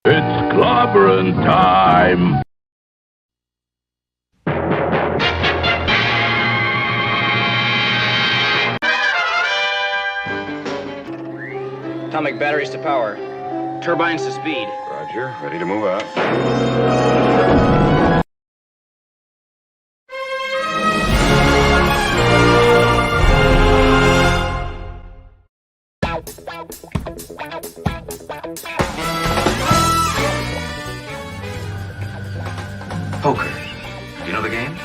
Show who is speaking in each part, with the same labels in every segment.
Speaker 1: It's Clobberin time!
Speaker 2: Atomic batteries to power. Turbines to speed.
Speaker 3: Roger, ready to move out.
Speaker 4: Poker. You know the game?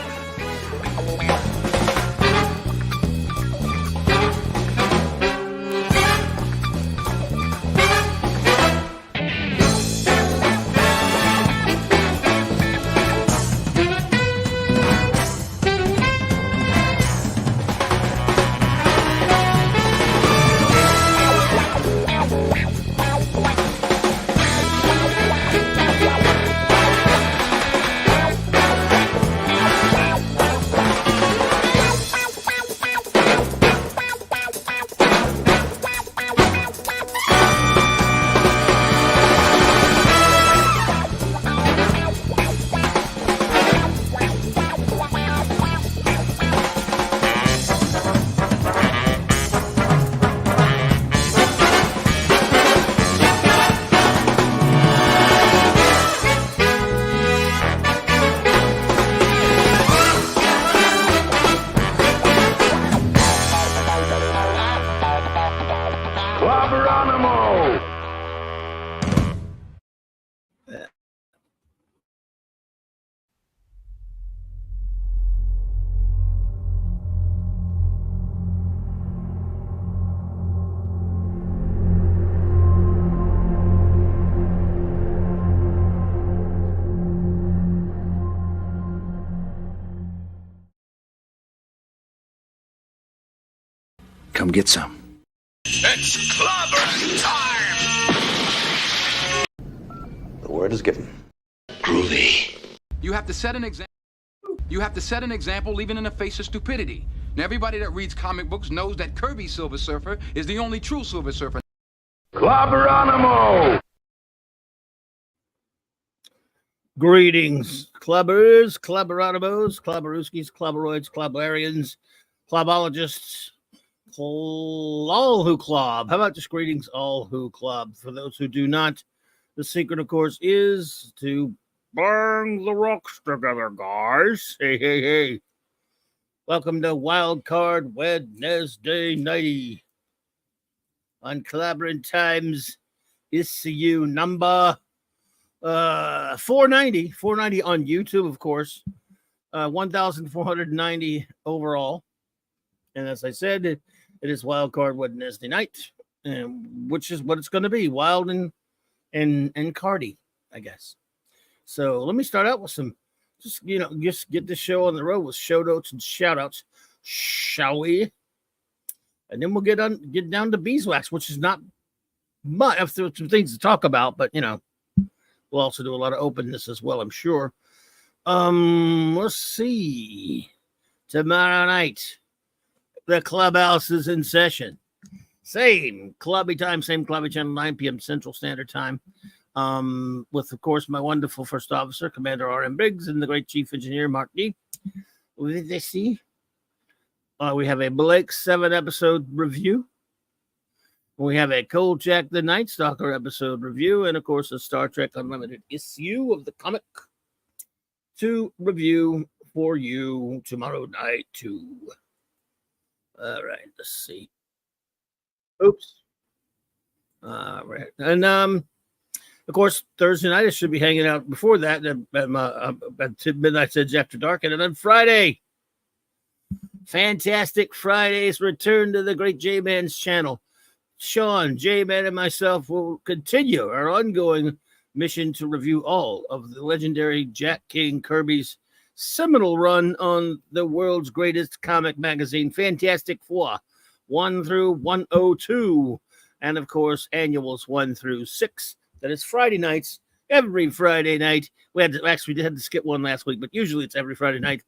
Speaker 1: Clobberanimo!
Speaker 4: Come get some.
Speaker 1: It's Clobberin time!
Speaker 3: The word is given.
Speaker 4: Groovy.
Speaker 5: You have to set an example. You have to set an example, even in the face of stupidity. Now, everybody that reads comic books knows that Kirby's Silver Surfer is the only true Silver Surfer.
Speaker 1: Clobberanimo!
Speaker 6: Greetings, clubbers, clubberanimos, clubberooskies, clubberoids, clubbarians, clubologists, all who club. How about just greetings, all who club? For those who do not, the secret, of course, is to bang the rocks together, guys. Hey, hey, hey. Welcome to Wild Card Wednesday nighty on Clobberin Times issue number 490 on YouTube, of course, 1,490 overall. And as I said, it is Wild Card Wednesday night, which is what it's going to be, wild and cardy, I guess. So let me start out with some, just get the show on the road with show notes and shout outs, shall we? And then we'll get down to beeswax, which is not much. I have some things to talk about, but we'll also do a lot of openness as well, I'm sure. Let's see. Tomorrow night, the clubhouse is in session. Same clubby time, same clubby channel, 9 p.m. Central Standard Time. With, of course, my wonderful first officer, Commander R.M. Briggs, and the great Chief Engineer, Mark D. We have a Blake 7-episode review. We have a Cold Jack the Night Stalker episode review, and, of course, a Star Trek Unlimited issue of the comic to review for you tomorrow night, too. All right, let's see. Oops. All right. And, of course, Thursday night, I should be hanging out before that at Midnight Edge After Dark. And then on Friday, Fantastic Fridays, return to the great J-Man's channel. Sean, J-Man, and myself will continue our ongoing mission to review all of the legendary Jack King Kirby's seminal run on the world's greatest comic magazine, Fantastic Four, 1 through 102, and of course annuals 1 through 6. That is Friday nights, every Friday night. We had to skip one last week, but usually it's every Friday night,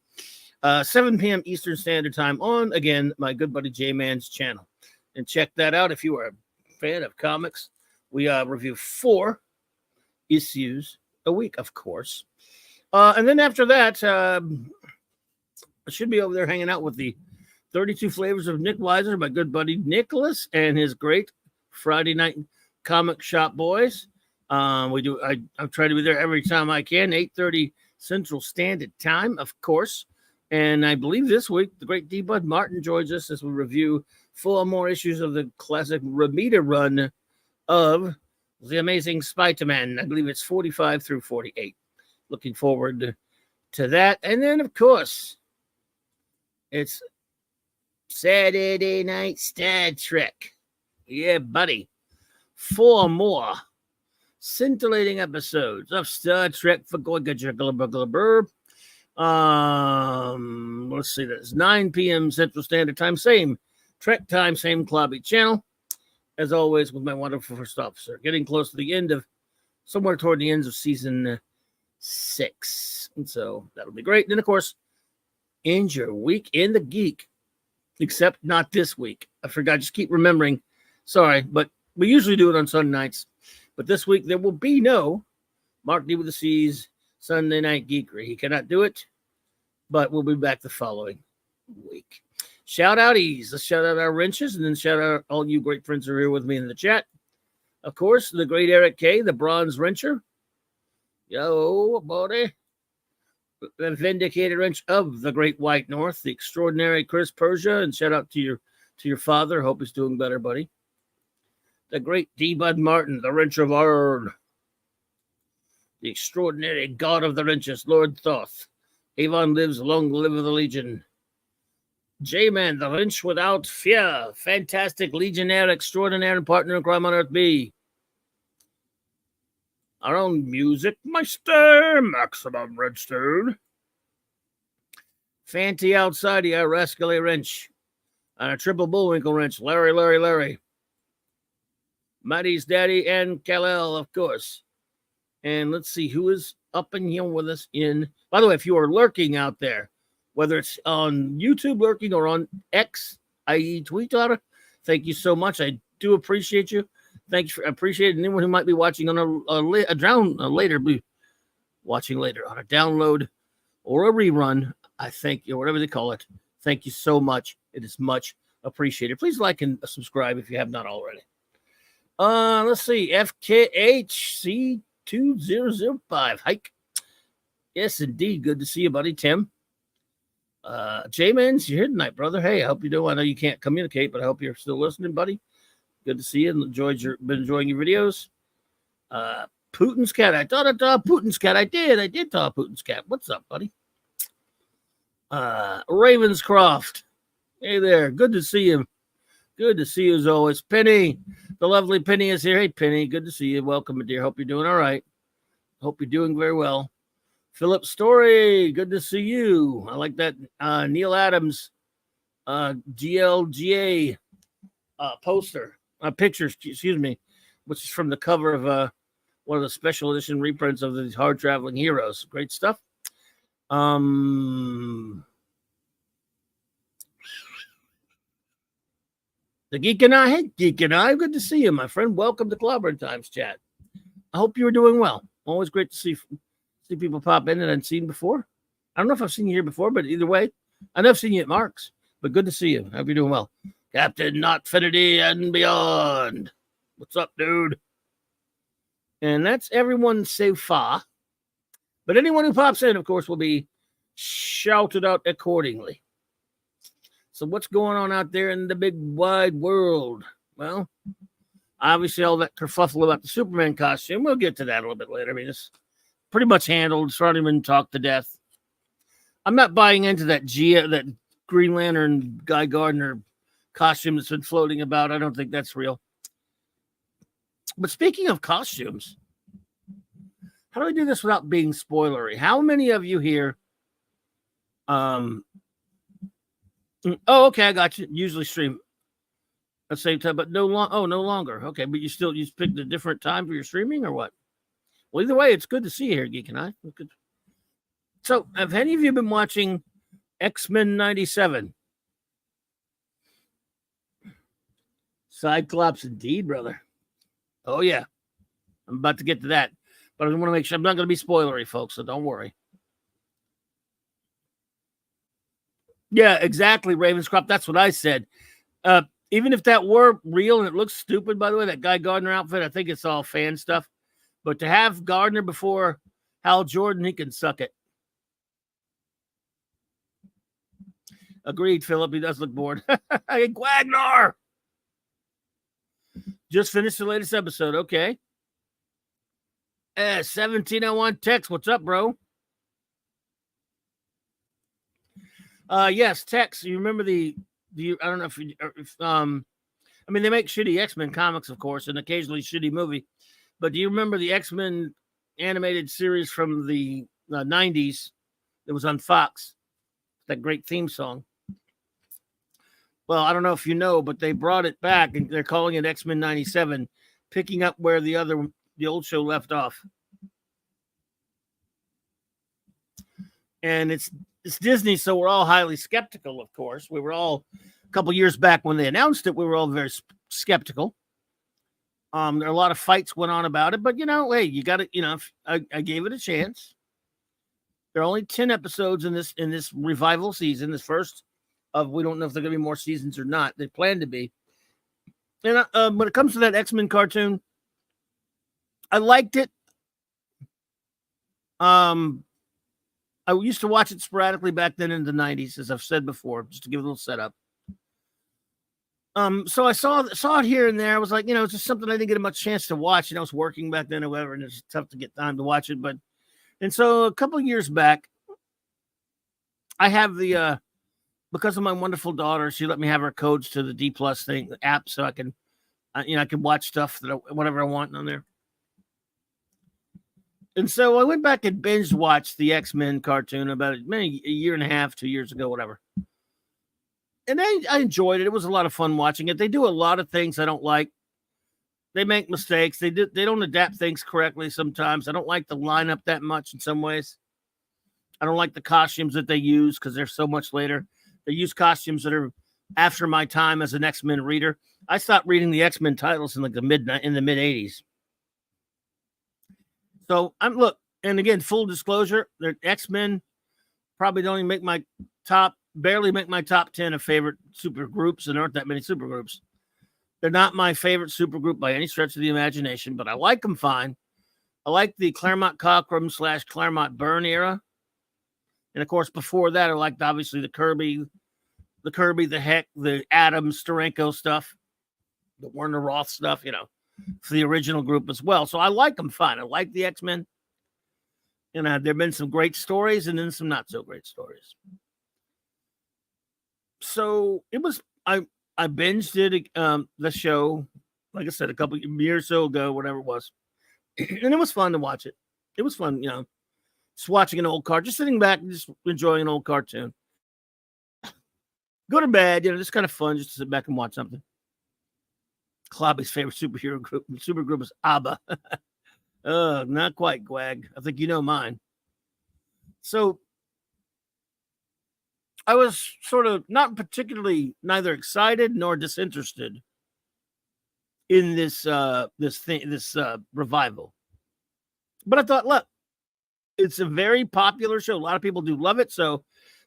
Speaker 6: 7 p.m. Eastern Standard Time on, again, my good buddy J-Man's channel. And check that out if you are a fan of comics. We review 4 issues a week, of course. And then after that, I should be over there hanging out with the 32 Flavors of Nick Weiser, my good buddy Nicholas, and his great Friday night comic shop boys. I try to be there every time I can, 8:30 Central Standard Time, of course. And I believe this week, the great D. Bud Martin joins us as we review 4 more issues of the classic Ramita run of The Amazing Spider-Man. I believe it's 45 through 48. Looking forward to that. And then, of course, it's Saturday Night Star Trek. Yeah, buddy. 4 more scintillating episodes of Star Trek for Goiga. Let's see, that's 9 p.m. Central Standard Time, same Trek time, same Clobby channel. As always, with my wonderful first officer, getting close to the end of, somewhere toward the ends of season 6. And so that'll be great. And then, of course, end your week in the geek, except not this week. I forgot, just keep remembering. Sorry, but we usually do it on Sunday nights. But this week, there will be no Mark D with the C's Sunday Night Geekery. He cannot do it, but we'll be back the following week. Shout outies. Let's shout out our wrenches, and then shout out all you great friends who are here with me in the chat. Of course, the great Eric K., the bronze wrencher. Yo, buddy. The vindicated wrench of the Great White North, the extraordinary Chris Persia, and shout out to your father. Hope he's doing better, buddy. The great D. Bud Martin, the wrench of Ard. The extraordinary god of the wrenches, Lord Thoth. Avon lives, long live the Legion. J-Man, the wrench without fear. Fantastic Legionnaire, extraordinaire, and partner in crime on Earth B. Our own music meister, Maximum Redstone. Fanty Outsidey, our rascally wrench. And a triple bullwinkle wrench, Larry. Maddie's daddy and Kal-El, of course. And let's see who is up in here with us in. By the way, if you are lurking out there, whether it's on YouTube lurking or on X, i.e. Twitter, thank you so much. I do appreciate you. Thanks for appreciate anyone who might be watching on watching later on a download or a rerun. I thank you, whatever they call it. Thank you so much. It is much appreciated. Please like and subscribe if you have not already. Let's see, FKHC2005 hike. Yes, indeed. Good to see you, buddy, Tim. J-Man's, you're here tonight, brother. Hey, I hope you do. I know you can't communicate, but I hope you're still listening, buddy. Good to see you and been enjoying your videos. Putin's cat. I thought I saw Putin's cat. I did saw Putin's cat. What's up, buddy? Ravenscroft. Hey there. Good to see you. Good to see you as always. Penny, the lovely Penny is here. Hey, Penny, good to see you. Welcome, my dear. Hope you're doing all right. Hope you're doing very well. Philip Story, good to see you. I like that Neil Adams GLGA poster, picture, excuse me, which is from the cover of one of the special edition reprints of the Hard Traveling Heroes. Great stuff. The Geek and I, hey, Geek and I, good to see you, my friend. Welcome to Clobberin Times chat. I hope you were doing well. Always great to see people pop in that I've seen before. I don't know if I've seen you here before, but either way, I know I've seen you at Mark's, but good to see you. Hope you're doing well. Captain Notfinity and beyond. What's up, dude? And that's everyone so far. But anyone who pops in, of course, will be shouted out accordingly. So what's going on out there in the big wide world? Well, obviously all that kerfuffle about the Superman costume. We'll get to that a little bit later. I mean, it's pretty much handled. It's not even talked to death. I'm not buying into that Green Lantern Guy Gardner costume that's been floating about. I don't think that's real. But speaking of costumes, how do I do this without being spoilery? How many of you here? Oh, okay, I got you. Usually stream at the same time, but no longer. Okay, but you picked a different time for your streaming or what? Well, either way, it's good to see you here, Geek and I. So, have any of you been watching X-Men 97? Cyclops, indeed, brother. Oh, yeah. I'm about to get to that. But I want to make sure I'm not going to be spoilery, folks, so don't worry. Yeah, exactly, Ravenscroft. That's what I said. Even if that were real and it looks stupid, by the way, that Guy Gardner outfit, I think it's all fan stuff. But to have Gardner before Hal Jordan, he can suck it. Agreed, Philip. He does look bored. Hey, Gwagnar! Just finished the latest episode. Okay. 1701 Tex. What's up, bro? Yes, Tex. You remember I don't know if I mean, they make shitty X-Men comics, of course, and occasionally shitty movie. But do you remember the X-Men animated series from the 90s that was on Fox? That great theme song. Well, I don't know if you know, but they brought it back, and they're calling it X-Men 97, picking up where the old show left off. And it's Disney, so we're all highly skeptical, of course. We were all, a couple years back when they announced it, we were all very skeptical. There are a lot of fights went on about it, but, hey, you got to, I gave it a chance. There are only 10 episodes in this revival season, this first of, we don't know if there are going to be more seasons or not. They plan to be. And when it comes to that X-Men cartoon, I liked it. I used to watch it sporadically back then in the 90s, as I've said before, just to give a little setup. So I saw it here and there. I was like, it's just something I didn't get much chance to watch. I was working back then or whatever, and it's tough to get time to watch it. And so a couple of years back, I have because of my wonderful daughter, she let me have her codes to the D Plus thing, the app, so I can, I can watch stuff whatever I want on there. And so I went back and binge watched the X-Men cartoon about maybe a year and a half, 2 years ago, whatever. And I enjoyed it. It was a lot of fun watching it. They do a lot of things I don't like. They make mistakes. They don't adapt things correctly sometimes. I don't like the lineup that much in some ways. I don't like the costumes that they use because they're so much later. They use costumes that are after my time as an X-Men reader. I stopped reading the X-Men titles in the mid 80s. So look, and again, full disclosure, the X-Men probably don't even make my barely make my top 10 of favorite super groups, and there aren't that many super groups. They're not my favorite super group by any stretch of the imagination, but I like them fine. I like the Claremont Cockrum / Claremont Byrne era. And of course, before that, I liked obviously the Kirby, the Heck, the Adams, Steranko stuff, the Werner Roth stuff, for the original group as well. So I like them fine. I like the X-Men. And there have been some great stories and then some not so great stories. So it was, I binged it, the show, like I said, a couple years or so ago, whatever it was. And it was fun to watch it. It was fun, just watching an old cartoon, just sitting back and just enjoying an old cartoon. Good or bad, just kind of fun just to sit back and watch something. Clobby's favorite super group is ABBA. Not quite, Gwag. I think you know mine. So I was sort of not particularly neither excited nor disinterested in this revival. But I thought, look, it's a very popular show. A lot of people do love it. So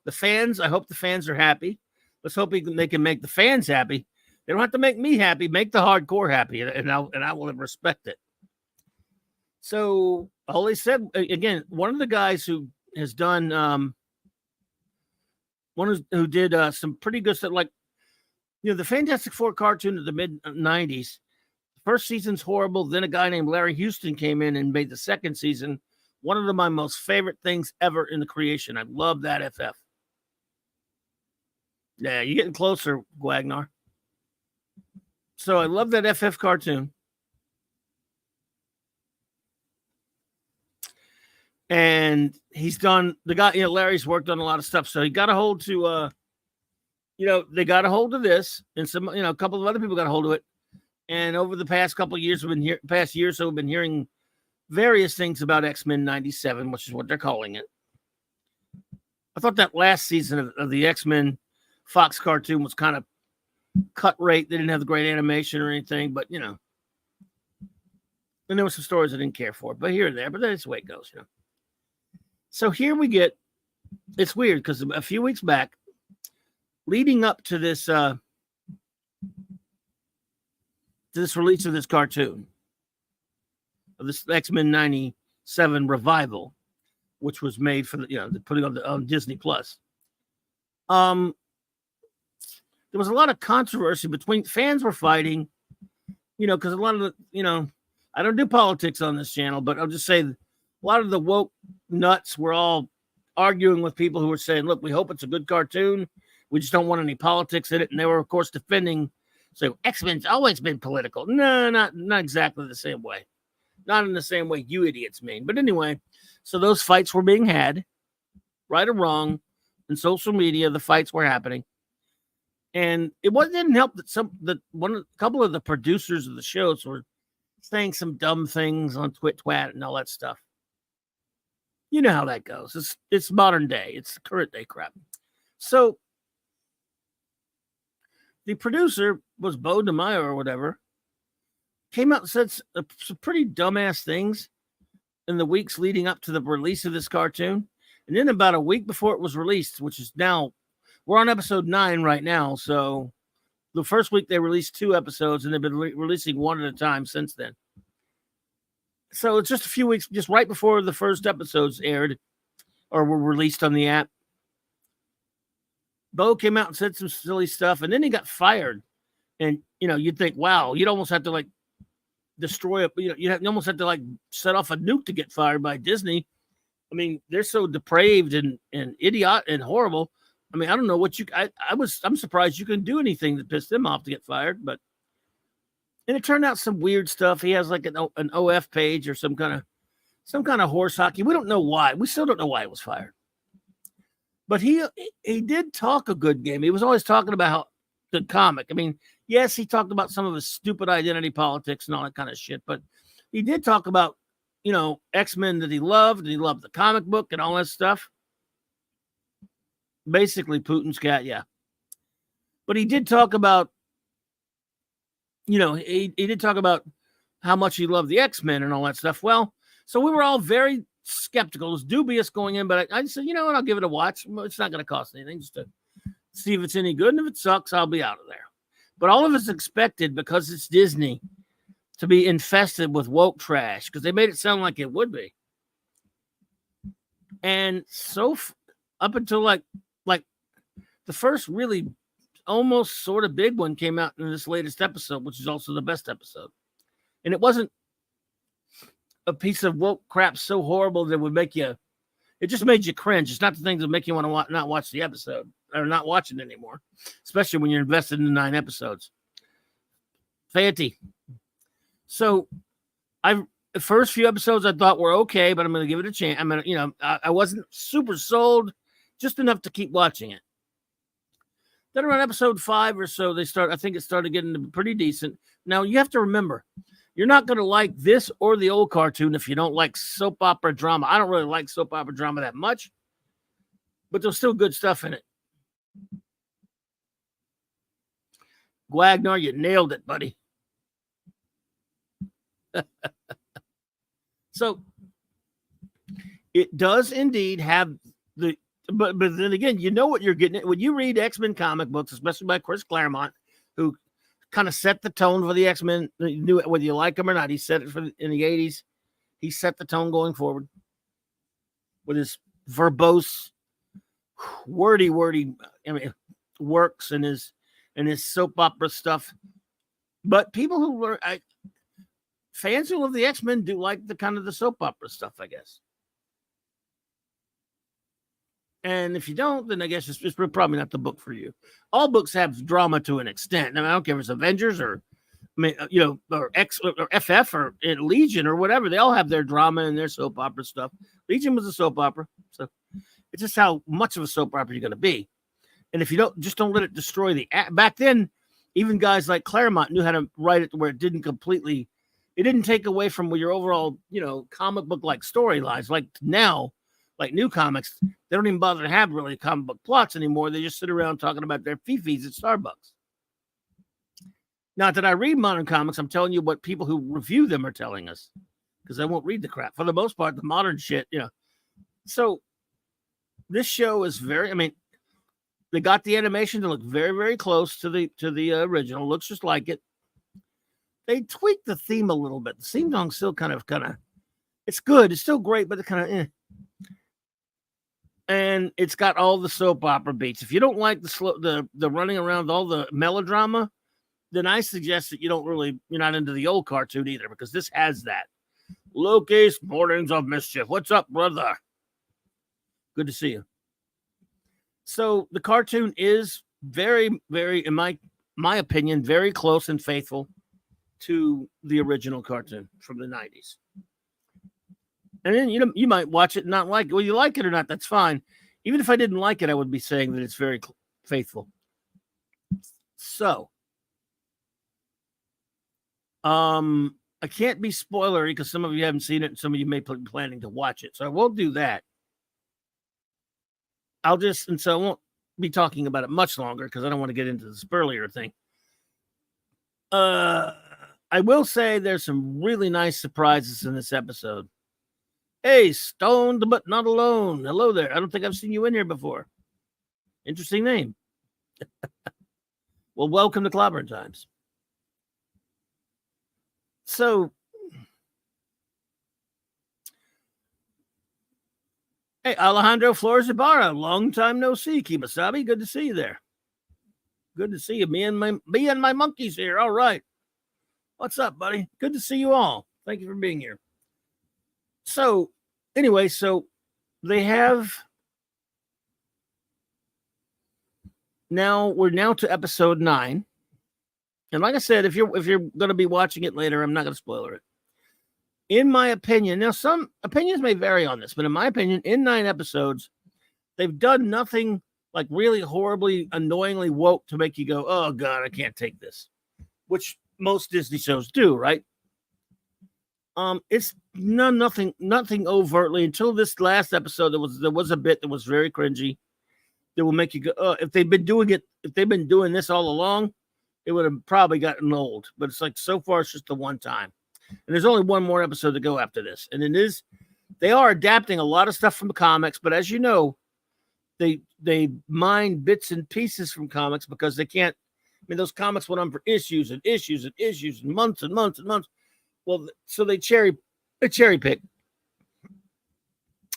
Speaker 6: I hope the fans are happy. Let's hope they can make the fans happy. They don't have to make me happy. Make the hardcore happy, and I will respect it. So all they said again, one of the guys who has done who did some pretty good stuff, like the Fantastic Four cartoon of the mid 90s. First season's horrible. Then a guy named Larry Houston came in and made the second season one of my most favorite things ever in the creation. I love that FF. Yeah, you're getting closer, Gwagnar. So I love that FF cartoon. And he's done, the guy, Larry's worked on a lot of stuff. So he got a hold to, they got a hold of this, and some, a couple of other people got a hold of it. And over the past couple of years, past year or so, we've been hearing various things about X-Men 97, which is what they're calling it. I thought that last season of the X-Men Fox cartoon was kind of cut rate. They didn't have the great animation or anything, but And there were some stories I didn't care for, but here and there. But that's the way it goes, you know. So here we get. It's weird because a few weeks back, leading up to this release of this cartoon, of this X-Men 97 revival, which was made for the putting on Disney Plus. There was a lot of controversy between fans were fighting, because a lot of the, I don't do politics on this channel, but I'll just say a lot of the woke nuts were all arguing with people who were saying, look, we hope it's a good cartoon. We just don't want any politics in it. And they were, of course, defending. So X-Men's always been political. No, not exactly the same way. Not in the same way you idiots mean. But anyway, so those fights were being had, right or wrong, in social media. The fights were happening. And it didn't help that a couple of the producers of the shows were saying some dumb things on Twat and all that stuff. You know how that goes. It's modern day. It's current day crap. So the producer was Bo DeMaio or whatever, came out and said some pretty dumbass things in the weeks leading up to the release of this cartoon. And then about a week before it was released, which is now, we're on episode 9 right now. So the first week they released 2 episodes and they've been releasing one at a time since then. So it's just a few weeks, just right before the first episodes aired or were released on the app. Bo came out and said some silly stuff, and then he got fired. And, you'd think, wow, you'd almost have to like destroy it. You almost have to like set off a nuke to get fired by Disney. I mean, they're so depraved and idiot and horrible. I mean, I don't know what I'm surprised you can do anything that pissed them off to get fired, and it turned out some weird stuff. He has like an OF page or some kind of horse hockey. We don't know why. We still don't know why he was fired. But he did talk a good game. He was always talking about the comic. I mean, yes, he talked about some of his stupid identity politics and all that kind of shit, but he did talk about, X-Men that he loved, and he loved the comic book and all that stuff. Basically, Putin's cat, yeah. But he did talk about, he did talk about how much he loved the X-Men and all that stuff. Well, so we were all very skeptical. It was dubious going in, but I said, what, I'll give it a watch. It's not going to cost anything, just to see if it's any good. And if it sucks, I'll be out of there. But all of us expected, because it's Disney, to be infested with woke trash, because they made it sound like it would be. And so up until like the first really almost sort of big one came out in this latest episode, which is also the best episode. And it wasn't a piece of woke crap so horrible that would make you, it just made you cringe. It's not the things that make you want to not watch the episode or not watch it anymore, especially when you're invested in the 9 episodes. Fanty. So the first few episodes I thought were okay, but I'm going to give it a chance. I'm going to, I wasn't super sold, just enough to keep watching it. Then around episode 5 or so, I think it started getting pretty decent. Now you have to remember, you're not going to like this or the old cartoon if you don't like soap opera drama. I don't really like soap opera drama that much, but there's still good stuff in it. Guagnar, you nailed it, buddy. So it does indeed have but then again, you know what you're getting when you read X-Men comic books, especially by Chris Claremont, who kind of set the tone for the X-Men. You knew it, whether you like him or not. He set it in the 80s. He set the tone going forward with his verbose, wordy, works and his soap opera stuff. But people who were fans who love the X-Men do like the soap opera stuff, I guess. And if you don't, then I guess it's probably not the book for you. All books have drama to an extent. I mean, I don't care if it's Avengers or X or FF or Legion or whatever. They all have their drama and their soap opera stuff. Legion was a soap opera, so it's just how much of a soap opera you're going to be. And if you don't let it destroy the. Back then, even guys like Claremont knew how to write it where it didn't take away from your overall, comic book like storylines. Like now. Like new comics, they don't even bother to have really comic book plots anymore. They just sit around talking about their fifis at Starbucks. Not that I read modern comics. I'm telling you what people who review them are telling us, because I won't read the crap. For the most part, the modern shit, So this show is very, they got the animation to look very, very close to the original. Looks just like it. They tweaked the theme a little bit. The theme song still kind of, it's good. It's still great, but it kind of, And it's got all the soap opera beats. If you don't like the running around, all the melodrama, then I suggest that you're not into the old cartoon either, because this has that. Loki's Mornings of Mischief. What's up, brother? Good to see you. So the cartoon is very, very, in my opinion, very close and faithful to the original cartoon from the 90s. And then, you might watch it and not like it. Well, you like it or not, that's fine. Even if I didn't like it, I would be saying that it's very faithful. So, I can't be spoilery because some of you haven't seen it and some of you may be planning to watch it. So I won't do that. I won't be talking about it much longer because I don't want to get into the spoiler thing. I will say there's some really nice surprises in this episode. Hey, stoned but not alone. Hello there. I don't think I've seen you in here before. Interesting name. Well, welcome to Clobberin Times. So, hey, Alejandro Flores Ibarra, long time no see. Kimasabi, good to see you there. Good to see you. Me and my monkeys here. All right. What's up, buddy? Good to see you all. Thank you for being here. So, anyway, they have we're now to episode 9. And like I said, if you're going to be watching it later, I'm not going to spoiler it. In my opinion, now some opinions may vary on this, but in my opinion, in 9 episodes, they've done nothing like really horribly, annoyingly woke to make you go, oh God, I can't take this, which most Disney shows do, right? It's nothing overtly until this last episode. There was a bit that was very cringy that will make you go, oh, if they've been doing this all along, it would have probably gotten old. But it's like, so far, it's just the one time. And there's only one more episode to go after this. And they are adapting a lot of stuff from the comics, but as you know, they mine bits and pieces from comics because they can't, those comics went on for issues and issues and issues and months and months and months. Well, so they cherry pick.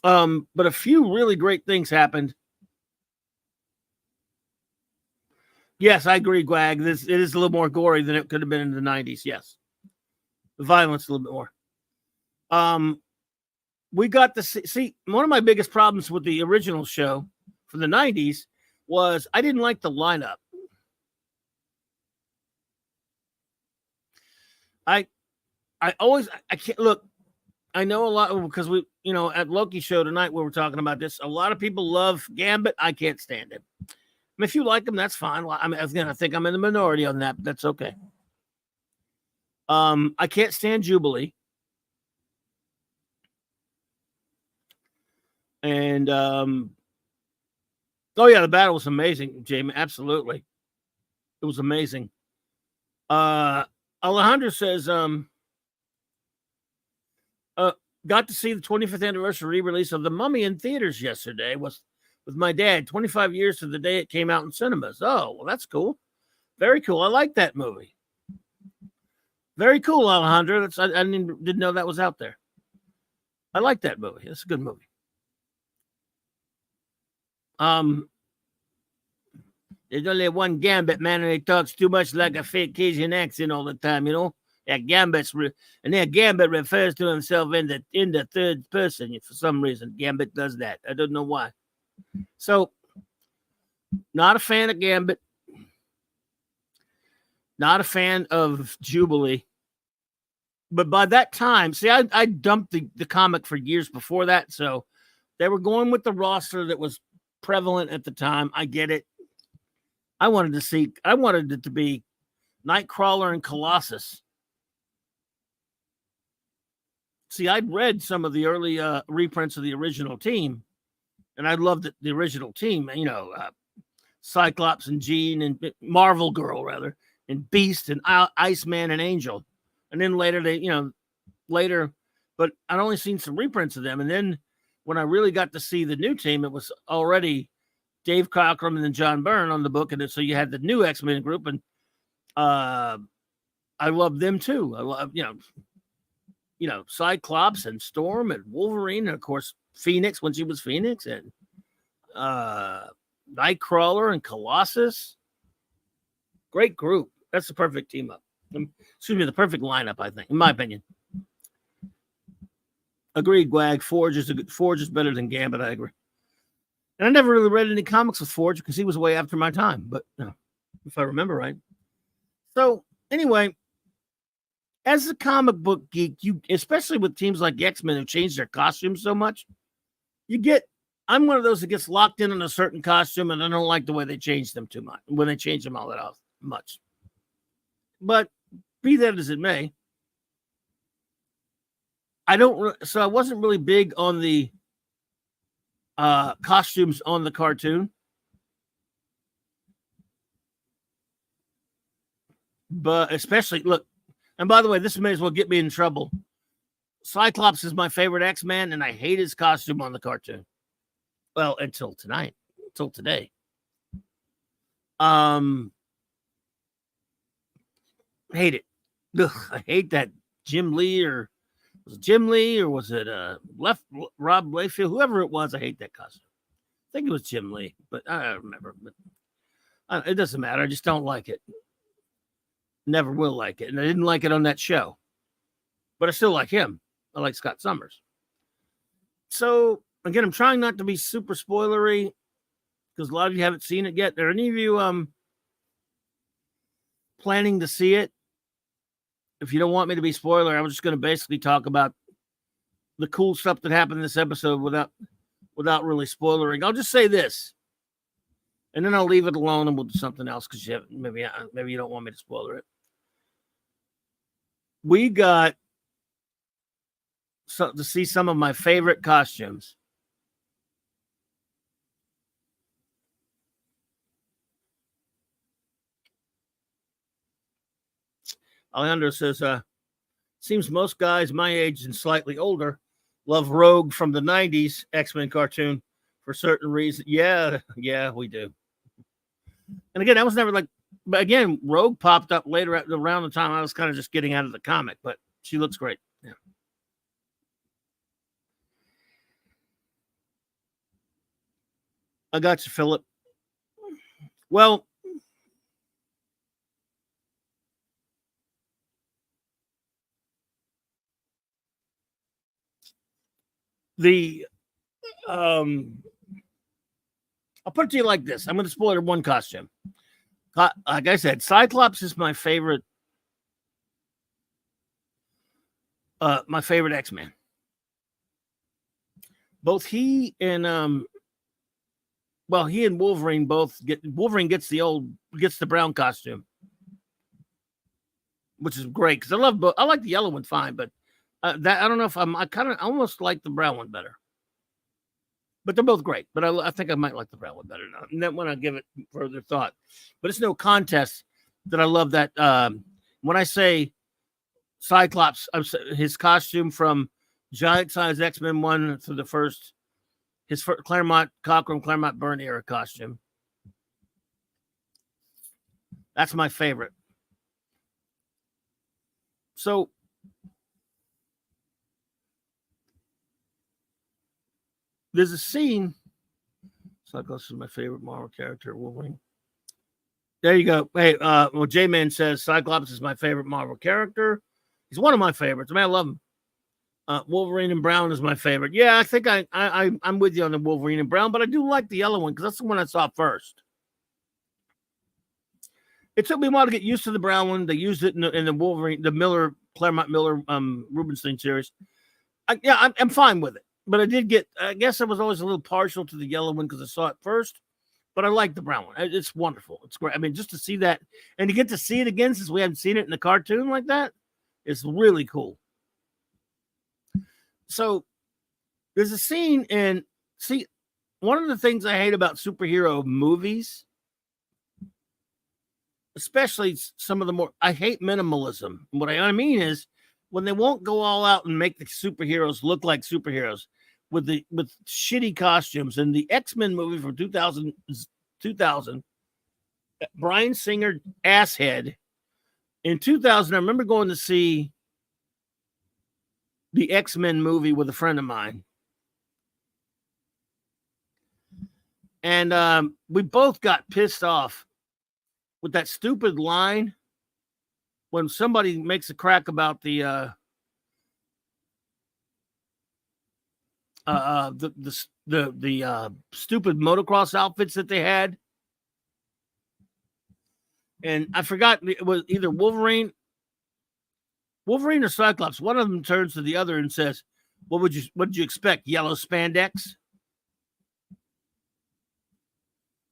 Speaker 6: But a few really great things happened. Yes, I agree, Gwag. It is a little more gory than it could have been in the 90s. Yes. The violence a little bit more. We got to see one of my biggest problems with the original show from the 90s was I didn't like the lineup. I can't look. I know a lot because we, at Loki show tonight where we're talking about this, a lot of people love Gambit. I can't stand it. If you like him, that's fine. Well, I think I'm in the minority on that, but that's okay. I can't stand Jubilee. And oh yeah, the battle was amazing, Jamie. Absolutely. It was amazing. Alejandro says, got to see the 25th anniversary re-release of The Mummy in theaters yesterday with my dad, 25 years to the day it came out in cinemas. Oh, well, that's cool. Very cool. I like that movie. Very cool, Alejandro. I didn't know that was out there. I like that movie. It's a good movie. There's only one Gambit, man, and he talks too much like a fake Cajun accent all the time, That Gambit refers to himself in the third person for some reason. Gambit does that. I don't know why. So, not a fan of Gambit. Not a fan of Jubilee. But by that time, see, I dumped the comic for years before that. So they were going with the roster that was prevalent at the time. I get it. I wanted it to be Nightcrawler and Colossus. See, I'd read some of the early reprints of the original team, and I loved the original team. Cyclops and Jean and Marvel Girl, rather. and Beast and Iceman and Angel. And then later but I'd only seen some reprints of them. And then when I really got to see the new team, it was already Dave Cockrum and then John Byrne on the book. And so you had the new X-Men group, and I love them too. I love, Cyclops and Storm and Wolverine, and of course Phoenix when she was Phoenix, and Nightcrawler and Colossus. Great group. That's the perfect team up. Excuse me, the perfect lineup, I think, in my opinion. Agreed, Gwag. Forge is better than Gambit. I agree. And I never really read any comics with Forge because he was way after my time, but if I remember right. So anyway, as a comic book geek, you, especially with teams like X-Men who changed their costumes so much, I'm one of those that gets locked in on a certain costume, and I don't like the way they change them too much, when they change them all that much. But be that as it may, I wasn't really big on the costumes on the cartoon. But especially, look, and by the way, this may as well get me in trouble. Cyclops is my favorite X-Man, and I hate his costume on the cartoon. Well, until today. Hate it. Ugh, I hate that Jim Lee, or was it Jim Lee, or was it Rob Layfield? Whoever it was, I hate that costume. I think it was Jim Lee, but I don't remember. But it doesn't matter. I just don't like it. Never will like it. And I didn't like it on that show. But I still like him. I like Scott Summers. So, again, I'm trying not to be super spoilery because a lot of you haven't seen it yet. Are any of you planning to see it? If you don't want me to be spoiler, I'm just going to basically talk about the cool stuff that happened in this episode without really spoilering. I'll just say this, and then I'll leave it alone and we'll do something else because maybe you don't want me to spoiler it. We got to see some of my favorite costumes. Alejandro says, seems most guys my age and slightly older love Rogue from the 90s X-Men cartoon for certain reasons. Yeah, we do. And again, I was never like, but again, Rogue popped up later around the time I was kind of just getting out of the comic, but she looks great. Yeah. I got you, Philip. Well, I'll put it to you like this. I'm going to spoil one costume. Like I said, Cyclops is my favorite X-Man. Both he and Wolverine Wolverine gets the brown costume, which is great because I like the yellow one fine, but that I don't know if I kind of almost like the brown one better. But they're both great. But I think I might like the brown one better now. And then when I give it further thought. But it's no contest that I love that. When I say Cyclops, his costume from Giant Size X-Men 1 through his Claremont Byrne era costume. That's my favorite. So there's a scene. Cyclops is my favorite Marvel character, Wolverine. There you go. Hey, J-Man says Cyclops is my favorite Marvel character. He's one of my favorites. I mean, I love him. Wolverine and Brown is my favorite. Yeah, I think I'm with you on the Wolverine and Brown, but I do like the yellow one because that's the one I saw first. It took me a while to get used to the brown one. They used it in the Wolverine, the Claremont Miller Rubenstein series. I'm fine with it. But I guess I was always a little partial to the yellow one because I saw it first. But I like the brown one. It's wonderful. It's great. I mean, just to see that and to get to see it again since we haven't seen it in the cartoon like that is really cool. So there's a scene, and see, one of the things I hate about superhero movies, especially some of the more, I hate minimalism. What I mean is when they won't go all out and make the superheroes look like superheroes with shitty costumes. And the X-Men movie from 2000, Bryan Singer asshead. In 2000, I remember going to see the X-Men movie with a friend of mine. And we both got pissed off with that stupid line when somebody makes a crack about the stupid motocross outfits that they had. And I forgot, it was either Wolverine or Cyclops. One of them turns to the other and says, what did you expect? Yellow spandex?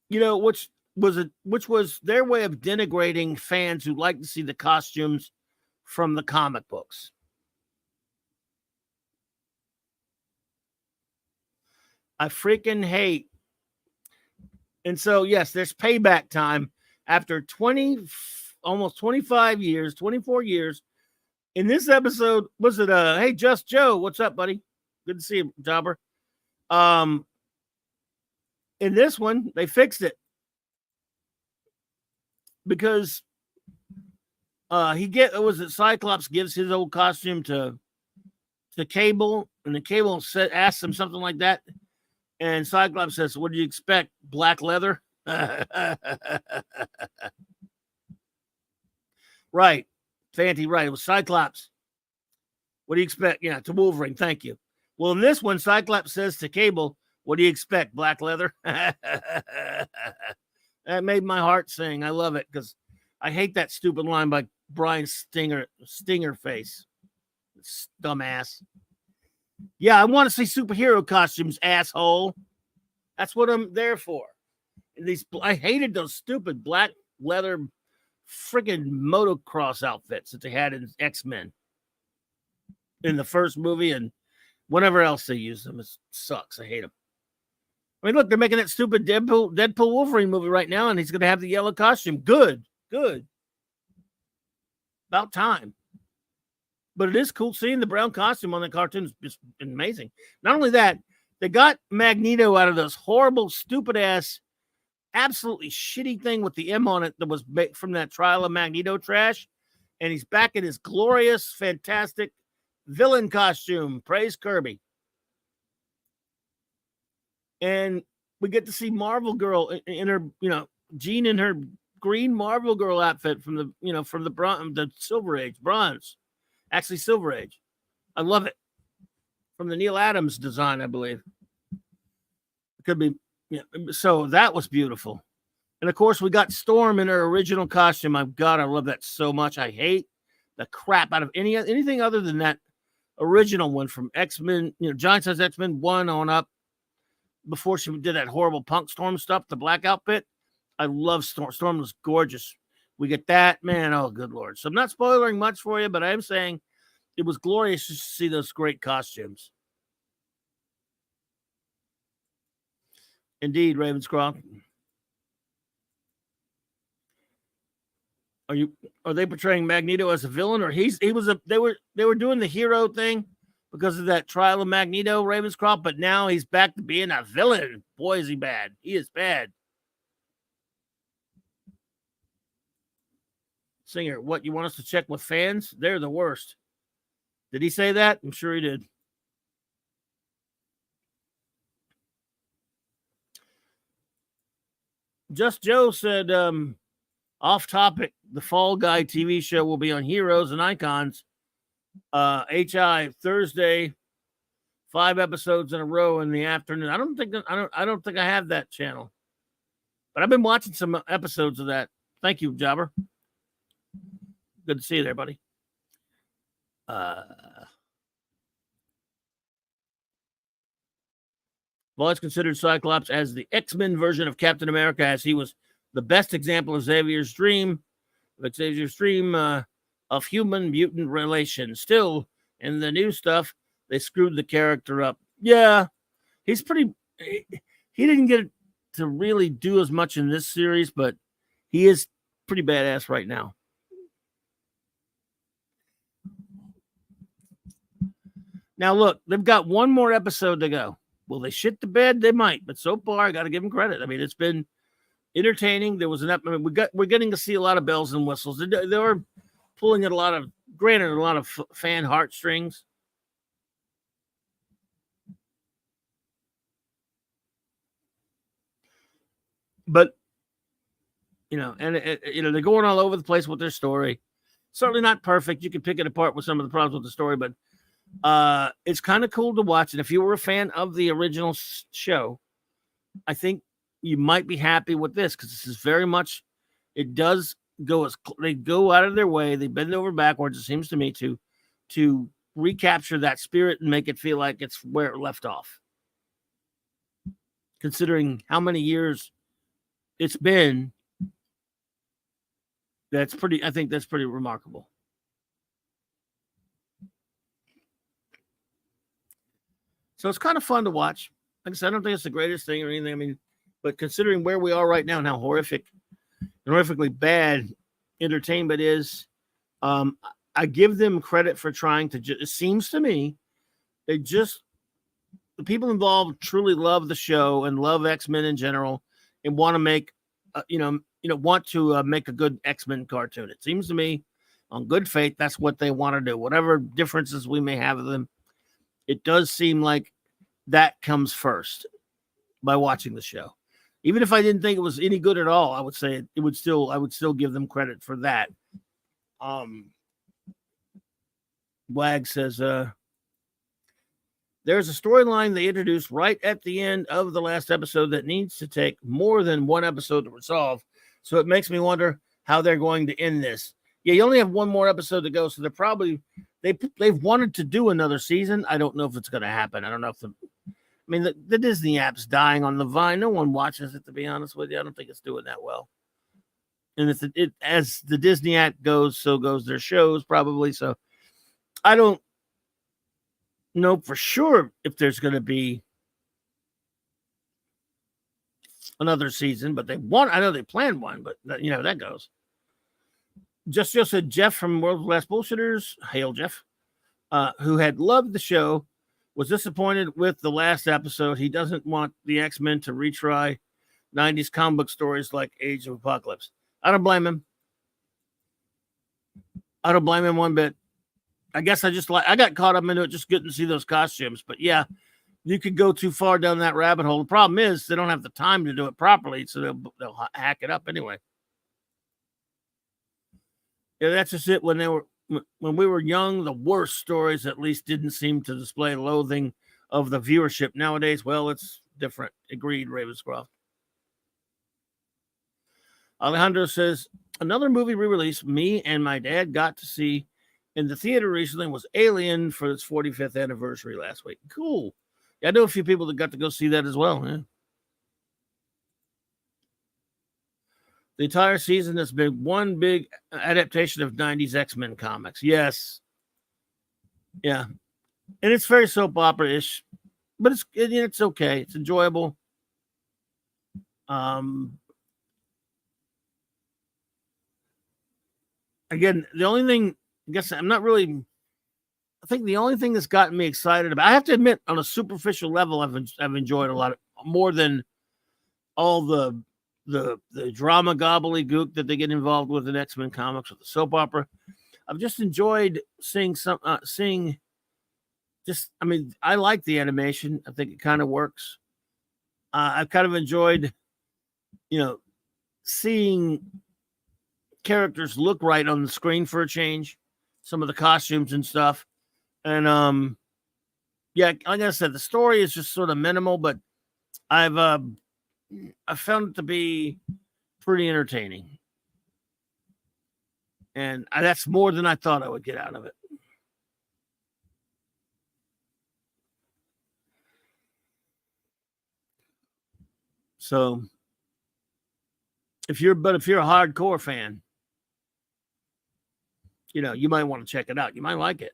Speaker 6: You know, which was their way of denigrating fans who like to see the costumes from the comic books. I freaking hate. And so, yes, there's payback time after almost 24 years. In this episode, was it hey, Just Joe, what's up, buddy? Good to see you, Jobber. In this one, they fixed it because Cyclops gives his old costume to Cable, and the Cable asks him something like that, and Cyclops says, "What do you expect? Black leather?" Right, Fanty, right. It was Cyclops. What do you expect? Yeah, to Wolverine. Thank you. Well, in this one, Cyclops says to Cable, "What do you expect? Black leather?" That made my heart sing. I love it because I hate that stupid line by Brian Stinger face. Dumbass. Yeah, I want to see superhero costumes, asshole. That's what I'm there for. And I hated those stupid black leather freaking motocross outfits that they had in X-Men in the first movie and whenever else they use them. It sucks. I hate them. I mean, look, they're making that stupid Deadpool Wolverine movie right now, and he's going to have the yellow costume. Good. About time. But it is cool seeing the brown costume on the cartoon. It's just amazing. Not only that, they got Magneto out of this horrible, stupid-ass, absolutely shitty thing with the M on it that was from that Trial of Magneto trash, and he's back in his glorious, fantastic villain costume. Praise Kirby. And we get to see Marvel Girl in her, Jean in her green Marvel Girl outfit from the Silver Age, bronze. Actually, Silver Age. I love it. From the Neil Adams design, I believe. It could be. Yeah. So that was beautiful. And of course, we got Storm in her original costume. My God, I love that so much. I hate the crap out of anything other than that original one from X-Men, Giant Size X-Men 1 on up. Before she did that horrible punk Storm stuff, the black outfit. I love Storm. Storm was gorgeous. We get that, man. Oh, good Lord. So I'm not spoiling much for you, but I am saying it was glorious to see those great costumes. Indeed, Ravenscroft. Are they portraying Magneto as a villain, or they were doing the hero thing because of that Trial of Magneto, Ravenscroft, but now he's back to being a villain. Boy, is he bad. He is bad. Singer, what, you want us to check with fans? They're the worst. Did he say that? I'm sure he did. Just Joe said, off topic, the Fall Guy TV show will be on Heroes and Icons. HI Thursday, 5 episodes in a row in the afternoon. I don't think I have that channel, but I've been watching some episodes of that. Thank you, Jobber. Good to see you there, buddy. I've always considered Cyclops as the X-Men version of Captain America, as he was the best example of Xavier's dream of human-mutant relations. Still, in the new stuff, they screwed the character up. Yeah, he didn't get to really do as much in this series, but he is pretty badass right now. Now, look, they've got one more episode to go. Will they shit the bed? They might, but so far, I got to give them credit. I mean, it's been entertaining. There was we're getting to see a lot of bells and whistles. They were pulling at a lot of fan heartstrings. But they're going all over the place with their story. Certainly not perfect. You can pick it apart with some of the problems with the story, but it's kind of cool to watch. And if you were a fan of the original show, I think you might be happy with this, because this is very much, it does go they go out of their way. They bend over backwards, it seems to me, to recapture that spirit and make it feel like it's where it left off. Considering how many years it's been, I think that's pretty remarkable. So it's kind of fun to watch. Like I said, I don't think it's the greatest thing or anything. I mean, but considering where we are right now and how horrifically bad entertainment is, I give them credit for trying to. It seems to me, the people involved truly love the show and love X-Men in general, and want to make, make a good X-Men cartoon. It seems to me, on good faith, that's what they want to do. Whatever differences we may have with them, it does seem like that comes first by watching the show. Even if I didn't think it was any good at all, I would say I would still give them credit for that. Wag says, there's a storyline they introduced right at the end of the last episode that needs to take more than one episode to resolve. So it makes me wonder how they're going to end this. Yeah, you only have one more episode to go, so they're probably they've wanted to do another season. I don't know if it's going to happen. I don't know if the Disney app's dying on the vine. No one watches it, to be honest with you. I don't think it's doing that well. And as the Disney app goes, so goes their shows probably. So I don't know for sure if there's going to be another season, but I know they planned one, but that goes. Just said Jeff from World's Last Bullshitters, hail Jeff, who had loved the show, was disappointed with the last episode. He doesn't want the X-Men to retry 90s comic book stories like Age of Apocalypse. I don't blame him. I don't blame him one bit. I guess I got caught up into it just getting to see those costumes. But yeah, you could go too far down that rabbit hole. The problem is they don't have the time to do it properly, so they'll hack it up anyway. Yeah, that's just it. When we were young, the worst stories at least didn't seem to display loathing of the viewership. Nowadays, well, it's different. Agreed, Ravenscroft. Alejandro says, another movie re-release me and my dad got to see in the theater recently was Alien for its 45th anniversary last week. Cool. Yeah, I know a few people that got to go see that as well. Yeah. The entire season has been one big adaptation of 90s X-Men comics. Yes. Yeah. And it's very soap opera-ish, but it's okay. It's enjoyable. Again, the only thing, I guess I think the only thing that's gotten me excited about, I have to admit, on a superficial level, I've enjoyed a lot more than all the drama gobbledygook that they get involved with in X-Men comics with the soap opera. I've just enjoyed seeing I like the animation. I think it kind of works. I've kind of enjoyed, seeing characters look right on the screen for a change, some of the costumes and stuff. And, yeah, like I said, the story is just sort of minimal, but I found it to be pretty entertaining. And that's more than I thought I would get out of it. So if you're a hardcore fan, you might want to check it out. You might like it.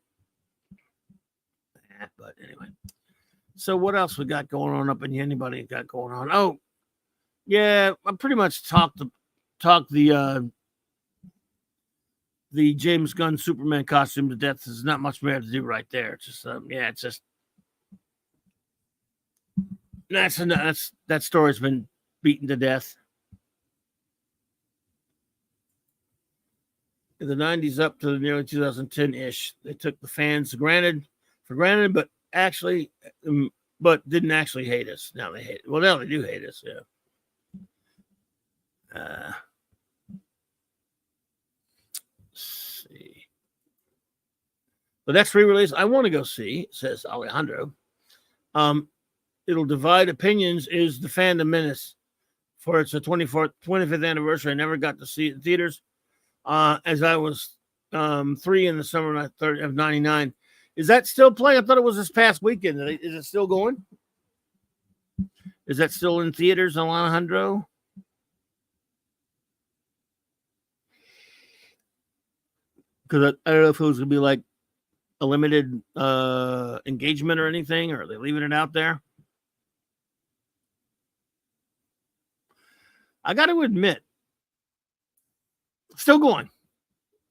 Speaker 6: But anyway. So what else we got going on up in here? Anybody got going on? Oh, yeah, I pretty much talked the the James Gunn Superman costume to death. There's not much more to do right there. It's just, it's just that story's been beaten to death. In the 90s up to the nearly 2010-ish, they took the fans for granted, but didn't actually hate us. Now they hate. Well, now they do hate us. Yeah. Let's see. The next re-release I want to go see, says Alejandro. It'll divide opinions. Is The Phantom Menace for its 25th anniversary? I never got to see it in theaters. As I was 3 in the summer of 99. Is that still playing? I thought it was this past weekend. Is it still going? Is that still in theaters, Alejandro? Because I don't know if it was going to be like a limited engagement or anything, or are they leaving it out there? I got to admit, still going.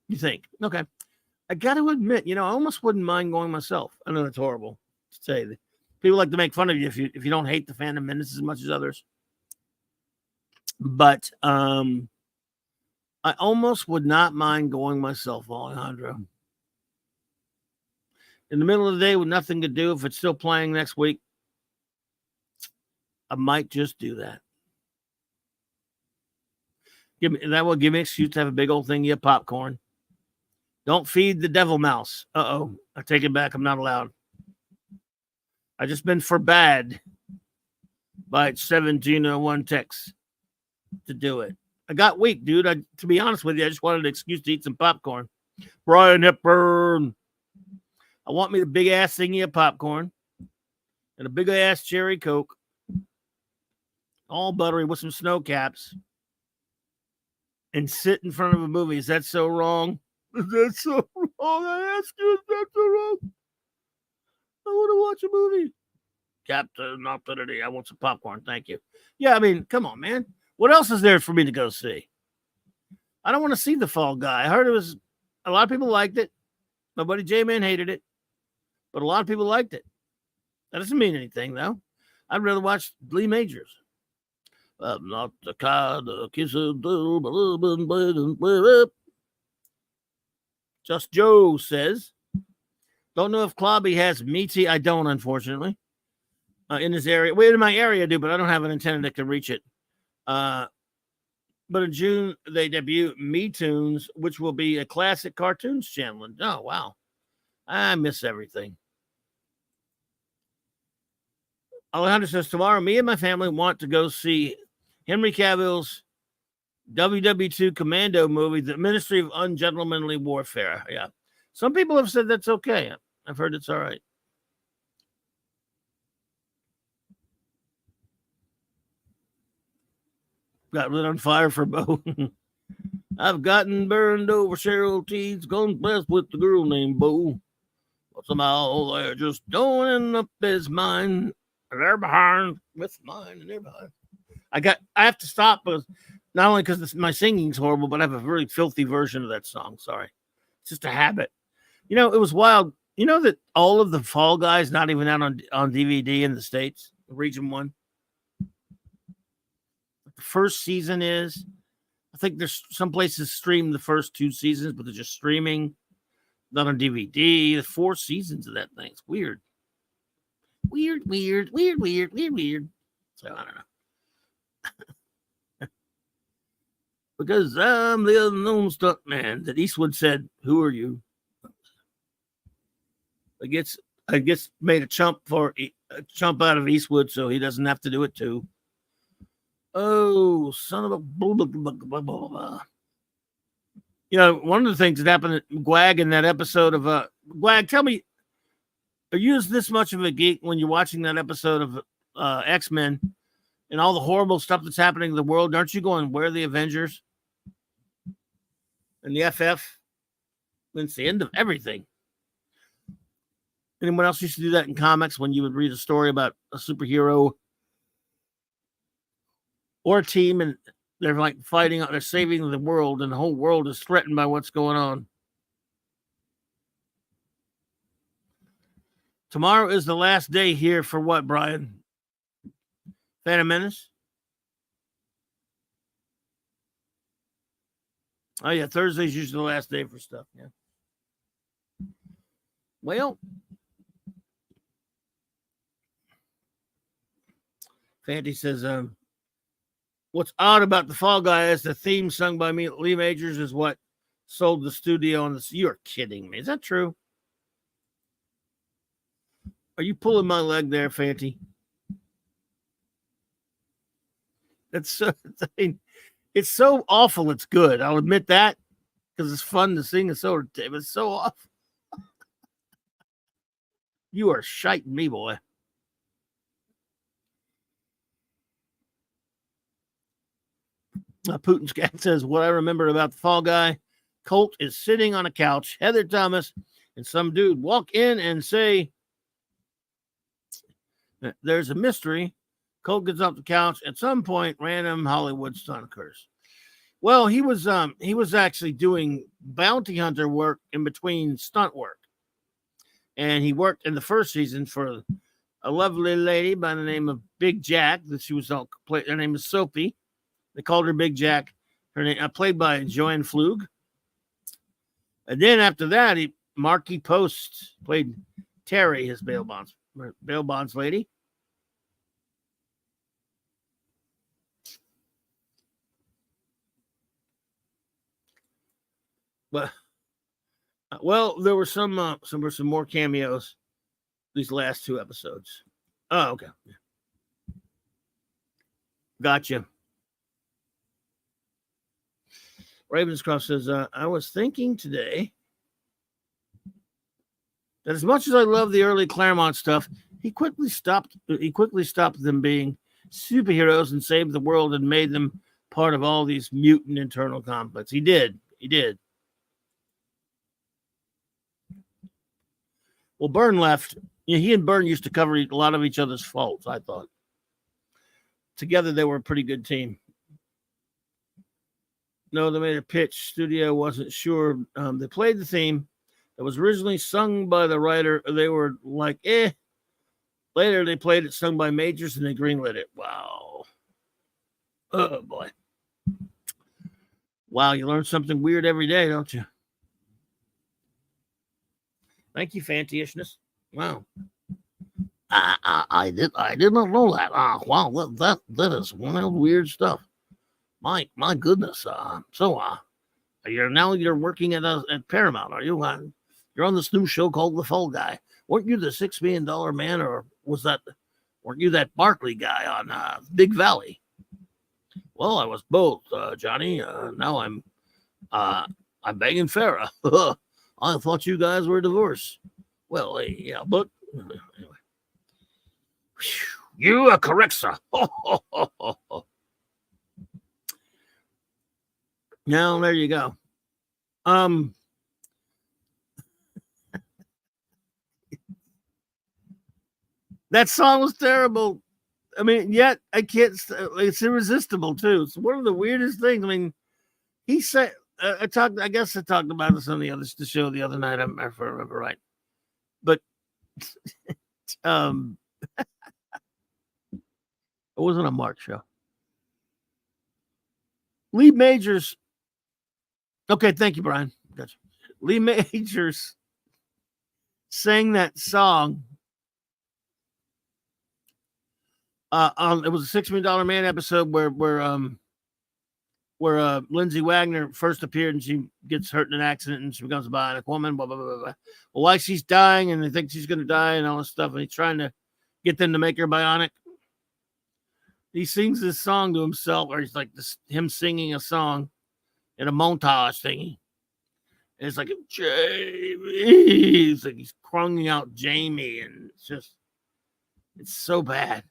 Speaker 6: You think? Okay. I got to admit, I almost wouldn't mind going myself. I know it's horrible to say that. People like to make fun of you if you don't hate the Phantom Menace as much as others. But I almost would not mind going myself, Alejandro. In the middle of the day with nothing to do, if it's still playing next week, I might just do that. That will give me an excuse to have a big old thingy of popcorn. Don't feed the devil mouse. Uh-oh. I take it back. I'm not allowed. I just been forbade by 1701 text to do it. I got weak, dude. To be honest with you, I just wanted an excuse to eat some popcorn. Brian Hepburn. I want me the big ass thingy of popcorn and a big ass cherry Coke, all buttery with some snow caps, and sit in front of a movie. Is that so wrong? Is that so wrong? I ask you, is that so wrong? I want to watch a movie. Captain Opportunity. I want some popcorn. Thank you. Yeah, I mean, come on, man. What else is there for me to go see? I don't want to see The Fall Guy. I heard a lot of people liked it. My buddy J-Man hated it, but a lot of people liked it. That doesn't mean anything, though. I'd rather watch Lee Majors. I'm not the kind of kiss of Just Joe says, don't know if Clobby has meaty. I don't, unfortunately. In this area. Well, in my area, I do, but I don't have an antenna that can reach it. But in June, they debut Me Tunes, which will be a classic cartoons channel. Oh, wow. I miss everything. Alejandro says, tomorrow, me and my family want to go see Henry Cavill's WW2 Commando movie, The Ministry of Ungentlemanly Warfare. Yeah. Some people have said that's okay. I've heard it's all right. Got lit on fire for Bo. I've gotten burned over Cheryl T's gone blessed with the girl named Bo. But somehow they're just doing up his mind. They're behind with mine and they're behind. I have to stop because not only because my singing's horrible, but I have a very filthy version of that song. Sorry. It's just a habit. It was wild. You know that all of the Fall Guys not even out on DVD in the States, Region 1. The first season is. I think there's some places stream the first 2 seasons, but they're just streaming, not on DVD. The 4 seasons of that thing. It's weird. Weird. So I don't know. Because I'm the unknown stunt man that Eastwood said, who are you? I guess made a chump out of Eastwood so he doesn't have to do it too. Oh, son of a blah, blah, blah, blah, blah, blah. One of the things that happened at Gwag in that episode of Gwag, tell me, are you this much of a geek when you're watching that episode of X-Men and all the horrible stuff that's happening in the world? Aren't you going, where are the Avengers and the FF? It's the end of everything. Anyone else used to do that in comics when you would read a story about a superhero or a team and they're like fighting, they're saving the world and the whole world is threatened by what's going on. Tomorrow is the last day here for what, Brian? Phantom Menace? Oh, yeah, Thursday's usually the last day for stuff, yeah. Well, Fanty says, what's odd about the Fall Guy is the theme sung by me, Lee Majors, is what sold the studio on this. You're kidding me. Is that true? Are you pulling my leg there, Fanty? That's so, I mean, it's so awful. It's good. I'll admit that because it's fun to sing. It's so awful. You are shiting me, boy. Putin's cat says, what I remember about the Fall Guy, Colt is sitting on a couch, Heather Thomas, and some dude walk in and say, there's a mystery. Colt gets off the couch. At some point, random Hollywood stunt occurs. Well, he was actually doing bounty hunter work in between stunt work. And he worked in the first season for a lovely lady by the name of Big Jack. That she was her name is Sophie. They called her Big Jack. Her name played by Joanne Flug. And then after that, Marky Post played Terry, his bail bonds lady. But well, there were some more cameos these last two episodes. Oh, okay. Gotcha. Ravenscroft says, I was thinking today that as much as I love the early Claremont stuff, he quickly stopped them being superheroes and saved the world and made them part of all these mutant internal conflicts. He did. Well, Byrne left. He and Byrne used to cover a lot of each other's faults, I thought. Together, they were a pretty good team. No, they made a pitch. Studio wasn't sure. They played the theme that was originally sung by the writer. They were like, eh. Later, they played it sung by Majors, and they greenlit it. Wow. Oh, boy. Wow, you learn something weird every day, don't you? Thank you, Fanty-ishness. Wow. I did not know that. Wow, that is wild, weird stuff. My goodness. You're working at Paramount, are you? You're on this new show called The Fall Guy. Weren't you the $6 million man, or weren't you that Barkley guy on Big Valley? Well, I was both, Johnny. Now I'm begging Farrah. I thought you guys were divorced. Well, yeah, but anyway. You are correct, sir. Now, there you go. That song was terrible. I mean, yet I can't. It's irresistible too. It's one of the weirdest things. I mean, he said. I guess I talked about this on the show the other night. If I remember right, but it wasn't a Mark show. Lee Majors. Okay, thank you, Brian. Gotcha. Lee Majors sang that song. It was a $6 Million Man episode where Lindsay Wagner first appeared and she gets hurt in an accident and she becomes a bionic woman, blah, blah, blah, blah. Well, while she's dying and they think she's going to die and all this stuff, and he's trying to get them to make her bionic, he sings this song to himself, or he's like him singing a song in a montage thingy. And it's like, Jamie. It's like he's crying out Jamie, and it's so bad.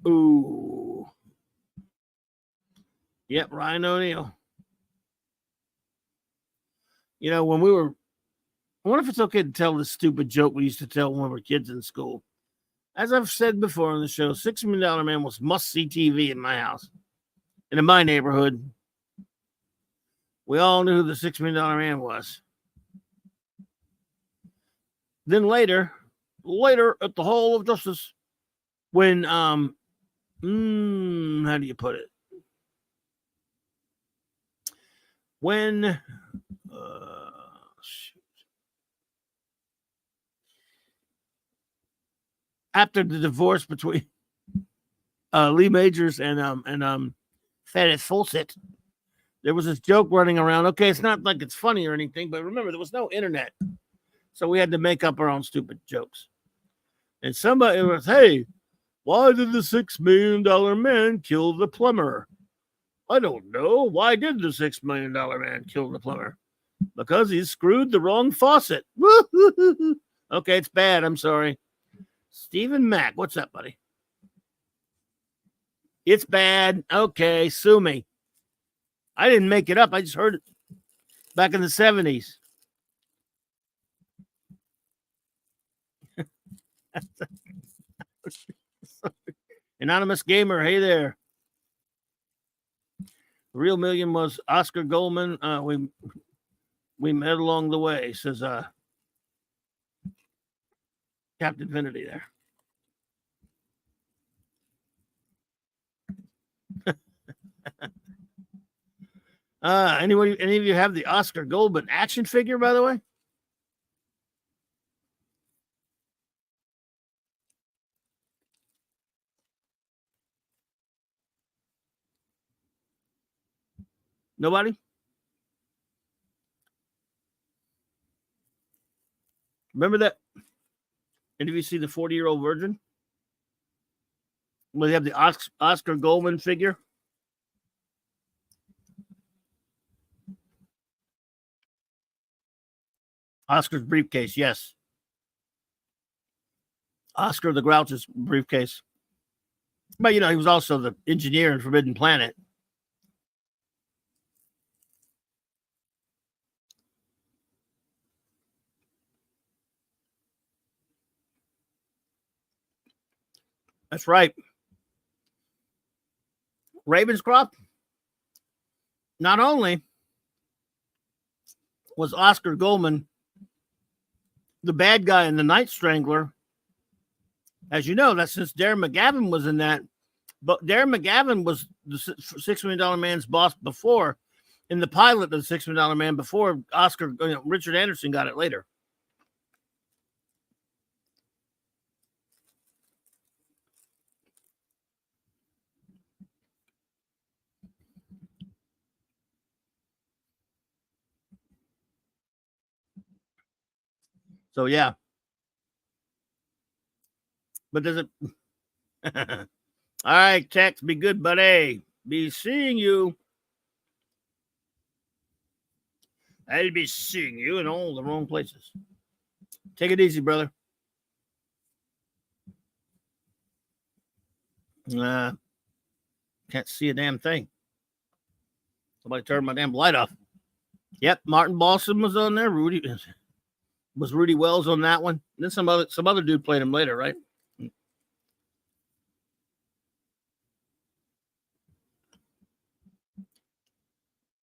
Speaker 6: Ooh. Yep, Ryan O'Neal. You know, I wonder if it's okay to tell this stupid joke we used to tell when we were kids in school. As I've said before on the show, $6 Million Man was must-see TV in my house. And in my neighborhood, we all knew who the $6 Million Man was. Then later at the Hall of Justice, when how do you put it? When after the divorce between Lee Majors and Fanny Fawcett, there was this joke running around. Okay, it's not like it's funny or anything, but remember, there was no internet. So we had to make up our own stupid jokes. And somebody was, hey, why did the $6 million man kill the plumber? I don't know. Why did the $6 million man kill the plumber? Because he screwed the wrong faucet. Okay, it's bad. I'm sorry. Stephen Mack, what's up, buddy? It's bad. Okay, sue me. I didn't make it up. I just heard it back in the 70s. Anonymous Gamer, hey there. The real million was Oscar Goldman. We met along the way, says Captain Infinity there. Any of you have the Oscar Goldman action figure, by the way? Nobody? Remember that? Any of you see the 40-year-old virgin? Well, they have the Oscar Goldman figure. Oscar's briefcase, yes. Oscar the Grouch's briefcase. But, he was also the engineer in Forbidden Planet. That's right. Ravenscroft, not only was Oscar Goldman the bad guy in The Night Strangler, as you know, that's since Darren McGavin was in that, but Darren McGavin was the $6 Million Man's boss before, in the pilot of the $6 Million Man before Oscar, Richard Anderson got it later. So, yeah. But does it... All right, Tex, be good, buddy. Be seeing you. I'll be seeing you in all the wrong places. Take it easy, brother. Can't see a damn thing. Somebody turned my damn light off. Yep, Martin Balsam was on there. Rudy Wells on that one. Then some other dude played him later, right?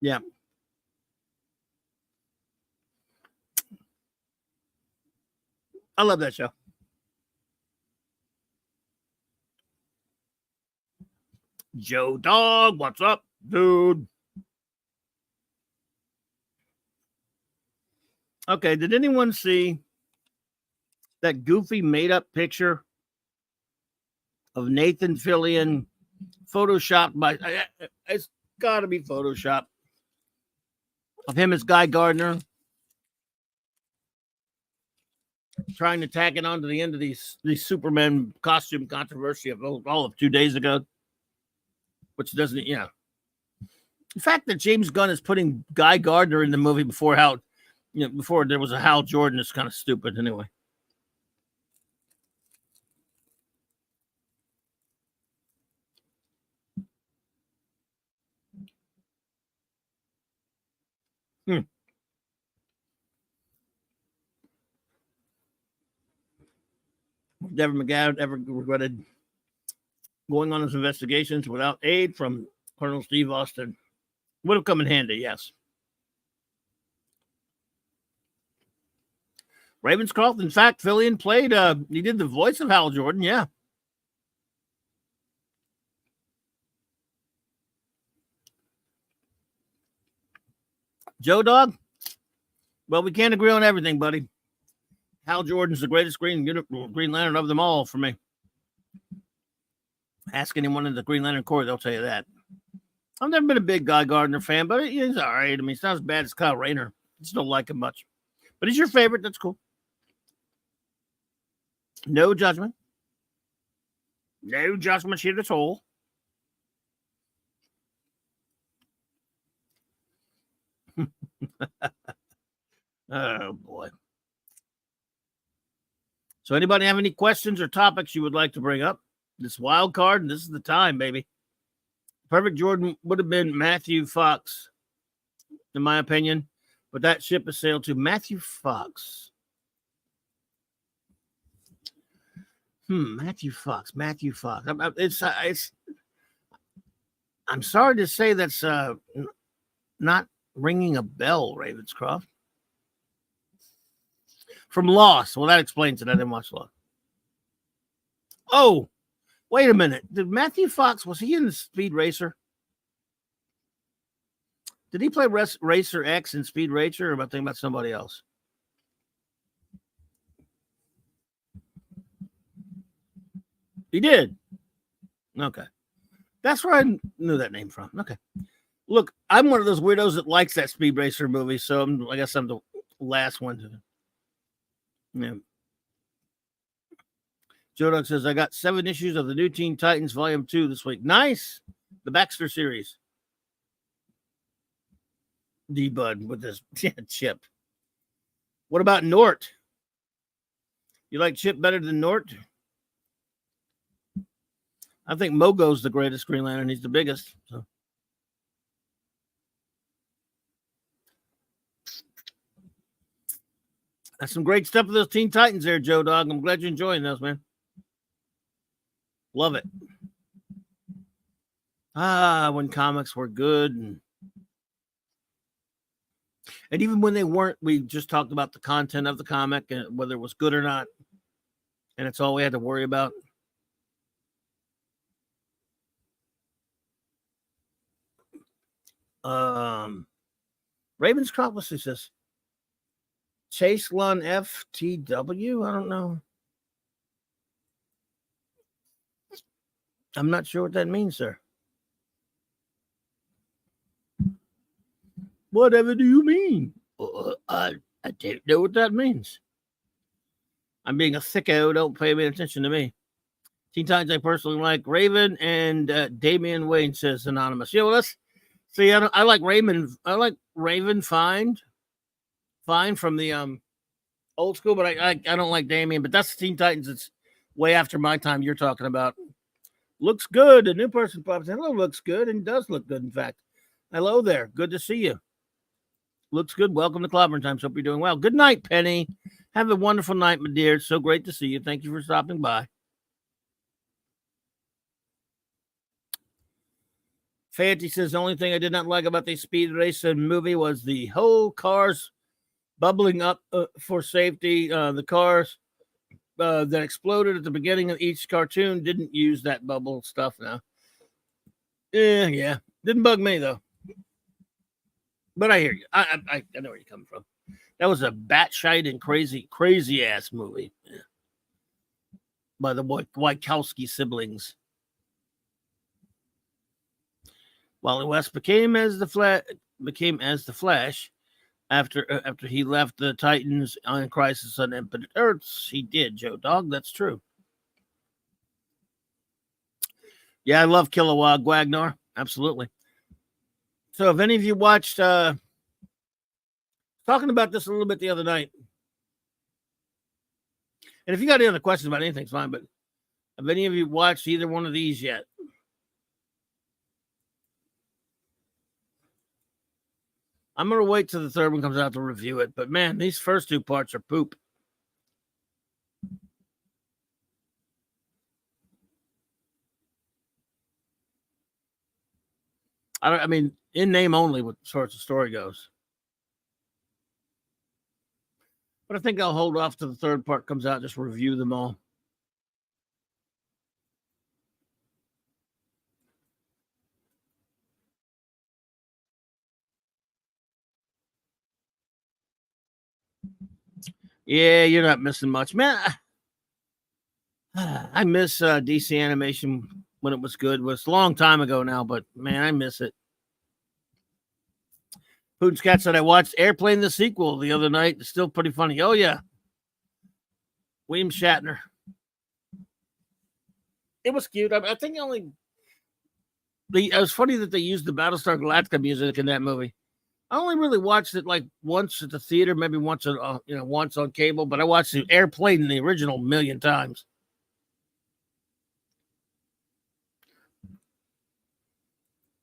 Speaker 6: Yeah. I love that show. Joe Dog, what's up, dude? Okay, did anyone see that goofy made-up picture of Nathan Fillion photoshopped by... It's got to be photoshopped. Of him as Guy Gardner. Trying to tack it on to the end of these Superman costume controversy of all of 2 days ago. Which doesn't, yeah. The fact that James Gunn is putting Guy Gardner in the movie before there was a Hal Jordan is kind of stupid anyway. Devin McGavin ever regretted going on his investigations without aid from Colonel Steve Austin? Would have come in handy, yes. Ravenscroft, in fact, Fillion played, he did the voice of Hal Jordan, yeah. Joe Dog? Well, we can't agree on everything, buddy. Hal Jordan's the greatest Green Lantern of them all for me. Ask anyone in the Green Lantern Corps, they'll tell you that. I've never been a big Guy Gardner fan, but he's all right. I mean, it's not as bad as Kyle Rayner. I just don't like him much. But he's your favorite. That's cool. No judgment. No judgment here at all. Oh, boy. So anybody have any questions or topics you would like to bring up? This wild card, and this is the time, baby. Perfect Jordan would have been Matthew Fox, in my opinion, but that ship has sailed to Matthew Fox. Matthew Fox. I'm sorry to say that's not ringing a bell, Ravenscroft. From Lost. Well, that explains it. I didn't watch Lost. Oh, wait a minute. Did Matthew Fox, was he in the Speed Racer? Did he play Racer X in Speed Racer, or am I thinking about somebody else? He did. Okay. That's where I knew that name from. Okay. Look, I'm one of those weirdos that likes that Speed Racer movie, so I guess I'm the last one to. Yeah. Joe Doug says, I got 7 issues of the New Teen Titans Volume 2 this week. Nice. The Baxter series. D-Bud with this Chip. What about Nort? You like Chip better than Nort? I think Mogo's the greatest Green Lantern. He's the biggest. So. That's some great stuff with those Teen Titans there, Joe Dog. I'm glad you're enjoying those, man. Love it. When comics were good. And even when they weren't, we just talked about the content of the comic and whether it was good or not. And it's all we had to worry about. Ravenscroft, what's this? Chase Lun FTW? I don't know. I'm not sure what that means, sir. Whatever do you mean? I don't know what that means. I'm being a thicko. Don't pay any attention to me. Teen Titans I personally like. Raven and Damian Wayne, says Anonymous. Yeah, well, let's see. I like Raven. I like Raven fine from the old school, but I don't like Damian. But that's the Teen Titans. It's way after my time. You're talking about. Looks good. A new person pops in. Hello, looks good, and does look good. In fact, hello there. Good to see you. Looks good. Welcome to Clobberin Times. Hope you're doing well. Good night, Penny. Have a wonderful night, my dear. It's so great to see you. Thank you for stopping by. Fanty says the only thing I did not like about the Speed Racer movie was the whole cars bubbling up for safety. The cars that exploded at the beginning of each cartoon didn't use that bubble stuff now. Yeah. Didn't bug me, though. But I hear you. I know where you're coming from. That was a batshite and crazy ass movie by the Wachowski siblings. Wally West became as the Flash after he left the Titans on Crisis on Infinite Earths. He did, Joe Dog. That's true. Yeah, I love Kilowog Wagner. Absolutely. So if any of you watched, talking about this a little bit the other night, and if you got any other questions about anything, it's fine, but have any of you watched either one of these yet? I'm going to wait till the third one comes out to review it, but man, these first 2 parts are poop. I mean, in name only, as far as the story goes. But I think I'll hold off till the third part comes out, just review them all. Yeah, you're not missing much, man. I miss DC animation when it was good. It was a long time ago now, but man, I miss it. Putin's Cat said I watched Airplane the sequel the other night. It's still pretty funny. Oh yeah, William Shatner. It was cute. I think it was funny that they used the Battlestar Galactica music in that movie. I only really watched it like once at the theater, maybe once once on cable, but I watched the Airplane in the original a million times.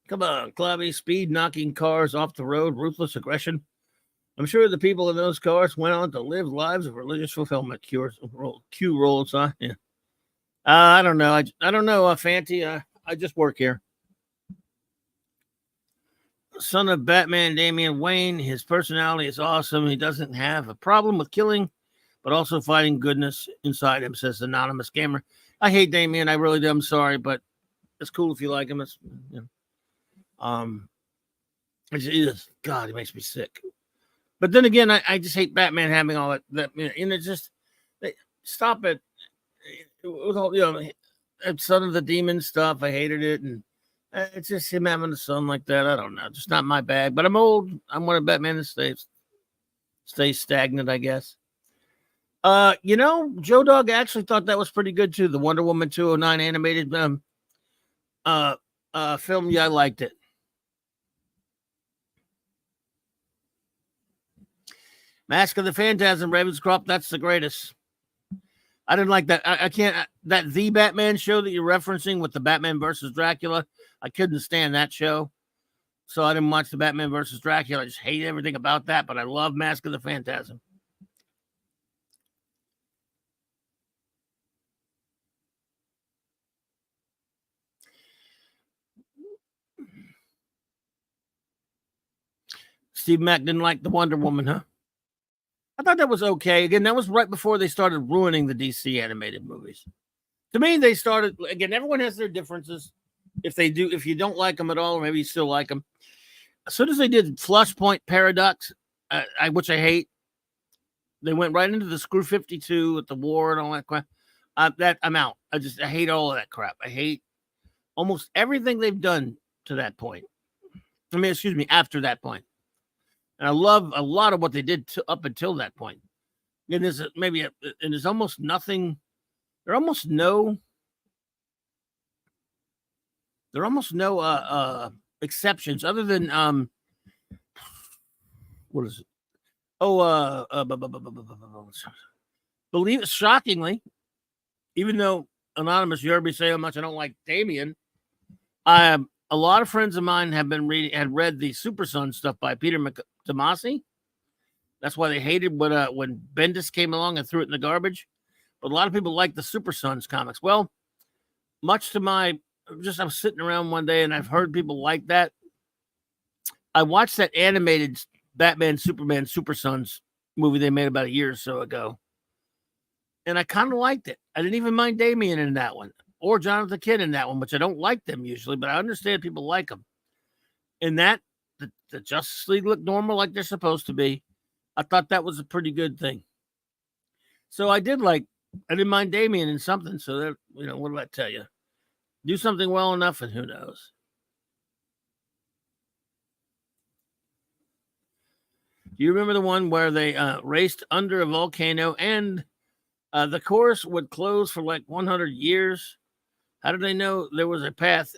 Speaker 6: Come on, Clobby, speed, knocking cars off the road, ruthless aggression. I'm sure the people in those cars went on to live lives of religious fulfillment. Q rolls on. Yeah. I don't know. I don't know, Fanty. I just work here. Son of Batman, Damian Wayne. His personality is awesome. He doesn't have a problem with killing, but also fighting goodness inside him, says Anonymous Gamer. I hate Damian. I really do. I'm sorry, but it's cool if you like him. It's, God, he makes me sick. But then again, I just hate Batman having all that and it's just stop it. With all Son of the Demon stuff, I hated it, and it's just him having a son like that. I don't know, just not my bag. But I'm old. I want a Batman to stay stagnant, I guess. Joe Dog actually thought that was pretty good too. The Wonder Woman 209 animated film. Yeah, I liked it. Mask of the Phantasm, Ravenscroft, that's the greatest. I didn't like that. I can't. That The Batman show that you're referencing with the Batman versus Dracula, I couldn't stand that show. So I didn't watch the Batman versus Dracula. I just hate everything about that, but I love Mask of the Phantasm. Steve Mack didn't like the Wonder Woman, huh? I thought that was okay. Again, that was right before they started ruining the DC animated movies. To me, they started, again, everyone has their differences. If you don't like them at all, or maybe you still like them. As soon as they did Flashpoint Paradox, which I hate, they went right into the Screw 52 with the war and all that crap. I'm out. I hate all of that crap. I hate almost everything they've done to that point. After that point. And I love a lot of what they did up until that point. And there's almost nothing. There are almost no exceptions other than what is it? Believe it, shockingly, even though Anonymous, you heard me say how much I don't like Damian. A lot of friends of mine had read the Super Son stuff by Peter Tomasi. That's why they hated when Bendis came along and threw it in the garbage. But a lot of people like the Super Sons comics. Well, much to I was sitting around one day and I've heard people like that. I watched that animated Batman, Superman, Super Sons movie they made about a year or so ago. And I kind of liked it. I didn't even mind Damian in that one or Jonathan Kidd in that one, which I don't like them usually, but I understand people like them. In that, the Justice League looked normal like they're supposed to be. I thought that was a pretty good thing. So I didn't mind Damian in something. So that, what did I tell you? Do something well enough and who knows? Do you remember the one where they raced under a volcano and the course would close for like 100 years? How did they know there was a path?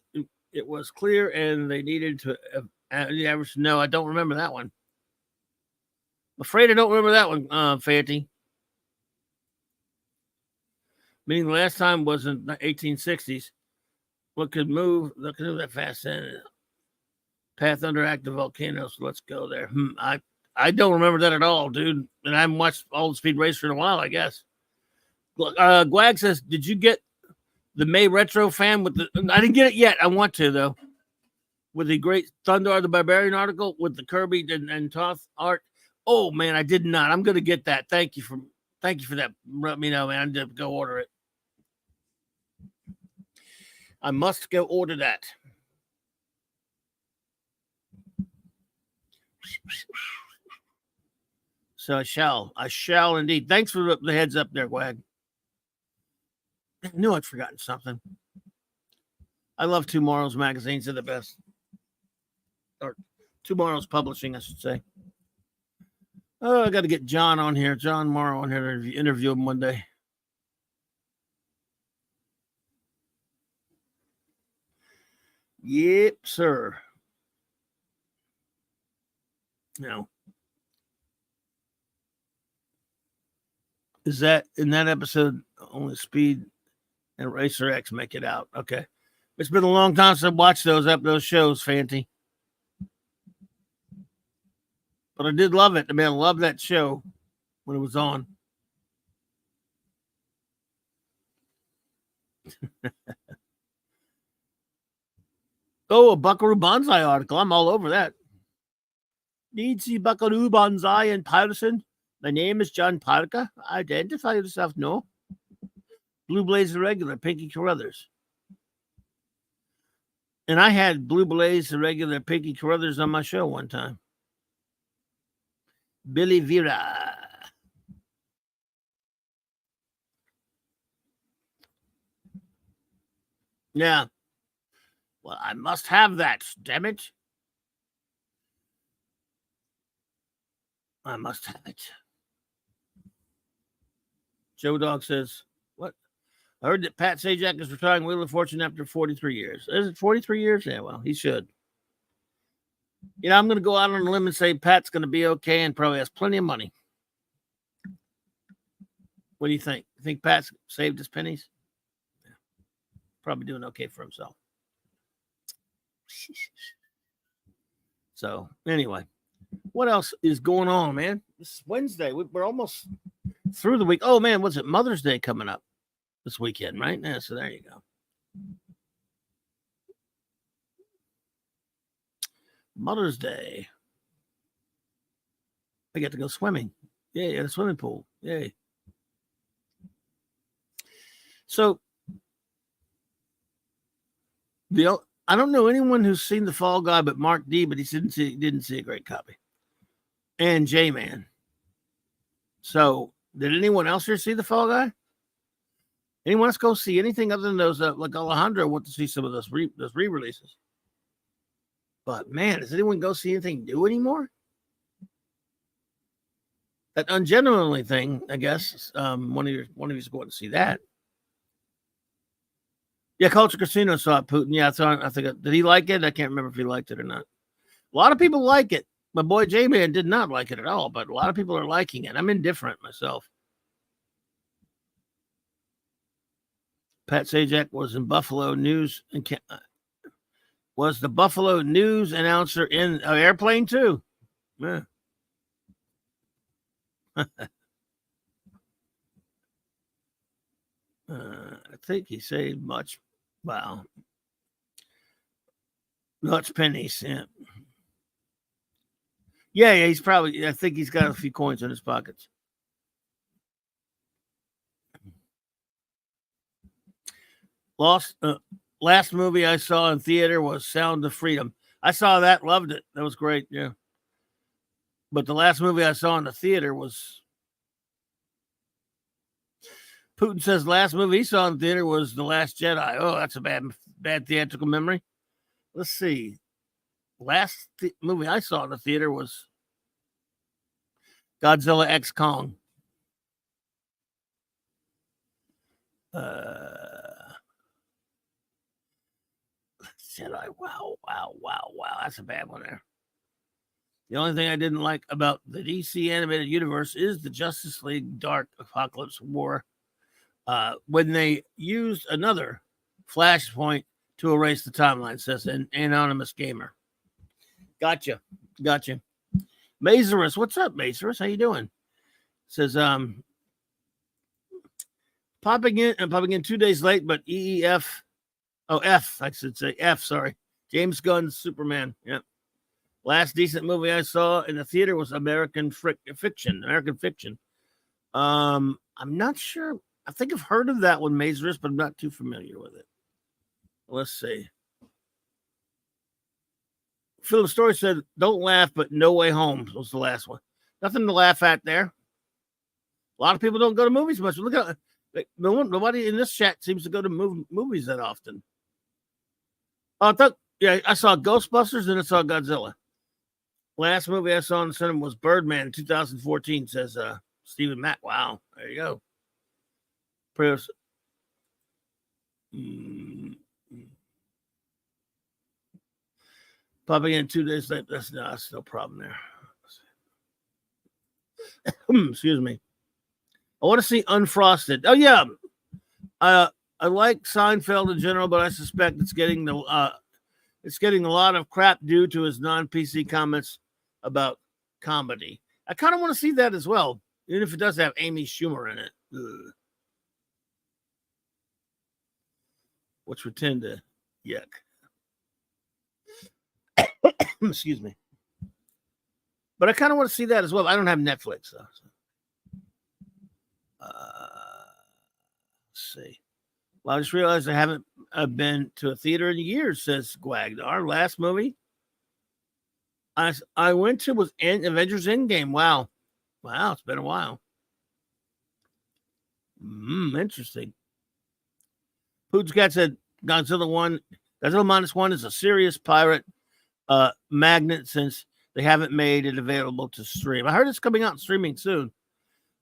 Speaker 6: It was clear and they needed to no, I don't remember that one. I'm afraid I don't remember that one, Fanty. Meaning the last time was in the 1860s. What could move that fast? Path under active volcanoes. Let's go there. I don't remember that at all, dude. And I haven't watched all the Speed Racer in a while, I guess. Gwag says, did you get the May Retro fan with I didn't get it yet. I want to, though. With the great Thundar the Barbarian article with the Kirby and Toth art. Oh man, I did not. I'm gonna get that. Thank you for that. Let me know, man. I need to go order it. I must go order that. So I shall indeed. Thanks for the heads up there, Wag. I knew I'd forgotten something. I love Tomorrow's magazines. They're the best. Or Tomorrow's Publishing, I should say. Oh, I got to get John on here. John Morrow on here to interview him one day. Yep, sir. No. Is that in that episode only Speed and Racer X make it out? Okay. It's been a long time since I've watched those shows, Fanty. But I did love it. I mean, I loved that show when it was on. Oh, a Buckaroo Banzai article. I'm all over that. Need see Buckaroo Banzai in Patterson? My name is John Parker. Identify yourself, no? Blue Blaze Regular, Pinky Carruthers. And I had Blue Blaze Regular, Pinky Carruthers on my show one time. Billy Vera. Yeah. Well, I must have that, damn it. I must have it. Joe Dog says, what? I heard that Pat Sajak is retiring Wheel of Fortune after 43 years. Is it 43 years? Yeah, well, he should. You know, I'm going to go out on a limb and say Pat's going to be okay and probably has plenty of money. What do you think? You think Pat's saved his pennies? Yeah. Probably doing okay for himself. So, anyway, what else is going on, man? This is Wednesday. We're almost through the week. Oh, man, what's it? Mother's Day coming up this weekend, right? Yeah, so there you go. Mother's Day. I get to go swimming. Yay, at a swimming pool. Yay. So, I don't know anyone who's seen The Fall Guy but Mark D, but he didn't see a great copy. And J-Man. So, did anyone else here see The Fall Guy? Anyone else go see anything other than those? Like Alejandro went to see some of those re-releases. But man, does anyone go see anything new anymore? That Ungenuinely thing, I guess. One of you's going to see that. Yeah, Culture Casino saw it, Putin. Yeah, I think did he like it? I can't remember if he liked it or not. A lot of people like it. My boy J-Man did not like it at all, but a lot of people are liking it. I'm indifferent myself. Pat Sajak was in Buffalo News and was the Buffalo News announcer in an airplane too. Yeah. I think he saved much. Wow. Much pennies. Yeah. Yeah, he's probably, I think he's got a few coins in his pockets. Last movie I saw in theater was Sound of Freedom. I saw that, loved it. That was great, yeah. But the last movie I saw in the theater was Putin says last movie he saw in the theater was The Last Jedi. Oh, that's a bad theatrical memory. Let's see. Last movie I saw in the theater was Godzilla X Kong. Jedi. Wow. That's a bad one there. The only thing I didn't like about the DC animated universe is the Justice League Dark Apocalypse War. When they used another Flashpoint to erase the timeline, says an anonymous gamer. Gotcha. Mazarus, what's up, Mazarus? How you doing? Says popping in 2 days late, but F, I should say F, sorry. James Gunn's Superman. Yep. Last decent movie I saw in the theater was American Fiction. I'm not sure. I think I've heard of that one, Maze Risk, but I'm not too familiar with it. Let's see. Phil Story said, "Don't laugh, but No Way Home" was the last one. Nothing to laugh at there. A lot of people don't go to movies much. Look at nobody in this chat seems to go to movies that often. I saw Ghostbusters and I saw Godzilla. Last movie I saw in the cinema was Birdman in 2014, says Stephen Mack. Wow, there you go. Prayers. Popping in 2 days late. That's no problem there. Excuse me. I want to see Unfrosted. Oh yeah, I like Seinfeld in general, but I suspect it's getting a lot of crap due to his non-PC comments about comedy. I kind of want to see that as well, even if it does have Amy Schumer in it, which would tend to yuck. Excuse me. But I kind of want to see that as well. I don't have Netflix, though. Let's see. Well, I just realized I haven't been to a theater in years, says Gwagnar. Last movie I went to was Avengers Endgame. Wow, it's been a while. Interesting. Pooch Cat said Godzilla -1 is a serious pirate magnet since they haven't made it available to stream. I heard it's coming out and streaming soon,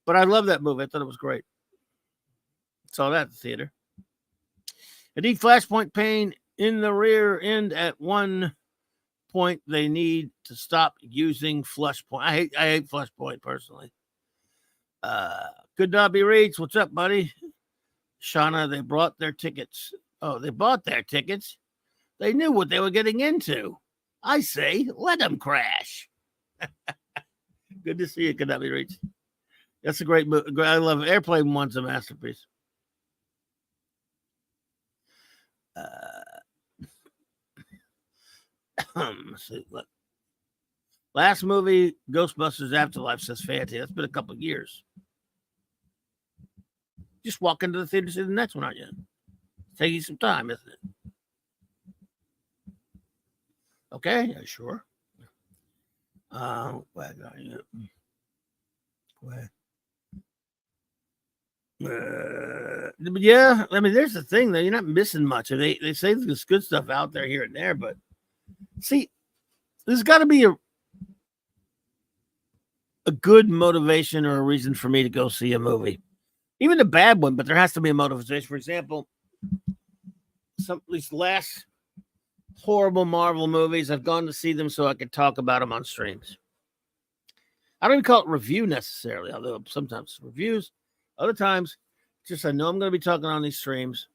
Speaker 6: but I love that movie. I thought it was great. Saw that at the theater. I need Flashpoint pain in the rear end at one point. They need to stop using Flashpoint. I hate Flashpoint personally. Could not be reached. What's up, buddy? Shauna, they brought their tickets. Oh, they bought their tickets. They knew what they were getting into. I say, let them crash. Good to see you. Could not be reached. That's a great movie. I love it. Airplane 1's a masterpiece. Last movie, Ghostbusters Afterlife, says Fancy. That's been a couple of years. Just walk into the theater to see the next one, aren't you? Take you some time, isn't it? Okay, yeah, sure. Yeah, I mean, there's the thing though. You're not missing much. They say there's good stuff out there here and there, but see, there's got to be a good motivation or a reason for me to go see a movie, even a bad one. But there has to be a motivation. For example, some of these last horrible Marvel movies, I've gone to see them so I could talk about them on streams. I don't even call it review necessarily, although sometimes reviews. Other times, just I know I'm going to be talking on these streams.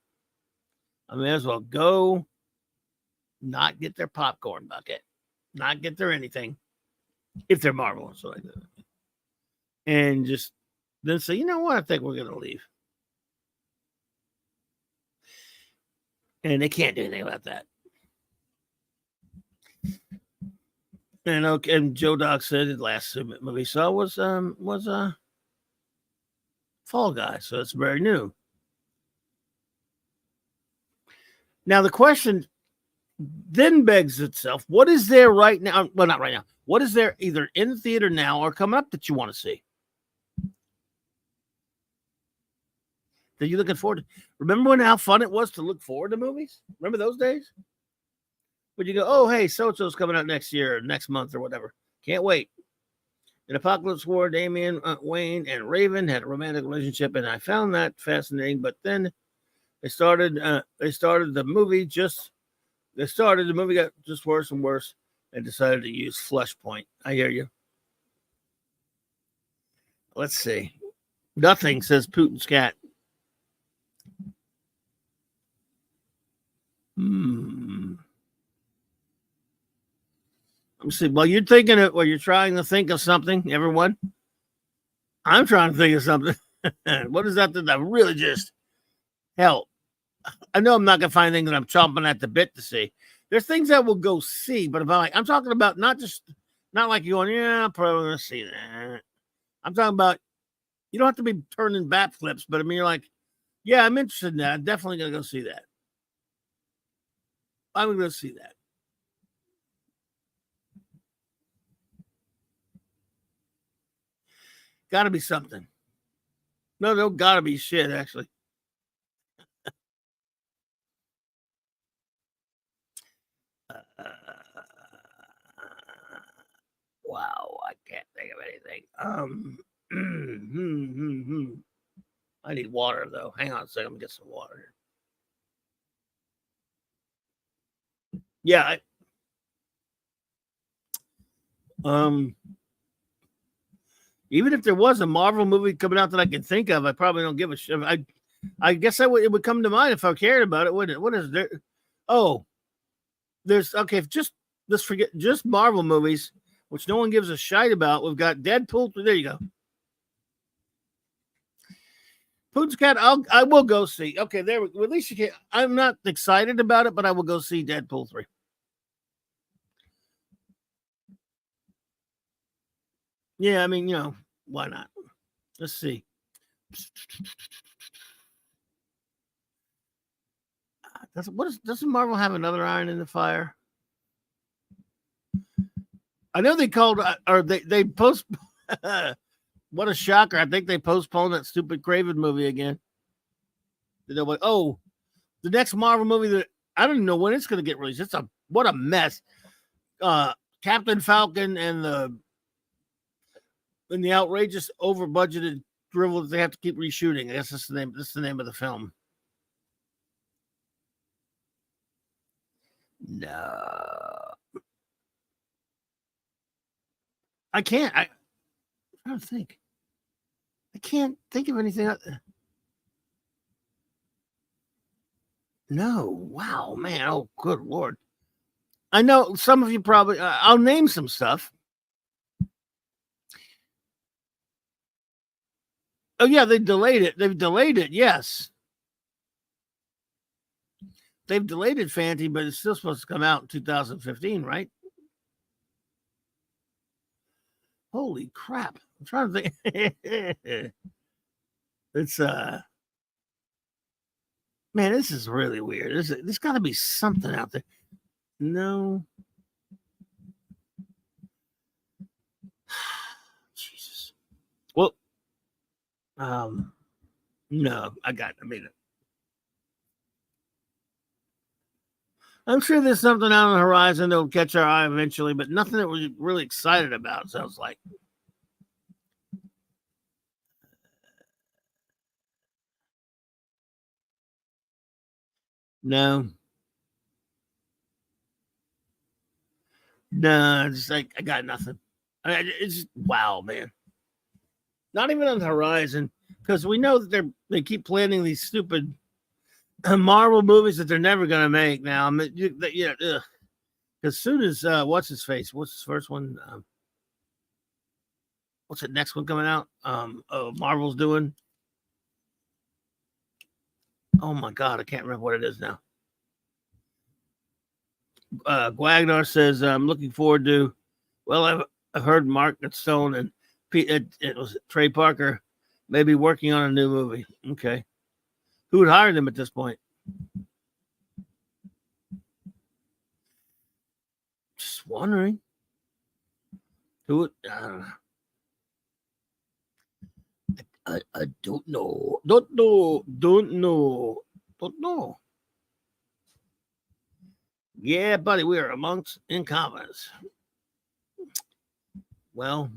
Speaker 6: I may as well go, not get their popcorn bucket, not get their anything, if they're Marvel, so like that, and just then say, you know what, I think we're going to leave. And they can't do anything about that. And okay, and Joe Doc said the last movie he saw was Fall Guy, so it's very new. Now the question then begs itself: what is there right now? Well, not right now. What is there either in the theater now or coming up that you want to see? That you looking forward to? Remember how fun it was to look forward to movies? Remember those days? Would you go, oh, hey, so-and-so's coming out next year, or next month, or whatever. Can't wait. In Apocalypse War, Damian Wayne and Raven had a romantic relationship, and I found that fascinating. But then they started the movie got just worse and worse, and decided to use Flashpoint. I hear you. Let's see. Nothing, says Putin's cat. Let me see. Well, you're thinking it. Well, you're trying to think of something, everyone. I'm trying to think of something. What is that really just hell? I know I'm not going to find anything that I'm chomping at the bit to see. There's things that we'll go see, but I'm talking about not like you going, yeah, I'm probably gonna see that. I'm talking about you don't have to be turning bat flips, but I mean, you're like, yeah, I'm interested in that. I'm definitely gonna go see that. I'm gonna see that. Got to be something. No, got to be shit. Actually. Wow, I can't think of anything. I need water though. Hang on a second. Let me get some water. Yeah. Even if there was a Marvel movie coming out that I can think of, I probably don't give a shit. I guess it would come to mind if I cared about it, wouldn't it? What is there? Oh, there's okay. Let's forget just Marvel movies, which no one gives a shite about. We've got Deadpool. There you go. Putin's Cat. I will go see. Okay, there. At least you can. I'm not excited about it, but I will go see Deadpool 3. Yeah, I mean, why not? Let's see. Doesn't Marvel have another iron in the fire? I know they called or they post. What a shocker! I think they postponed that stupid Craven movie again. They're like, oh, the next Marvel movie that I don't even know when it's going to get released. What a mess. Captain Falcon and the outrageous over budgeted drivel that they have to keep reshooting. I guess that's the name. That's the name of the film. No, I can't. I'm trying to think. I can't think of anything. No. Wow, man. Oh, good Lord. I know some of you probably. I'll name some stuff. Oh yeah, they delayed it. They've delayed it. Yes, they've delayed it, Fanty, but it's still supposed to come out in 2015, right? Holy crap! I'm trying to think. It's man, this is really weird. There's got to be something out there. No. Jesus. Well, no, I mean it. I'm sure there's something out on the horizon that'll catch our eye eventually, but nothing that we're really excited about, sounds like. No. No, it's like I got nothing. It's just, wow, man. Not even on the horizon, because we know that they keep planning these stupid Marvel movies that they're never going to make now. I mean, as soon as what's his face? What's his first one? What's the next one coming out? Marvel's doing. Oh my God, I can't remember what it is now. Guagnar says, I'm looking forward to. Well, I've heard Mark Stone and it was Trey Parker maybe working on a new movie. Okay, who would hire them at this point? Just wondering. Who would? I don't know. Don't know. Yeah, buddy, we are amongst incompetents. Well,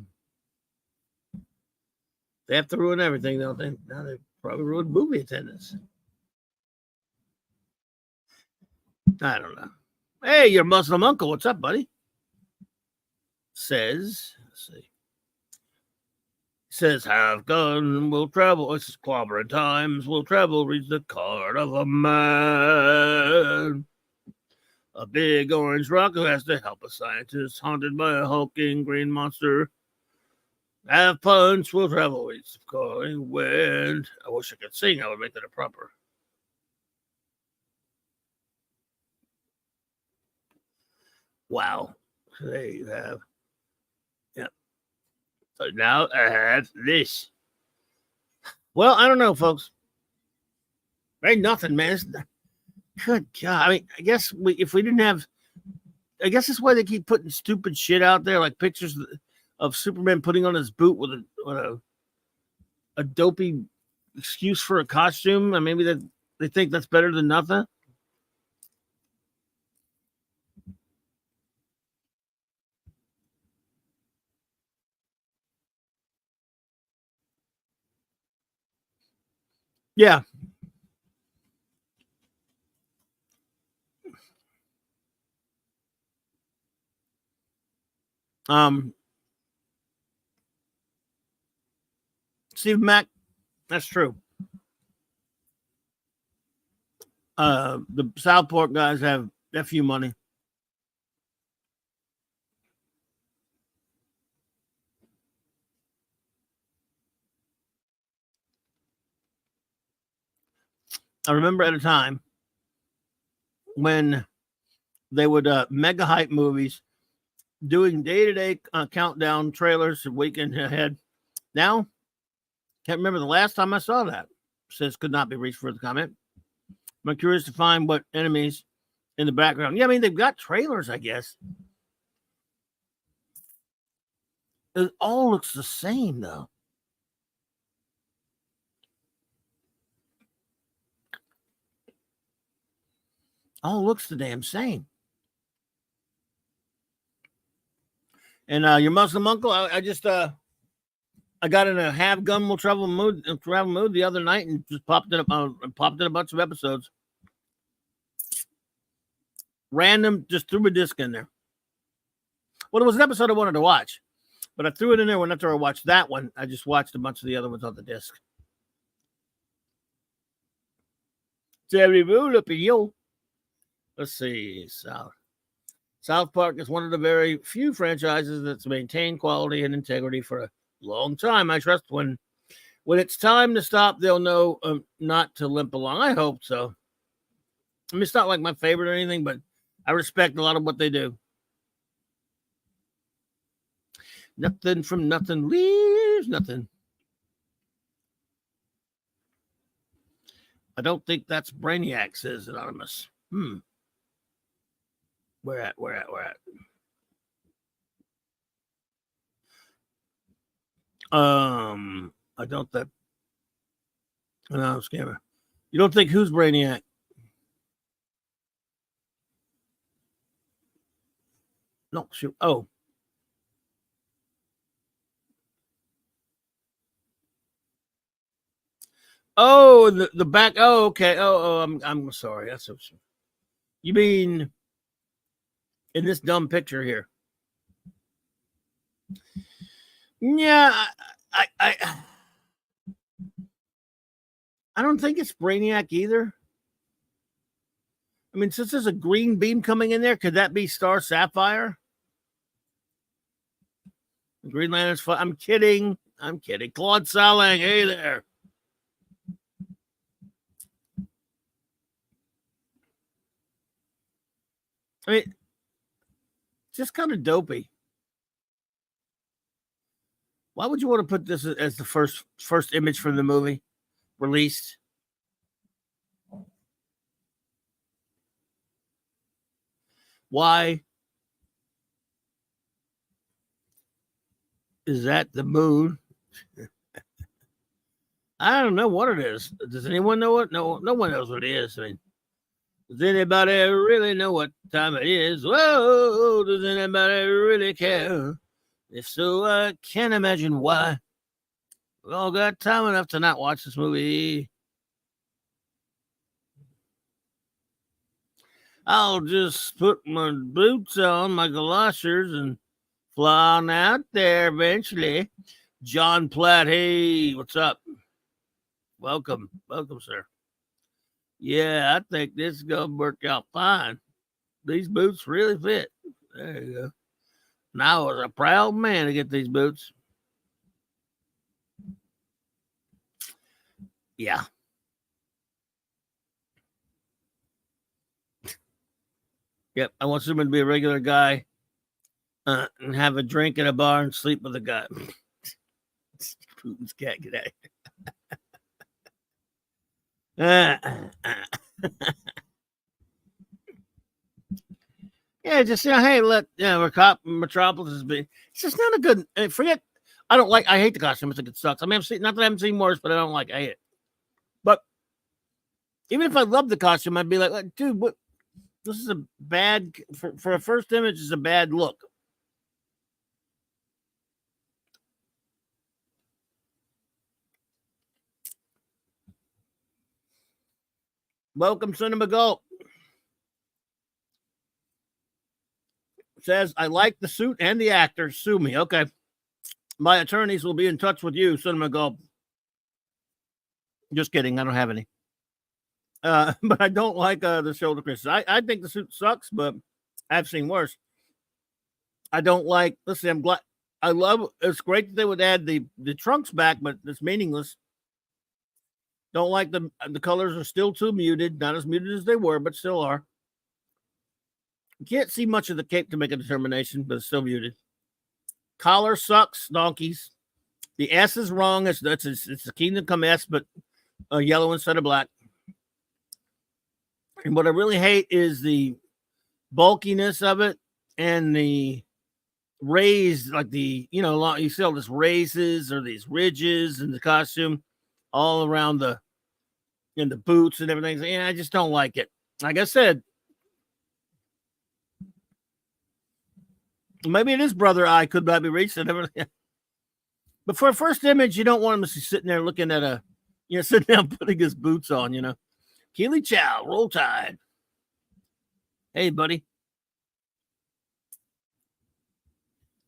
Speaker 6: they have to ruin everything, don't they? Now they probably ruined movie attendance. I don't know. Hey, your Muslim uncle, what's up, buddy? Let's see. Says, have gun, will travel. This is Clobberin times. Will travel, reads the card of a man. A big orange rock who has to help a scientist haunted by a hulking green monster. Have punch, will travel, reads the calling wind. I wish I could sing. I would make that a proper. Wow. So there you have. Yeah. So now I have this. Well, I don't know, folks. Ain't nothing, man. Good God. I mean, I guess if we didn't have, I guess that's why they keep putting stupid shit out there, like pictures of Superman putting on his boot with a dopey excuse for a costume. And maybe that they think that's better than nothing. Yeah. Steve Mack, that's true. The Southport guys have few money. I remember at a time when they would mega hype movies, doing day-to-day countdown trailers a weekend ahead. Now, can't remember the last time I saw that. Says could not be reached for the comment. I'm curious to find what enemies in the background. Yeah, I mean, they've got trailers, I guess. It all looks the same, though. All looks the damn same. And your Muslim uncle, I just I got in a have gun will travel mood the other night and just popped in a bunch of episodes. Random, just threw a disc in there. Well, it was an episode I wanted to watch, but I threw it in there when after I watched that one. I just watched a bunch of the other ones on the disc. Let's see. South Park is one of the very few franchises that's maintained quality and integrity for a long time. I trust when it's time to stop, they'll know not to limp along. I hope so. I mean, it's not like my favorite or anything, but I respect a lot of what they do. Nothing from nothing leaves nothing. I don't think that's Brainiac, says Anonymous. Where at? I don't that. No, scammer. You don't think who's Brainiac? No, shoot. Oh. Oh, the back. Oh, okay. I'm sorry. That's so. You mean in this dumb picture here? Yeah, I don't think it's Brainiac either. I mean, since there's a green beam coming in there, could that be Star Sapphire? Green Lantern's fun. I'm kidding. Claude Salang, hey there. I mean, just kind of dopey. Why would you want to put this as the first image from the movie released? Why is that the moon? I don't know what it is. Does anyone know what? No one knows what it is. I mean, does anybody really know what time it is? Whoa, does anybody really care? If so, I can't imagine why. We all got time enough to not watch this movie. I'll just put my boots on, my galoshes, and fly on out there eventually. John Platt, hey, what's up? Welcome, sir. Yeah, I think this is going to work out fine. These boots really fit. There you go. And I was a proud man to get these boots. Yeah. Yep, I want Superman to be a regular guy and have a drink at a bar and sleep with a guy. Putin's cat, get out. Yeah, just hey, Metropolis is big. It's just not a good. Forget. I hate the costume. I think it sucks. I mean, not that I haven't seen worse, but I hate it. But even if I love the costume, I'd be like, dude, what? This is a bad for a first image. Is a bad look. Welcome, Cinema Gulp. Says, I like the suit and the actor. Sue me. Okay. My attorneys will be in touch with you, Cinema Gulp. Just kidding. I don't have any. But I don't like the shoulder creases. I think the suit sucks, but I've seen worse. I don't like, listen, I'm glad. It's great that they would add the trunks back, but it's meaningless. Don't like the colors are still too muted. Not as muted as they were, but still are. Can't see much of the cape to make a determination, but it's still muted. Collar sucks, donkeys. The S is wrong. It's a Kingdom Come S, but yellow instead of black. And what I really hate is the bulkiness of it and the raised, like you see all this raises or these ridges in the costume all around in the boots and everything. Yeah, I just don't like it. Like I said, maybe it is Brother Eye could not be reached and everything. But for a first image, you don't want him to be sitting there looking at sitting down putting his boots on, Keely Chow, Roll Tide. Hey, buddy.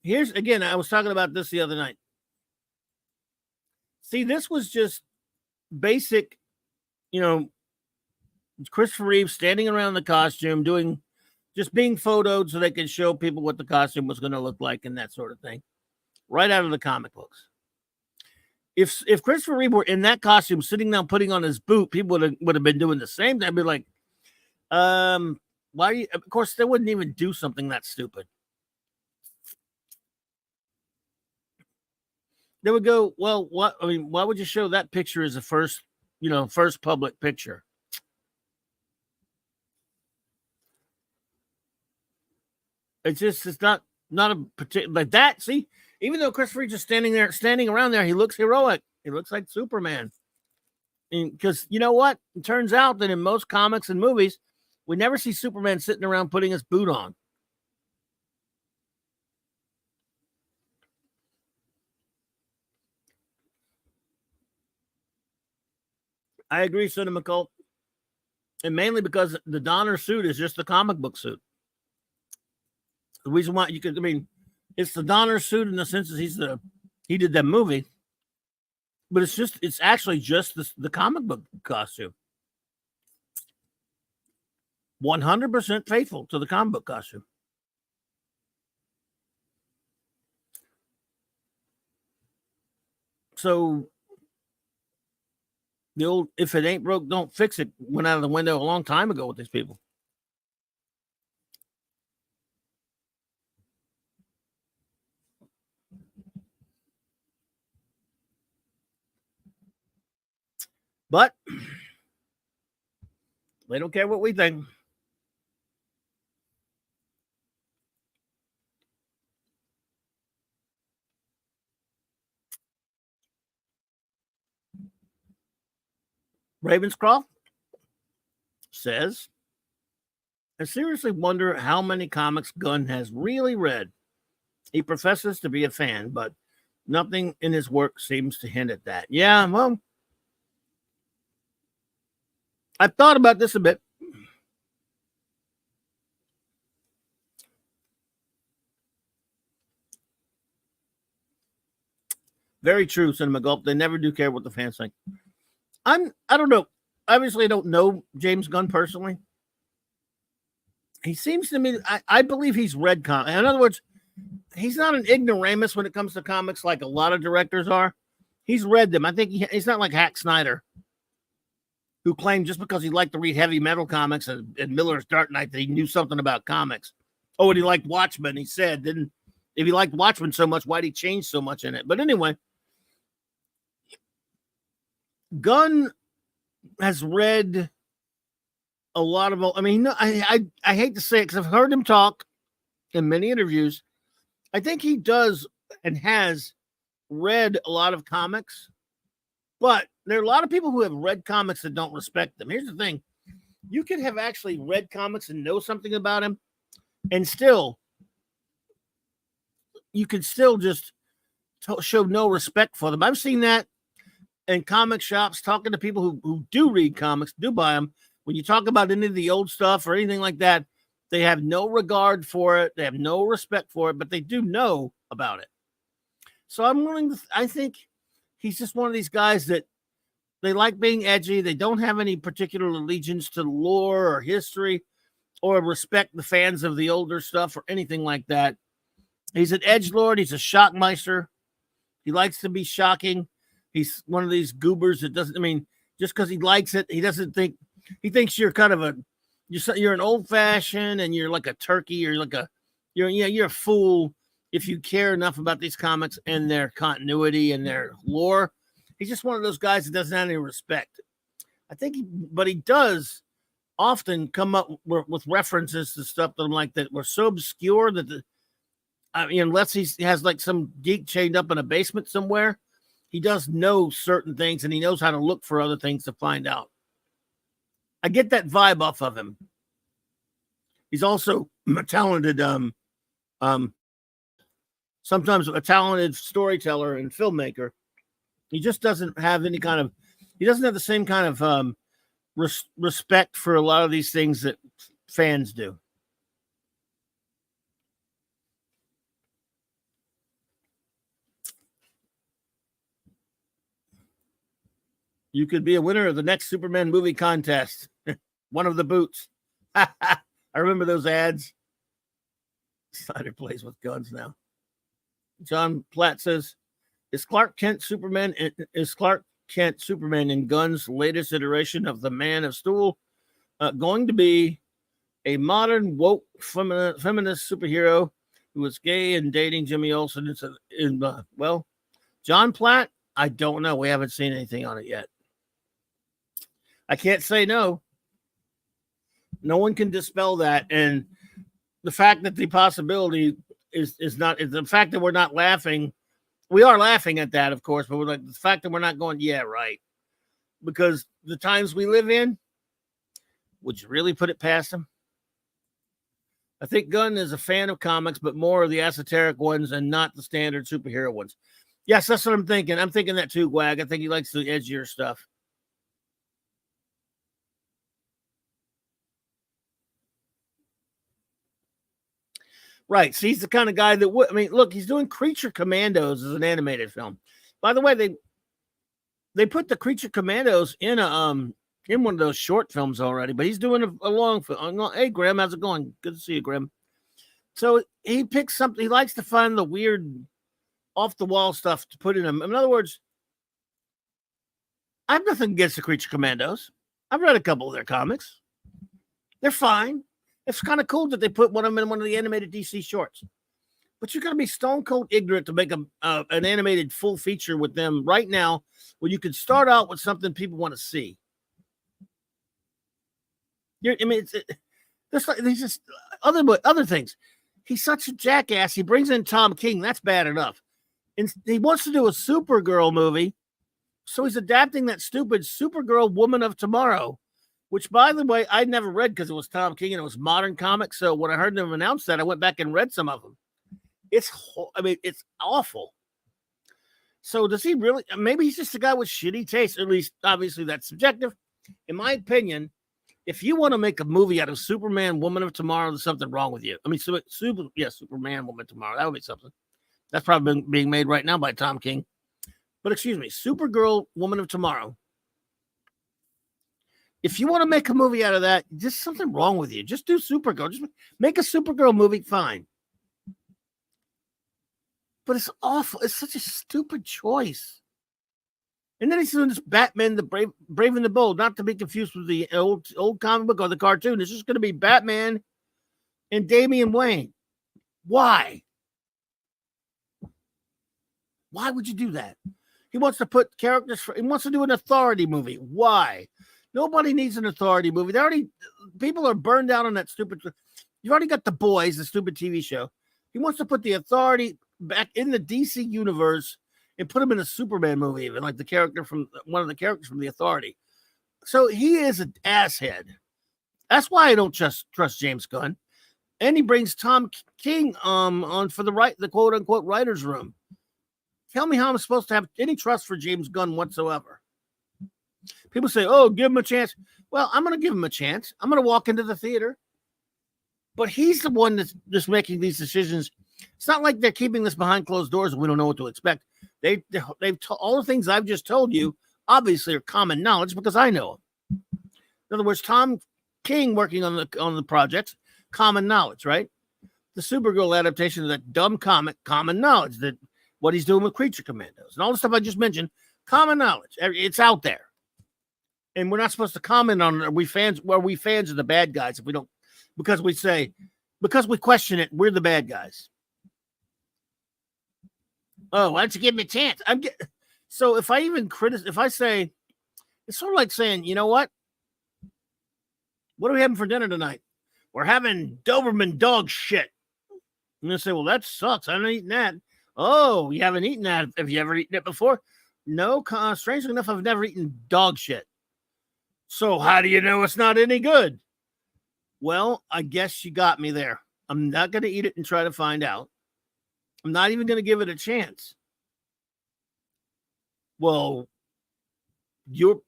Speaker 6: Here's, again, I was talking about this the other night. See, this was just basic, Christopher Reeve standing around the costume, just being photoed so they could show people what the costume was going to look like and that sort of thing. Right out of the comic books. If Christopher Reeve were in that costume, sitting down, putting on his boot, people would have been doing the same thing. I'd be like, why are you? Of course, they wouldn't even do something that stupid. They would go, well, what? I mean, why would you show that picture as a first public picture? It's not a particular like that. See, even though Christopher Reeve is standing around there, he looks heroic. He looks like Superman. Because you know what? It turns out that in most comics and movies, we never see Superman sitting around putting his boot on. I agree, Cinema Cult. And mainly because the Donner suit is just the comic book suit. The reason why it's the Donner suit in the sense that he did that movie, but it's actually just the comic book costume. 100% faithful to the comic book costume. So the old "if it ain't broke, don't fix it" went out of the window a long time ago with these people. But they don't care what we think. Ravenscroft says, I seriously wonder how many comics Gunn has really read. He professes to be a fan, but nothing in his work seems to hint at that. Yeah, well, I've thought about this a bit. Very true, Cinema Gulp. They never do care what the fans think. I don't know. Obviously, I don't know James Gunn personally. He seems to me, I believe he's read comics. In other words, he's not an ignoramus when it comes to comics like a lot of directors are. He's read them. I think he's not like Hack Snyder, who claimed just because he liked to read heavy metal comics and Miller's Dark Knight that he knew something about comics. Oh, and he liked Watchmen. He said, if he liked Watchmen so much, why'd he change so much in it? But anyway, Gunn has read a lot of. I mean, I hate to say it because I've heard him talk in many interviews. I think he does and has read a lot of comics, but there are a lot of people who have read comics that don't respect them. Here's the thing: you could have actually read comics and know something about him, and still, you could still just show no respect for them. I've seen that in comic shops, talking to people who do read comics, do buy them. When you talk about any of the old stuff or anything like that, they have no regard for it. They have no respect for it, but they do know about it. So I think he's just one of these guys that they like being edgy. They don't have any particular allegiance to lore or history or respect the fans of the older stuff or anything like that. He's an edgelord. He's a shockmeister. He likes to be shocking. He's one of these goobers that doesn't, just because he likes it, he doesn't think, he thinks you're kind of you're an old fashioned and you're like a turkey or you're a fool if you care enough about these comics and their continuity and their lore. He's just one of those guys that doesn't have any respect. I think but he does often come up with references to stuff that I'm like that were so obscure that unless he has like some geek chained up in a basement somewhere, he does know certain things and he knows how to look for other things to find out. I get that vibe off of him. He's also a talented, sometimes a talented storyteller and filmmaker. He just doesn't have he doesn't have the same kind of respect for a lot of these things that fans do. You could be a winner of the next Superman movie contest. One of the boots. I remember those ads. Snyder plays with guns now. John Platt says, is Clark Kent Superman in Gunn's latest iteration of the Man of Steel going to be a modern, woke, feminist superhero who is gay and dating Jimmy Olsen? John Platt, I don't know. We haven't seen anything on it yet. I can't say no. No one can dispel that. And the fact that the possibility is not the fact that we're not laughing. We are laughing at that, of course, but we're like the fact that we're not going, yeah, right. Because the times we live in, would you really put it past him? I think Gunn is a fan of comics, but more of the esoteric ones and not the standard superhero ones. Yes, that's what I'm thinking. I'm thinking that too, Gwag. I think he likes the edgier stuff. Right. So he's the kind of guy that would, look, he's doing Creature Commandos as an animated film. By the way, they put the Creature Commandos in one of those short films already, but he's doing a long film. Hey, Grim, how's it going? Good to see you, Grim. So he picks something. He likes to find the weird off the wall stuff to put in them. In other words, I have nothing against the Creature Commandos. I've read a couple of their comics. They're fine. It's kind of cool that they put one of them in one of the animated DC shorts. But you're going to be stone cold ignorant to make an animated full feature with them right now when you could start out with something people want to see. There's just other things. He's such a jackass. He brings in Tom King. That's bad enough. And he wants to do a Supergirl movie. So he's adapting that stupid Supergirl Woman of Tomorrow, which, by the way, I never read because it was Tom King and it was modern comics. So when I heard them announce that, I went back and read some of them. It's awful. So does he really? Maybe he's just a guy with shitty taste. At least, obviously, that's subjective. In my opinion, if you want to make a movie out of Superman, Woman of Tomorrow, there's something wrong with you. Superman, Woman of Tomorrow. That would be something. That's probably being made right now by Tom King. But excuse me, Supergirl, Woman of Tomorrow. If you want to make a movie out of that, just something wrong with you. Just do Supergirl. Just make a Supergirl movie, fine. But it's awful. It's such a stupid choice. And then he's doing this Batman, the Brave and the Bold, not to be confused with the old comic book or the cartoon. It's just going to be Batman and Damian Wayne. Why? Why would you do that? He wants to put characters he wants to do an authority movie. Why? Nobody needs an authority movie. People are burned out on that stupid. You've already got The Boys, the stupid TV show. He wants to put the authority back in the DC universe and put him in a Superman movie, even like one of the characters from the Authority. So he is an asshead. That's why I don't trust James Gunn. And he brings Tom King on for the quote unquote writers' room. Tell me how I'm supposed to have any trust for James Gunn whatsoever. People say, "Oh, give him a chance." Well, I'm going to give him a chance. I'm going to walk into the theater, but he's the one that's just making these decisions. It's not like they're keeping this behind closed doors and we don't know what to expect. They've all the things I've just told you obviously are common knowledge because I know them. In other words, Tom King working on the project, common knowledge, right? The Supergirl adaptation of that dumb comic, common knowledge. That what he's doing with Creature Commandos and all the stuff I just mentioned, common knowledge. It's out there, and we're not supposed to comment on it. Are we fans of the bad guys if we don't? Because we question it, we're the bad guys. Oh, why don't you give me a chance? So if I even if I say, it's sort of like saying, you know what? What are we having for dinner tonight? We're having Doberman dog shit. I'm going to say, well, that sucks. I'm not eating that. Oh, you haven't eaten that. Have you ever eaten it before? No, strangely enough, I've never eaten dog shit. So how do you know it's not any good? Well, I guess you got me there. I'm not going to eat it and try to find out. I'm not even going to give it a chance. Well, you're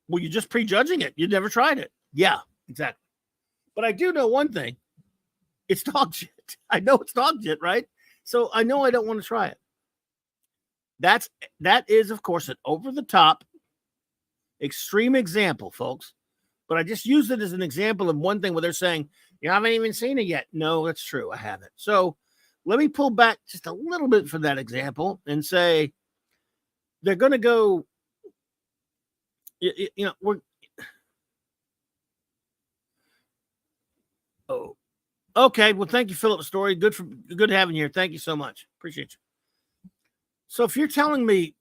Speaker 6: just prejudging it. You never tried it. Yeah, exactly. But I do know one thing. It's dog shit. I know it's dog shit, right? So I know I don't want to try it. That is, of course, an over-the-top, extreme example, folks. But I just use it as an example of one thing where they're saying, you haven't even seen it yet. No, that's true. I haven't. So let me pull back just a little bit from that example and say they're going to go, oh, okay. Well, thank you, Philip Story. Good having you here. Thank you so much. Appreciate you. So if you're telling me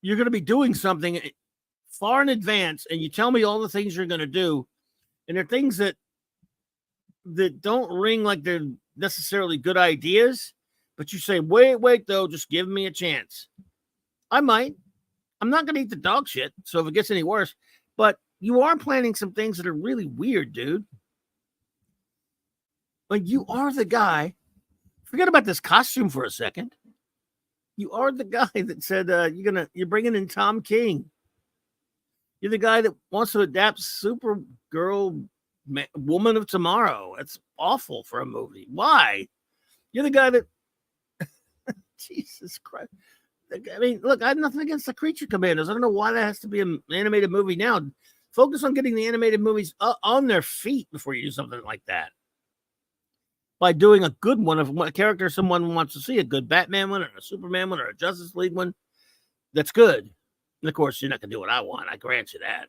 Speaker 6: you're going to be doing something far in advance and you tell me all the things you're going to do, and they're things that don't ring like they're necessarily good ideas, but you say, wait, though, just give me a chance. I might. I'm not going to eat the dog shit, so if it gets any worse, but you are planning some things that are really weird, dude. Like, you are the guy. Forget about this costume for a second. You are the guy that said you're bringing in Tom King. You're the guy that wants to adapt Supergirl, Woman of Tomorrow. That's awful for a movie. Why? You're the guy that Jesus Christ. I mean, look, I have nothing against the Creature Commandos. I don't know why that has to be an animated movie now. Focus on getting the animated movies on their feet before you do something like that. By doing a good one of a character someone wants to see, a good Batman one or a Superman one or a Justice League one, that's good. And of course, you're not going to do what I want. I grant you that.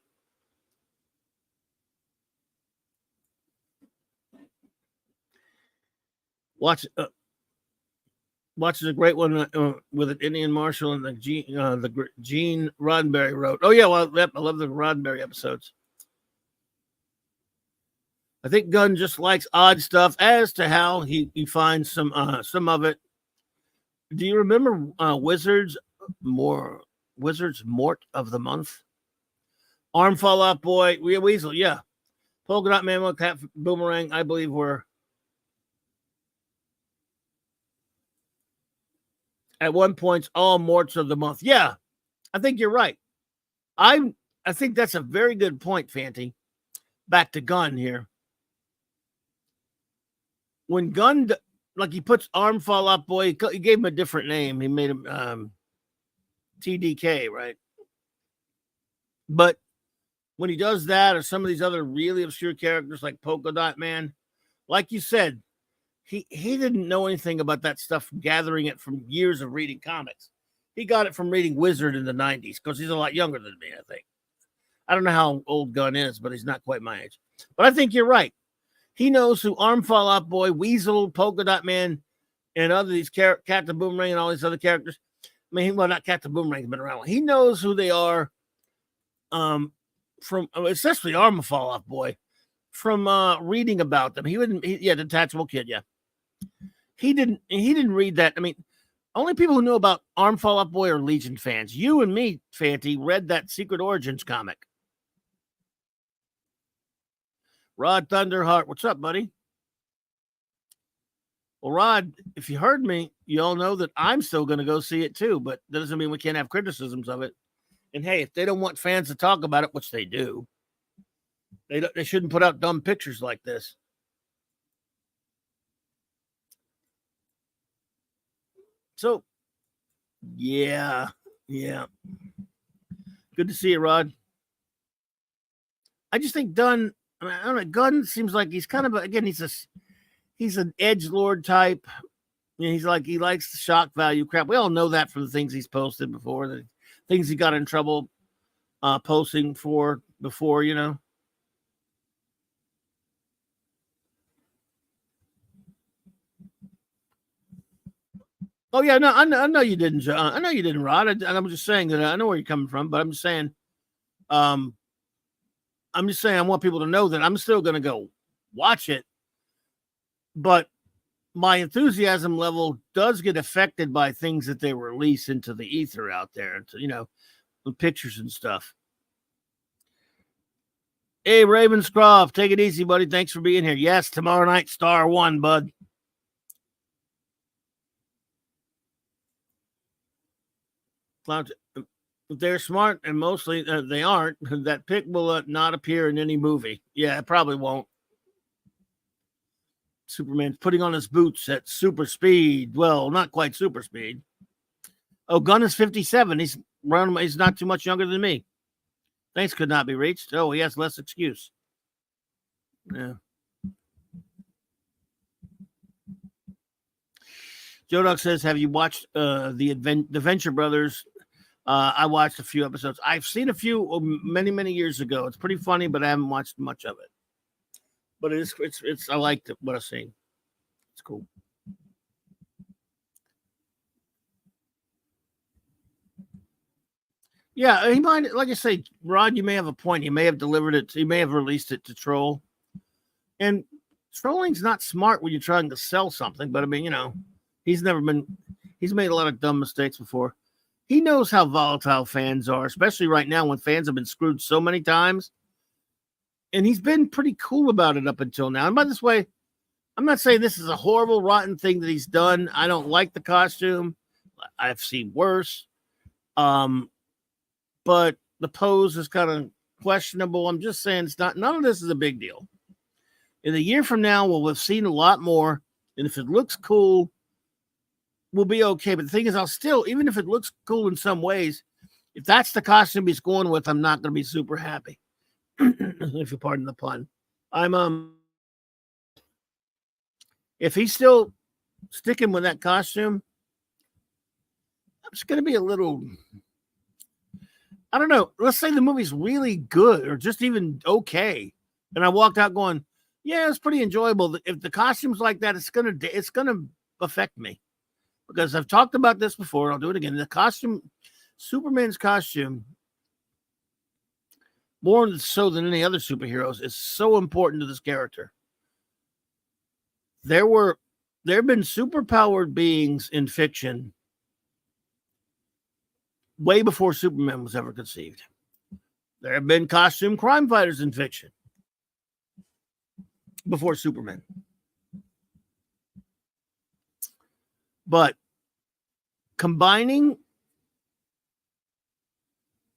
Speaker 6: Watch is a great one with an Indian Marshal and the Gene Roddenberry wrote. Oh yeah, well, I love the Roddenberry episodes. I think Gunn just likes odd stuff. As to how he finds some of it. Do you remember Wizards Mort of the Month? Arm Fall Out Boy, Weasel, yeah. Polka Dot Man, Cat Boomerang, I believe were at one point all Morts of the Month. Yeah, I think you're right. I think that's a very good point, Fanty. Back to Gunn here. When Gunn, like he puts Arm Fall Out Boy, he gave him a different name. He made him TDK, right? But when he does that, or some of these other really obscure characters like Polka Dot Man, like you said, he didn't know anything about that stuff, gathering it from years of reading comics. He got it from reading Wizard in the 90s because he's a lot younger than me, I think. I don't know how old Gunn is, but he's not quite my age. But I think you're right. He knows who Arm Fall Out Boy, Weasel, Polka Dot Man, and other these Captain Boomerang and all these other characters. I mean, well, not Captain Boomerang's been around. He knows who they are from, especially Arm Fall Out Boy, from reading about them. The Detachable Kid, yeah. He didn't read that. I mean, only people who know about Arm Fall Out Boy are Legion fans. You and me, Fanty, read that Secret Origins comic. Rod Thunderheart, what's up, buddy? Well, Rod, if you heard me, you all know that I'm still going to go see it too, but that doesn't mean we can't have criticisms of it. And hey, if they don't want fans to talk about it, which they do, they shouldn't put out dumb pictures like this. So, yeah. Good to see you, Rod. I just think Dunn, I don't know, Gunn seems like he's kind of, he's an edgelord type. You know, he likes the shock value crap. We all know that from the things he's posted before, the things he got in trouble posting for before, you know. Oh yeah, no, I know you didn't, John. I know you didn't, Rod. I'm just saying that I know where you're coming from, but I'm just saying, I want people to know that I'm still going to go watch it, but my enthusiasm level does get affected by things that they release into the ether out there, you know, the pictures and stuff. Hey, Ravenscroft, take it easy, buddy. Thanks for being here. Yes, tomorrow night, Star 1, bud. They're smart, and mostly they aren't. That pick will not appear in any movie. Yeah, it probably won't. Superman's putting on his boots at super speed. Well, not quite super speed. Oh, Gunn is 57. He's not too much younger than me. Thanks could not be reached. Oh, he has less excuse. Yeah. Joe Doug says, have you watched the Venture Brothers? I watched a few episodes. I've seen a few many, many years ago. It's pretty funny, but I haven't watched much of it. But it's I liked it, what I've seen. It's cool. Yeah, he might, like I say, Rod, you may have a point. He may have delivered it. He may have released it to troll. And trolling's not smart when you're trying to sell something. But I mean, you know, he's made a lot of dumb mistakes before. He knows how volatile fans are, especially right now when fans have been screwed so many times. And he's been pretty cool about it up until now. And by this way, I'm not saying this is a horrible, rotten thing that he's done. I don't like the costume. I've seen worse. But the pose is kind of questionable. I'm just saying none of this is a big deal. In a year from now, we'll have seen a lot more. And if it looks cool, we'll be okay. But the thing is, even if it looks cool in some ways, if that's the costume he's going with, I'm not going to be super happy. If you pardon the pun. If he's still sticking with that costume, I'm just going to be a little, I don't know. Let's say the movie's really good or just even okay. And I walked out going, yeah, it's pretty enjoyable. If the costume's like that, it's going to affect me. Because I've talked about this before. I'll do it again. The costume, Superman's costume, more so than any other superheroes, is so important to this character. There have been superpowered beings in fiction way before Superman was ever conceived. There have been costume crime fighters in fiction before Superman. But combining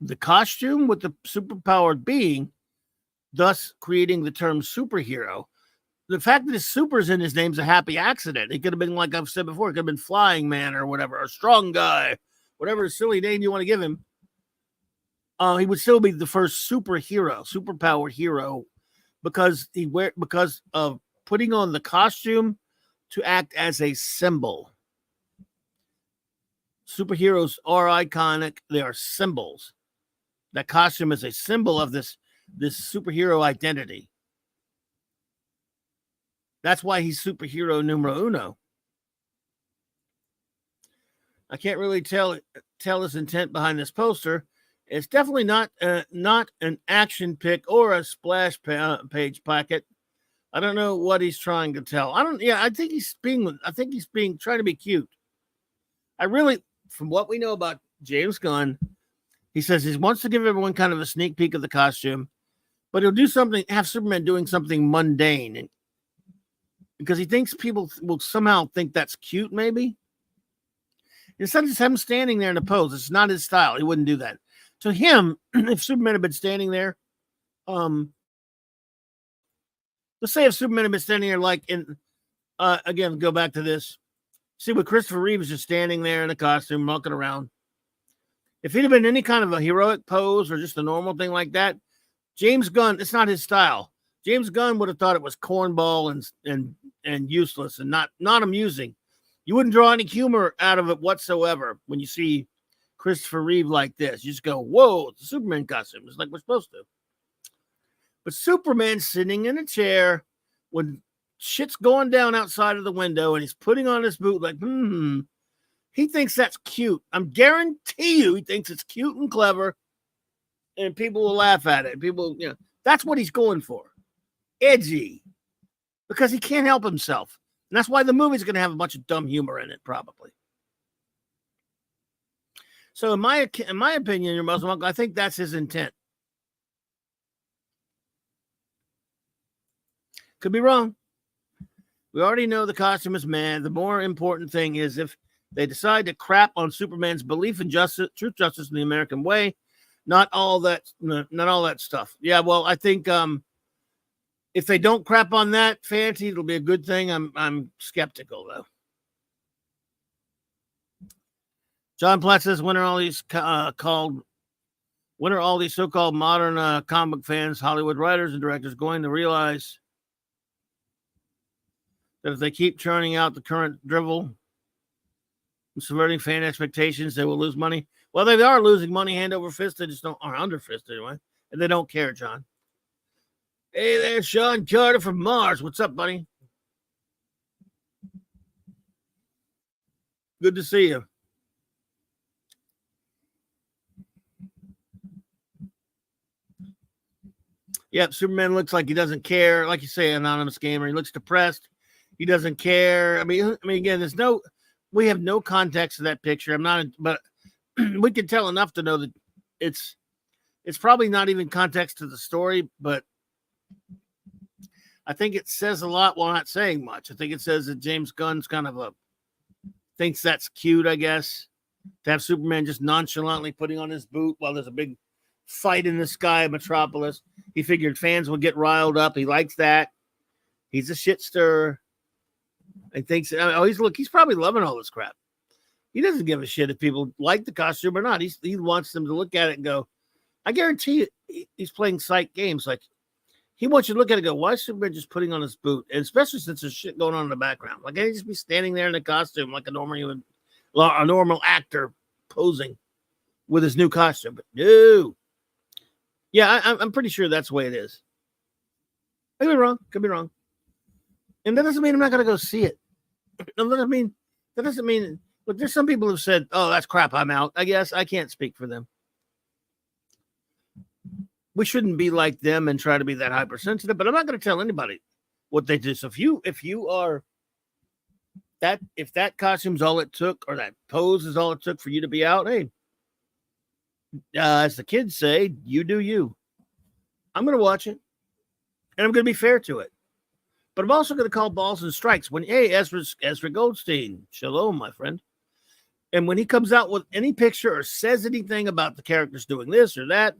Speaker 6: the costume with the superpowered being, thus creating the term superhero, the fact that his super's in his name's a happy accident. It could have been, like I've said before, it could have been Flying Man or whatever, or Strong Guy, whatever silly name you want to give him. He would still be the first superpowered hero, because of putting on the costume to act as a symbol. superheroes are iconic. They are symbols. That costume is a symbol of this superhero identity. That's why he's superhero numero uno. I can't really tell his intent behind this poster. It's definitely not an action pic or a splash page packet. I don't know what he's trying to tell. I think he's trying to be cute. From what we know about James Gunn, he says he wants to give everyone kind of a sneak peek of the costume, but he'll have Superman doing something mundane, because he thinks people will somehow think that's cute, maybe. Instead of just him standing there in a pose, it's not his style. He wouldn't do that. To him, if Superman had been standing there, let's say if Superman had been standing there, like again, go back to this. See what Christopher Reeve is just standing there in a costume, mucking around. If he'd have been any kind of a heroic pose or just a normal thing like that, James Gunn, it's not his style. James Gunn would have thought it was cornball and useless and not amusing. You wouldn't draw any humor out of it whatsoever when you see Christopher Reeve like this. You just go, whoa, it's a Superman costume. It's like we're supposed to. But Superman's sitting in a chair when shit's going down outside of the window and he's putting on his boot like, he thinks that's cute. I'm guarantee you he thinks it's cute and clever, and people will laugh at it. People, that's what he's going for. Edgy. Because he can't help himself. And that's why the movie's going to have a bunch of dumb humor in it, probably. So in my opinion, your Muslim uncle, I think that's his intent. Could be wrong. We already know the costume is man. The more important thing is if they decide to crap on Superman's belief in justice, truth, justice, in the American way, not all that stuff. Yeah, well, I think if they don't crap on that fancy, it'll be a good thing. I'm skeptical though. John Platt says, when are all these so-called modern comic fans, Hollywood writers and directors going to realize that if they keep churning out the current drivel and subverting fan expectations, they will lose money? Well, they are losing money hand over fist. They just are under fist anyway. And they don't care, John. Hey there, Sean Carter from Mars. What's up, buddy? Good to see you. Yep, Superman looks like he doesn't care. Like you say, anonymous gamer. He looks depressed. He doesn't care. I mean, again, we have no context to that picture. But we can tell enough to know that it's probably not even context to the story, but I think it says a lot while not saying much. I think it says that James Gunn's kind of thinks that's cute, I guess, to have Superman just nonchalantly putting on his boot while there's a big fight in the sky of Metropolis. He figured fans would get riled up. He likes that. He's a shit stirrer. He thinks, he's probably loving all this crap. He doesn't give a shit if people like the costume or not. He wants them to look at it and go, I guarantee you, he's playing psych games. Like, he wants you to look at it and go, why is Superman just putting on his boot? And especially since there's shit going on in the background. Like, he'd just be standing there in a costume like a normal actor posing with his new costume. But no. Yeah, I'm pretty sure that's the way it is. I could be wrong. And that doesn't mean I'm not going to go see it. That doesn't mean, look, there's some people who've said, oh, that's crap, I'm out. I guess I can't speak for them. We shouldn't be like them and try to be that hypersensitive, but I'm not going to tell anybody what they do. So if that costume's all it took, or that pose is all it took for you to be out, hey, as the kids say, you do you. I'm going to watch it, and I'm going to be fair to it. But I'm also going to call balls and strikes when, hey, Ezra Goldstein, shalom, my friend. And when he comes out with any picture or says anything about the characters doing this or that,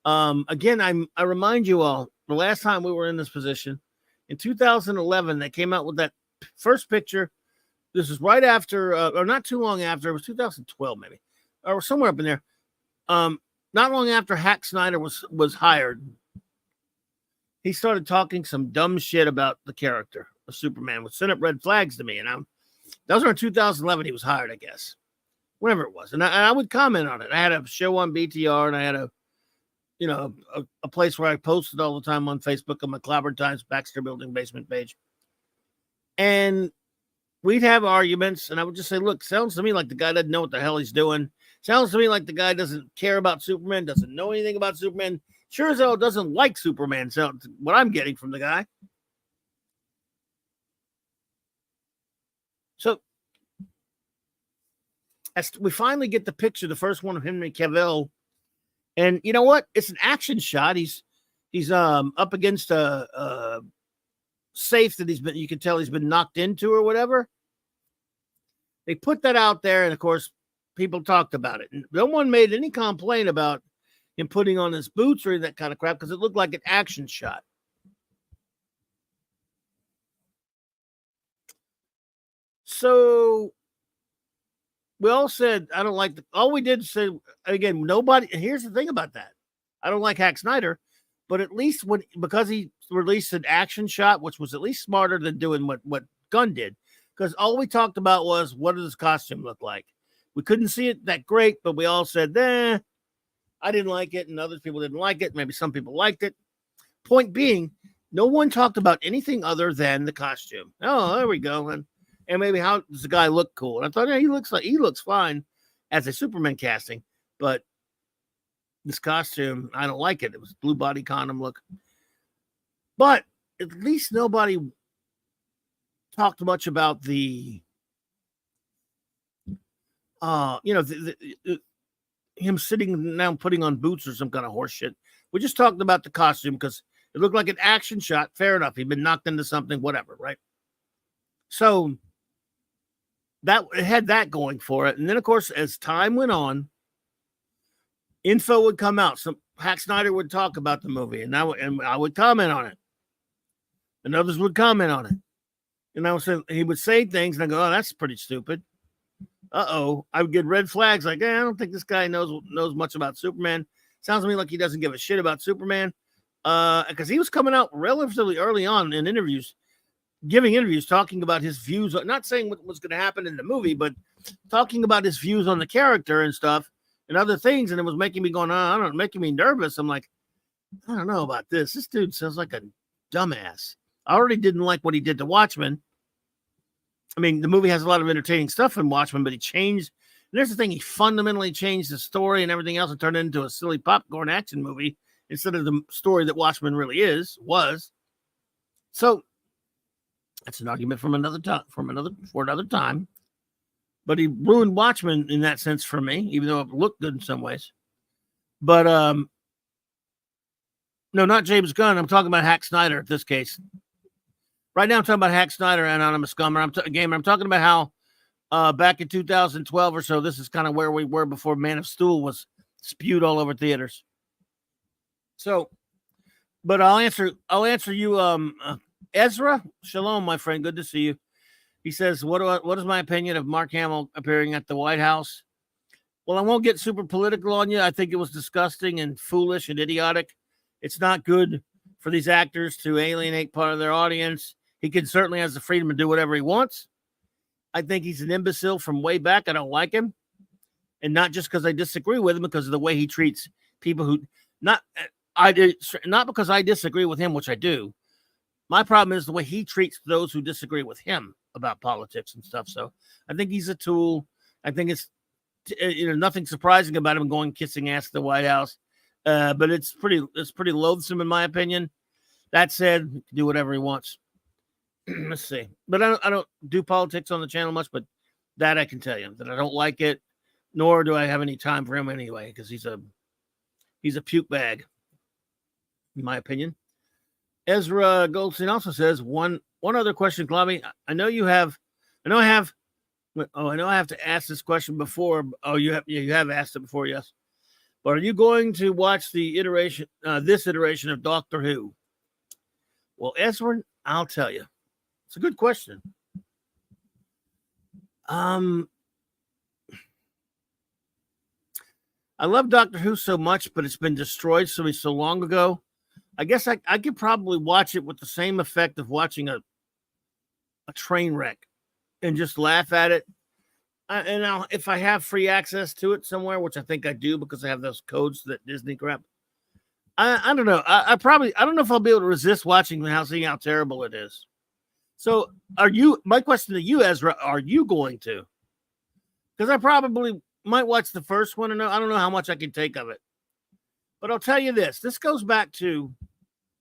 Speaker 6: again, I remind you all, the last time we were in this position, in 2011, they came out with that first picture. This is right after, or not too long after, it was 2012 maybe, or somewhere up in there. Not long after Hack Snyder was hired, he started talking some dumb shit about the character of Superman, which sent up red flags to me. And that was around 2011 he was hired, I guess. whenever it was, and I would comment on it. I had a show on BTR, and I had a place where I posted all the time on Facebook on my Clobberin Times Baxter Building basement page, and we'd have arguments, and I would just say, look, sounds to me like the guy doesn't know what the hell he's doing. Sounds to me like the guy doesn't care about Superman, doesn't know anything about Superman. Sure as hell doesn't like Superman. So what I'm getting from the guy. So as we finally get the picture, the first one of Henry Cavill, and you know what? It's an action shot. He's up against a safe that you can tell he's been knocked into or whatever. They put that out there, and of course, people talked about it. And no one made any complaint about him putting on his boots or that kind of crap because it looked like an action shot. So we all said, I don't like all we did say again, nobody. Here's the thing about that. I don't like Hack Snyder, but at least because he released an action shot, which was at least smarter than doing what Gunn did. Because all we talked about was, what does his costume look like? We couldn't see it that great, but we all said, I didn't like it, and other people didn't like it. Maybe some people liked it. Point being, no one talked about anything other than the costume. Oh, there we go. And maybe how does the guy look cool? And I thought, yeah, he looks fine as a Superman casting, but this costume, I don't like it. It was blue body condom look. But at least nobody talked much about the him sitting down putting on boots or some kind of horse shit. We just talked about the costume because it looked like an action shot. Fair enough. He'd been knocked into something, whatever, right? So that it had that going for it. And then, of course, as time went on, info would come out. Some Hack Snyder would talk about the movie, and I would comment on it. And others would comment on it. And I was saying, he would say things, and I go, oh, that's pretty stupid. I would get red flags like, I don't think this guy knows much about Superman. Sounds to me like he doesn't give a shit about Superman. Because he was coming out relatively early on in interviews, giving interviews, talking about his views, not saying what was going to happen in the movie, but talking about his views on the character and stuff and other things. And it was making me going, I don't know, making me nervous. I'm like, I don't know about this. This dude sounds like a dumbass. I already didn't like what he did to Watchmen. I mean, the movie has a lot of entertaining stuff in Watchmen, but he changed. And there's the thing. He fundamentally changed the story and everything else and turned it into a silly popcorn action movie instead of the story that Watchmen really was. So that's an argument from another time. But he ruined Watchmen in that sense for me, even though it looked good in some ways. But no, not James Gunn. I'm talking about Hack Snyder in this case. Right now, I'm talking about Hack Snyder, Anonymous Gamer. I'm talking about how back in 2012 or so, this is kind of where we were before Man of Steel was spewed all over theaters. So, but I'll answer you, Ezra. Shalom, my friend. Good to see you. He says, what is my opinion of Mark Hamill appearing at the White House? Well, I won't get super political on you. I think it was disgusting and foolish and idiotic. It's not good for these actors to alienate part of their audience. He certainly has the freedom to do whatever he wants. I think he's an imbecile from way back. I don't like him. And not just because I disagree with him, because of the way he treats people who not because I disagree with him, which I do. My problem is the way he treats those who disagree with him about politics and stuff. So I think he's a tool. I think it's nothing surprising about him going kissing ass at the White House. But it's pretty loathsome in my opinion. That said, he can do whatever he wants. Let's see. But I don't do politics on the channel much, but that I can tell you that I don't like it, nor do I have any time for him anyway, because he's a puke bag, in my opinion. Ezra Goldstein also says one other question, Clobby. I know I have to ask this question before. Oh, you have asked it before, yes. But are you going to watch this iteration of Doctor Who? Well, Ezra, I'll tell you. It's a good question. I love Doctor Who so much, but it's been destroyed so long ago. I guess I could probably watch it with the same effect of watching a train wreck and just laugh at it If I have free access to it somewhere, which I think I do because I have those codes that Disney crap. I don't know. I don't know if I'll be able to resist watching seeing how terrible it is. So my question to you, Ezra, are you going to? Because I probably might watch the first one and I don't know how much I can take of it. But I'll tell you this. This goes back to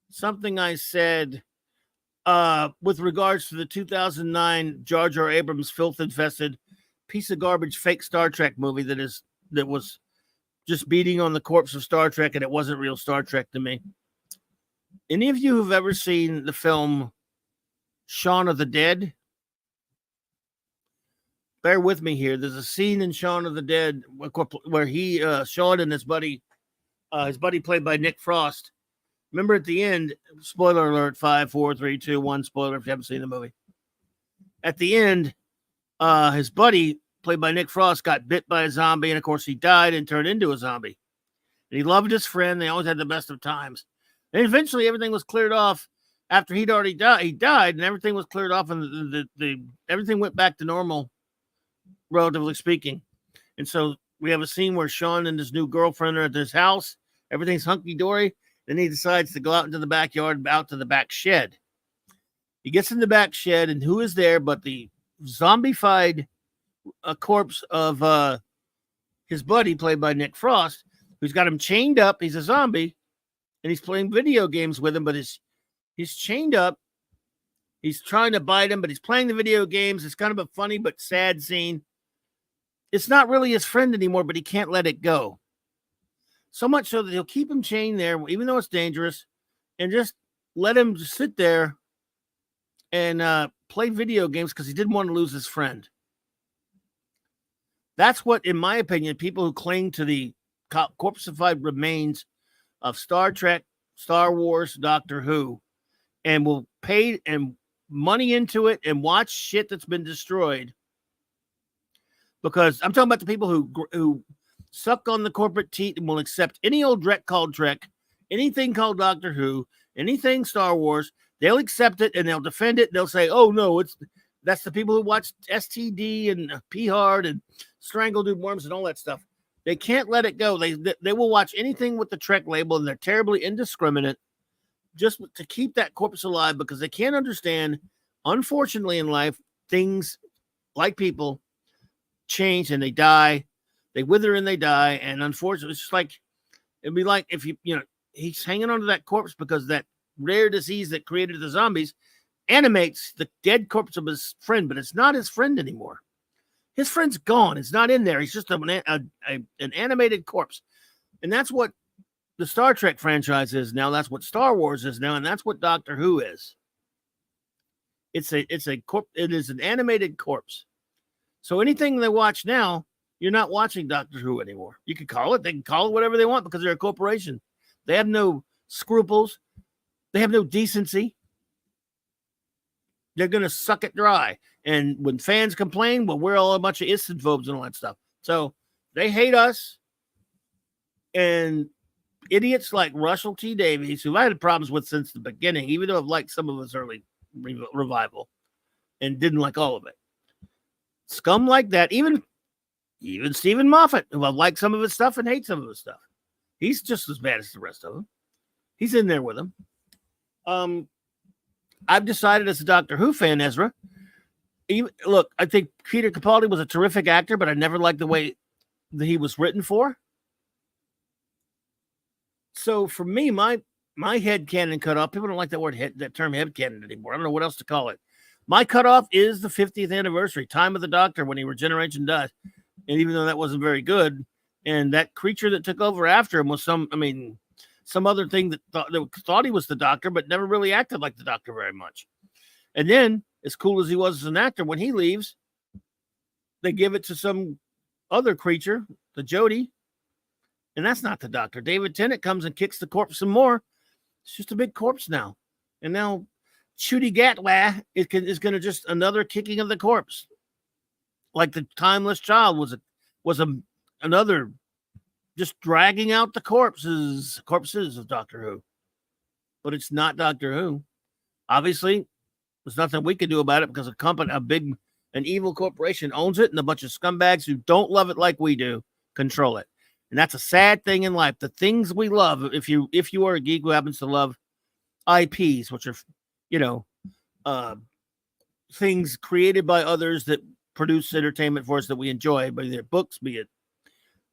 Speaker 6: something I said with regards to the 2009 Jar Jar Abrams filth-infested piece of garbage fake Star Trek movie that was just beating on the corpse of Star Trek, and it wasn't real Star Trek to me. Any of you who've ever seen the film Shaun of the Dead? Bear with me here. There's a scene in Shaun of the Dead where Shaun and his buddy played by Nick Frost. Remember at the end, spoiler alert, 5, 4, 3, 2, 1, spoiler if you haven't seen the movie. At the end, his buddy, played by Nick Frost, got bit by a zombie, and of course he died and turned into a zombie. And he loved his friend. They always had the best of times. And eventually everything was cleared off after he'd already died. He died, and everything was cleared off, and everything went back to normal, relatively speaking. And so we have a scene where Shaun and his new girlfriend are at his house. Everything's hunky-dory. Then he decides to go out into the backyard, out to the back shed. He gets in the back shed, and who is there but the zombified corpse of his buddy, played by Nick Frost, who's got him chained up. He's a zombie, and he's playing video games with him, but he's chained up. He's trying to bite him, but he's playing the video games. It's kind of a funny but sad scene. It's not really his friend anymore, but he can't let it go. So much so that he'll keep him chained there, even though it's dangerous, and just let him just sit there and play video games because he didn't want to lose his friend. That's what, in my opinion, people who cling to the corpseified remains of Star Trek, Star Wars, Doctor Who, and will pay and money into it and watch shit that's been destroyed. Because I'm talking about the people who suck on the corporate teat and will accept any old Drek called Trek, anything called Doctor Who, anything Star Wars. They'll accept it and they'll defend it. They'll say, "Oh no, that's the people who watch STD and P Hard and Strangledude Worms and all that stuff." They can't let it go. They will watch anything with the Trek label, and they're terribly indiscriminate just to keep that corpse alive because they can't understand. Unfortunately, in life, things like people change and they die. They wither and they die. And unfortunately, it's just like, it'd be like if he's hanging onto that corpse because that rare disease that created the zombies animates the dead corpse of his friend, but it's not his friend anymore. His friend's gone. It's not in there. He's just an animated corpse. And that's what the Star Trek franchise is now. That's what Star Wars is now. And that's what Doctor Who is. It is an animated corpse. So anything they watch now, you're not watching Doctor Who anymore. You can call it. They can call it whatever they want because they're a corporation. They have no scruples. They have no decency. They're going to suck it dry. And when fans complain, well, we're all a bunch of islamophobes and all that stuff. So they hate us. And idiots like Russell T. Davies, who I had problems with since the beginning, even though I've liked some of his early revival and didn't like all of it. Scum like that, even Stephen Moffat, who I've liked some of his stuff and hate some of his stuff. He's just as bad as the rest of them. He's in there with them. I've decided as a Doctor Who fan, Ezra, look, I think Peter Capaldi was a terrific actor, but I never liked the way that he was written for. So for me, my headcanon cutoff, people don't like that term headcanon anymore. I don't know what else to call it. My cutoff is the 50th anniversary, Time of the Doctor, when he regeneration died. And even though that wasn't very good, and that creature that took over after him was some other thing that thought he was the Doctor, but never really acted like the Doctor very much. And then, as cool as he was as an actor, when he leaves, they give it to some other creature, the Jodie, and that's not the Doctor. David Tennant comes and kicks the corpse some more. It's just a big corpse now. And now Ncuti Gatwa is going to just another kicking of the corpse. Like the Timeless Child was another just dragging out the corpses of Doctor Who. But it's not Doctor Who. Obviously, there's nothing we can do about it because a big An evil corporation owns it, and a bunch of scumbags who don't love it like we do control it. And that's a sad thing in life. The things we love, if you are a geek who happens to love IPs, which are, things created by others that produce entertainment for us that we enjoy, be it books, be it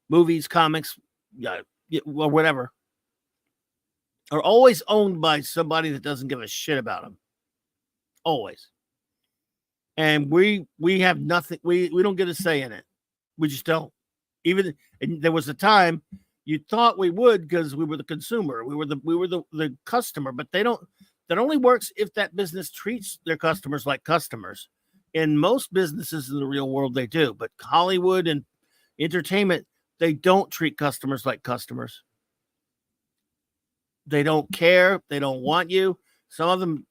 Speaker 6: movies, comics, or whatever, are always owned by somebody that doesn't give a shit about them. Always. And we have nothing. We don't get a say in it. We just don't. Even and there was a time you thought we would because we were the consumer. We were the customer, but they don't. That only works if that business treats their customers like customers. In most businesses in the real world, they do. But Hollywood and entertainment, they don't treat customers like customers. They don't care. They don't want you. Some of them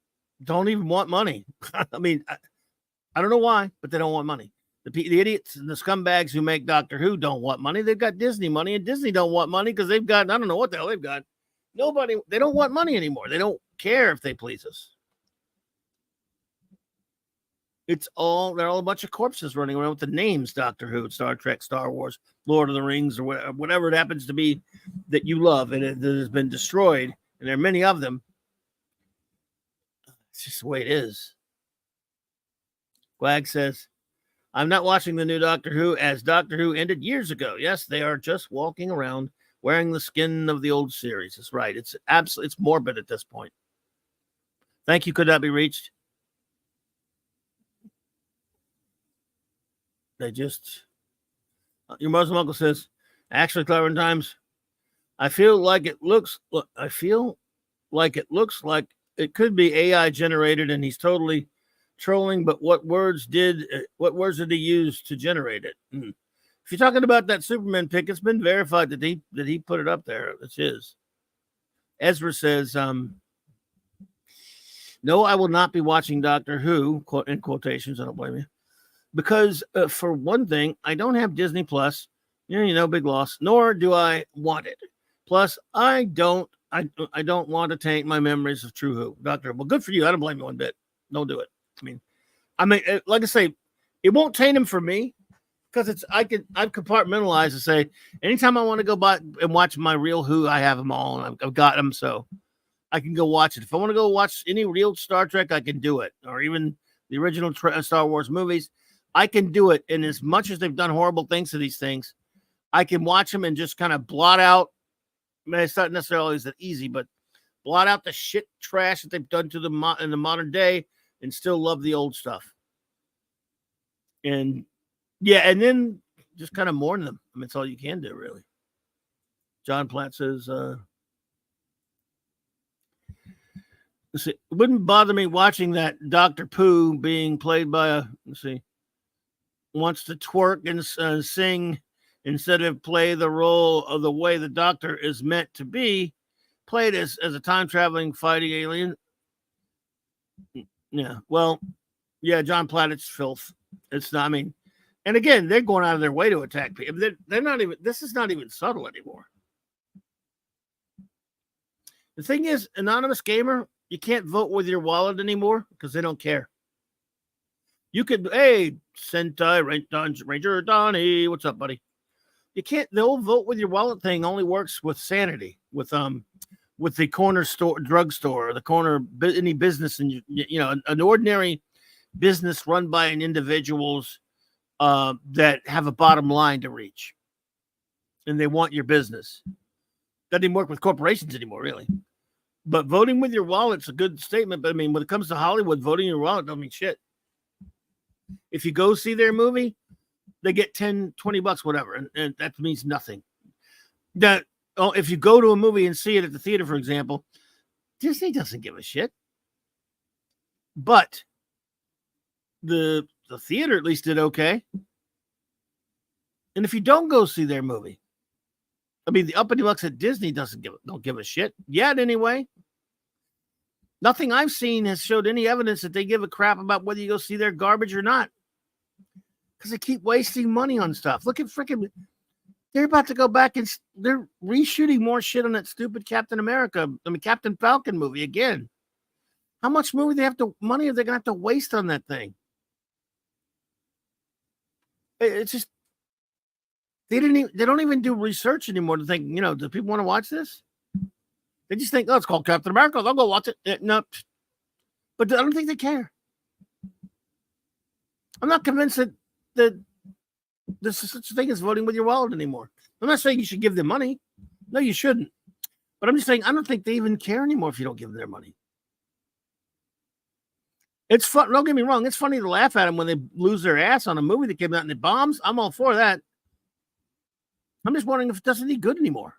Speaker 6: don't even want money. I mean, I don't know why, but they don't want money. The idiots and the scumbags who make Doctor Who don't want money. They've got Disney money, and Disney don't want money because they've got, I don't know what the hell they've got. Nobody, they don't want money anymore. They don't care if they please us. They're all a bunch of corpses running around with the names Doctor Who, Star Trek, Star Wars, Lord of the Rings, or whatever it happens to be that you love and that has been destroyed. And there are many of them. It's just the way it is. Quag says, I'm not watching the new Doctor Who as Doctor Who ended years ago. Yes, they are just walking around wearing the skin of the old series. That's right. It's morbid at this point. Thank you. Could not be reached. They just, your Muslim uncle says, actually, Clobberin Times, I feel like it looks like it could be AI generated and he's totally trolling, but what words did he use to generate it? If you're talking about that Superman pic, it's been verified that he put it up there. It's his. Ezra says, no, I will not be watching Doctor Who, in quotations, I don't blame you, because for one thing, I don't have Disney Plus, big loss, nor do I want it. Plus, I don't want to taint my memories of True Who, Doctor Who. Well, good for you. I don't blame you one bit. Don't do it. I mean, like I say, it won't taint him for me because I've compartmentalized to say anytime I want to go by and watch my real Who, I have them all and I've got them, so I can go watch it. If I want to go watch any real Star Trek, I can do it, or even the original Star Wars movies, I can do it. And as much as they've done horrible things to these things, I can watch them and just kind of blot out. I mean, it's not necessarily always that easy, but blot out the shit trash that they've done to in the modern day and still love the old stuff. And yeah, and then just kind of mourn them. I mean, it's all you can do, really. John Platt says, it wouldn't bother me watching that Dr. Pooh being played by wants to twerk and sing instead of play the role of the way the Doctor is meant to be, played as a time-traveling fighting alien. Yeah, well, yeah, John Platt, it's filth. It's not, I mean, and again, they're going out of their way to attack people. They're not even, this is not even subtle anymore. The thing is, Anonymous Gamer, you can't vote with your wallet anymore because they don't care. You could, hey, Sentai Ranger Donnie, what's up, buddy? You can't, the old vote with your wallet thing only works with sanity, with the corner store, drugstore, or the corner, any business, and an ordinary business run by an individuals that have a bottom line to reach, and they want your business. Doesn't even work with corporations anymore, really. But voting with your wallet's a good statement. But I mean, when it comes to Hollywood, voting your wallet don't mean shit. If you go see their movie, they get $10, $20, whatever, and that means nothing. If you go to a movie and see it at the theater, for example, Disney doesn't give a shit. But the theater at least did okay. And if you don't go see their movie, I mean, the uppity bucks at Disney don't give a shit yet anyway. Nothing I've seen has showed any evidence that they give a crap about whether you go see their garbage or not. Because they keep wasting money on stuff. Look at freaking, they're about to go back and they're reshooting more shit on that stupid Captain Falcon movie again. How much money are they going to have to waste on that thing? It's just they don't even do research anymore to think, do people want to watch this? They just think, oh, it's called Captain America. They'll go watch it. No, but I don't think they care. I'm not convinced that there's such a thing as voting with your wallet anymore. I'm not saying you should give them money. No, you shouldn't. But I'm just saying I don't think they even care anymore if you don't give them their money. It's fun. Don't get me wrong. It's funny to laugh at them when they lose their ass on a movie that came out and it bombs. I'm all for that. I'm just wondering if it doesn't need good anymore.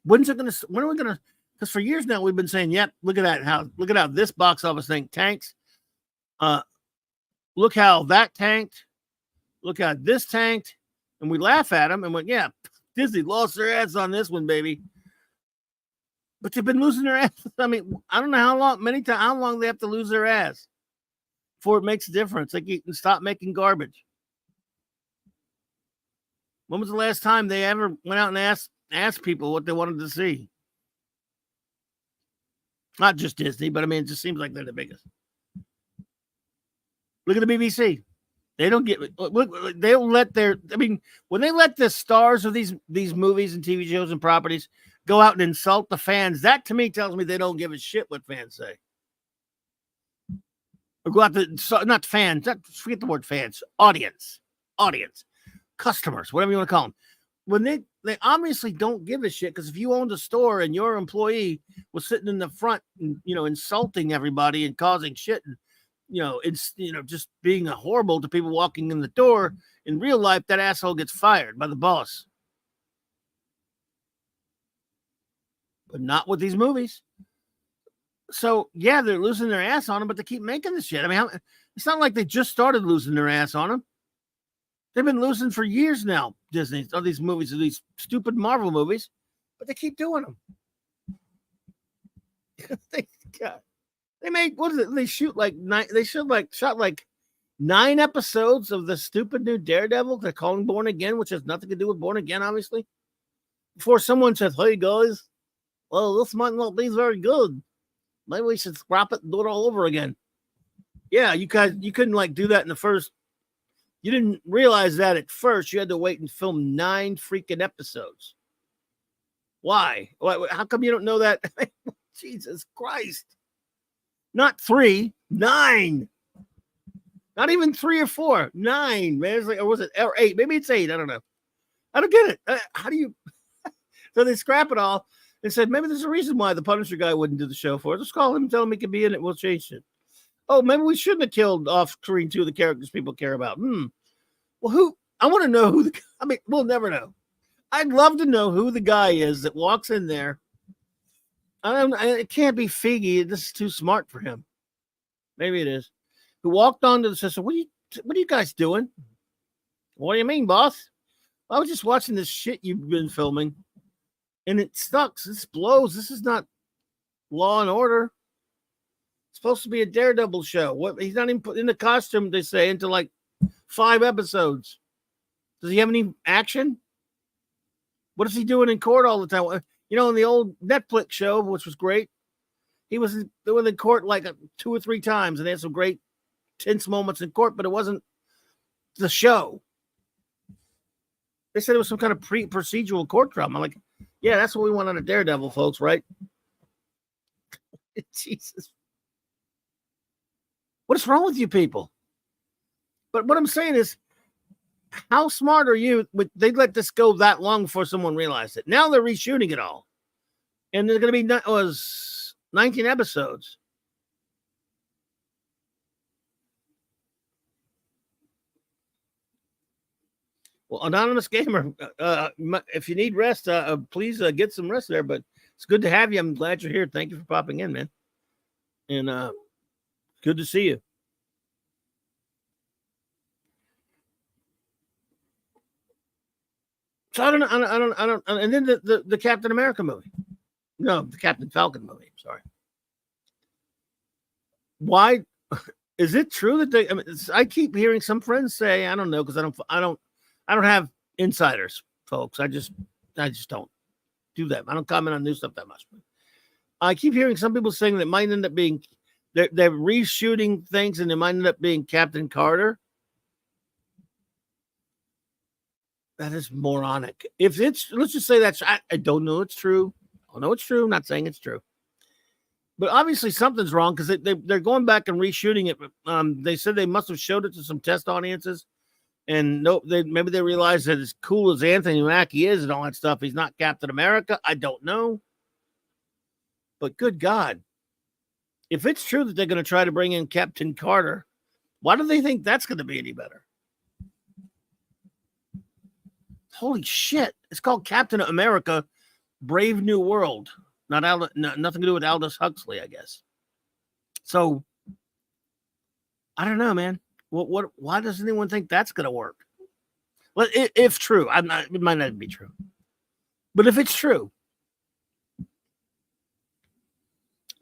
Speaker 6: When are we gonna? Because for years now we've been saying, "Yep, look at how this box office thing tanks. Look how that tanked. Look how this tanked," and we laugh at them and went, "Yeah, Disney lost their ass on this one, baby." But they've been losing their ass. I mean, I don't know how long they have to lose their ass before it makes a difference. Like you can stop making garbage. When was the last time they ever went out and asked people what they wanted to see? Not just Disney, but I mean, it just seems like they're the biggest. Look at the BBC. They don't get. They'll let when they let the stars of these movies and TV shows and properties go out and insult the fans, that to me tells me they don't give a shit what fans say. Or go out to not fans. Forget the word fans. Audience, customers, whatever you want to call them. When they obviously don't give a shit, because if you owned a store and your employee was sitting in the front, and, insulting everybody and causing shit, and it's just being horrible to people walking in the door, in real life, that asshole gets fired by the boss. But not with these movies. So yeah, they're losing their ass on them, but they keep making this shit. I mean, it's not like they just started losing their ass on them. They've been losing for years now, Disney, all these movies, these stupid Marvel movies, but they keep doing them. They made, what is it? They shot like 9 episodes of the stupid new Daredevil they're calling Born Again, which has nothing to do with Born Again, obviously. Before someone says, "Hey guys, well, this might not be very good. Maybe we should scrap it and do it all over again." Yeah, you couldn't do that in the first. You didn't realize that at first. You had to wait and film 9 freaking episodes. Why? How come you don't know that? Jesus Christ. Not 3, 9. Not even 3 or 4. 9, man. It's or was it 8? Maybe it's 8. I don't know. I don't get it. How do you? So they scrap it all and said, maybe there's a reason why the Punisher guy wouldn't do the show for us. Let's call him and tell him he can be in it. We'll change it. Oh, maybe we shouldn't have killed off screen 2 of the characters people care about. Well, who? I want to know who we'll never know. I'd love to know who the guy is that walks in there. It can't be Feige. This is too smart for him. Maybe it is. Who walked onto the system? What are you guys doing? What do you mean, boss? I was just watching this shit you've been filming, and it sucks. This blows. This is not Law and Order. It's supposed to be a Daredevil show. What? He's not even put in the costume, they say, into like 5 episodes. Does he have any action? What is he doing in court all the time? In the old Netflix show, which was great, he was in court like 2 or 3 times, and they had some great tense moments in court, but it wasn't the show. They said it was some kind of procedural court drama. I'm like, yeah, that's what we want on a Daredevil, folks, right? Jesus. What is wrong with you people? But what I'm saying is, how smart are you? They let this go that long before someone realized it. Now they're reshooting it all. And there's going to be 19 episodes. Well, Anonymous Gamer, if you need rest, please get some rest there. But it's good to have you. I'm glad you're here. Thank you for popping in, man. And good to see you. So I don't. And then the Captain America movie. No, the Captain Falcon movie. Sorry. Why is it true that I keep hearing some friends say, I don't know, because I don't have insiders, folks. I just don't do that. I don't comment on new stuff that much. I keep hearing some people saying that it might end up being they're reshooting things, and it might end up being Captain Carter. That is moronic. If it's, let's just say I don't know it's true. I don't know it's true. I'm not saying it's true. But obviously something's wrong because they're going back and reshooting it. They said they must have showed it to some test audiences. And maybe they realized that as cool as Anthony Mackie is and all that stuff, he's not Captain America. I don't know. But good God. If it's true that they're going to try to bring in Captain Carter, why do they think that's going to be any better? Holy shit. It's called Captain America, Brave New World. Nothing to do with Aldous Huxley, I guess. So, I don't know, man. Why does anyone think that's going to work? Well, if true, it might not be true. But if it's true,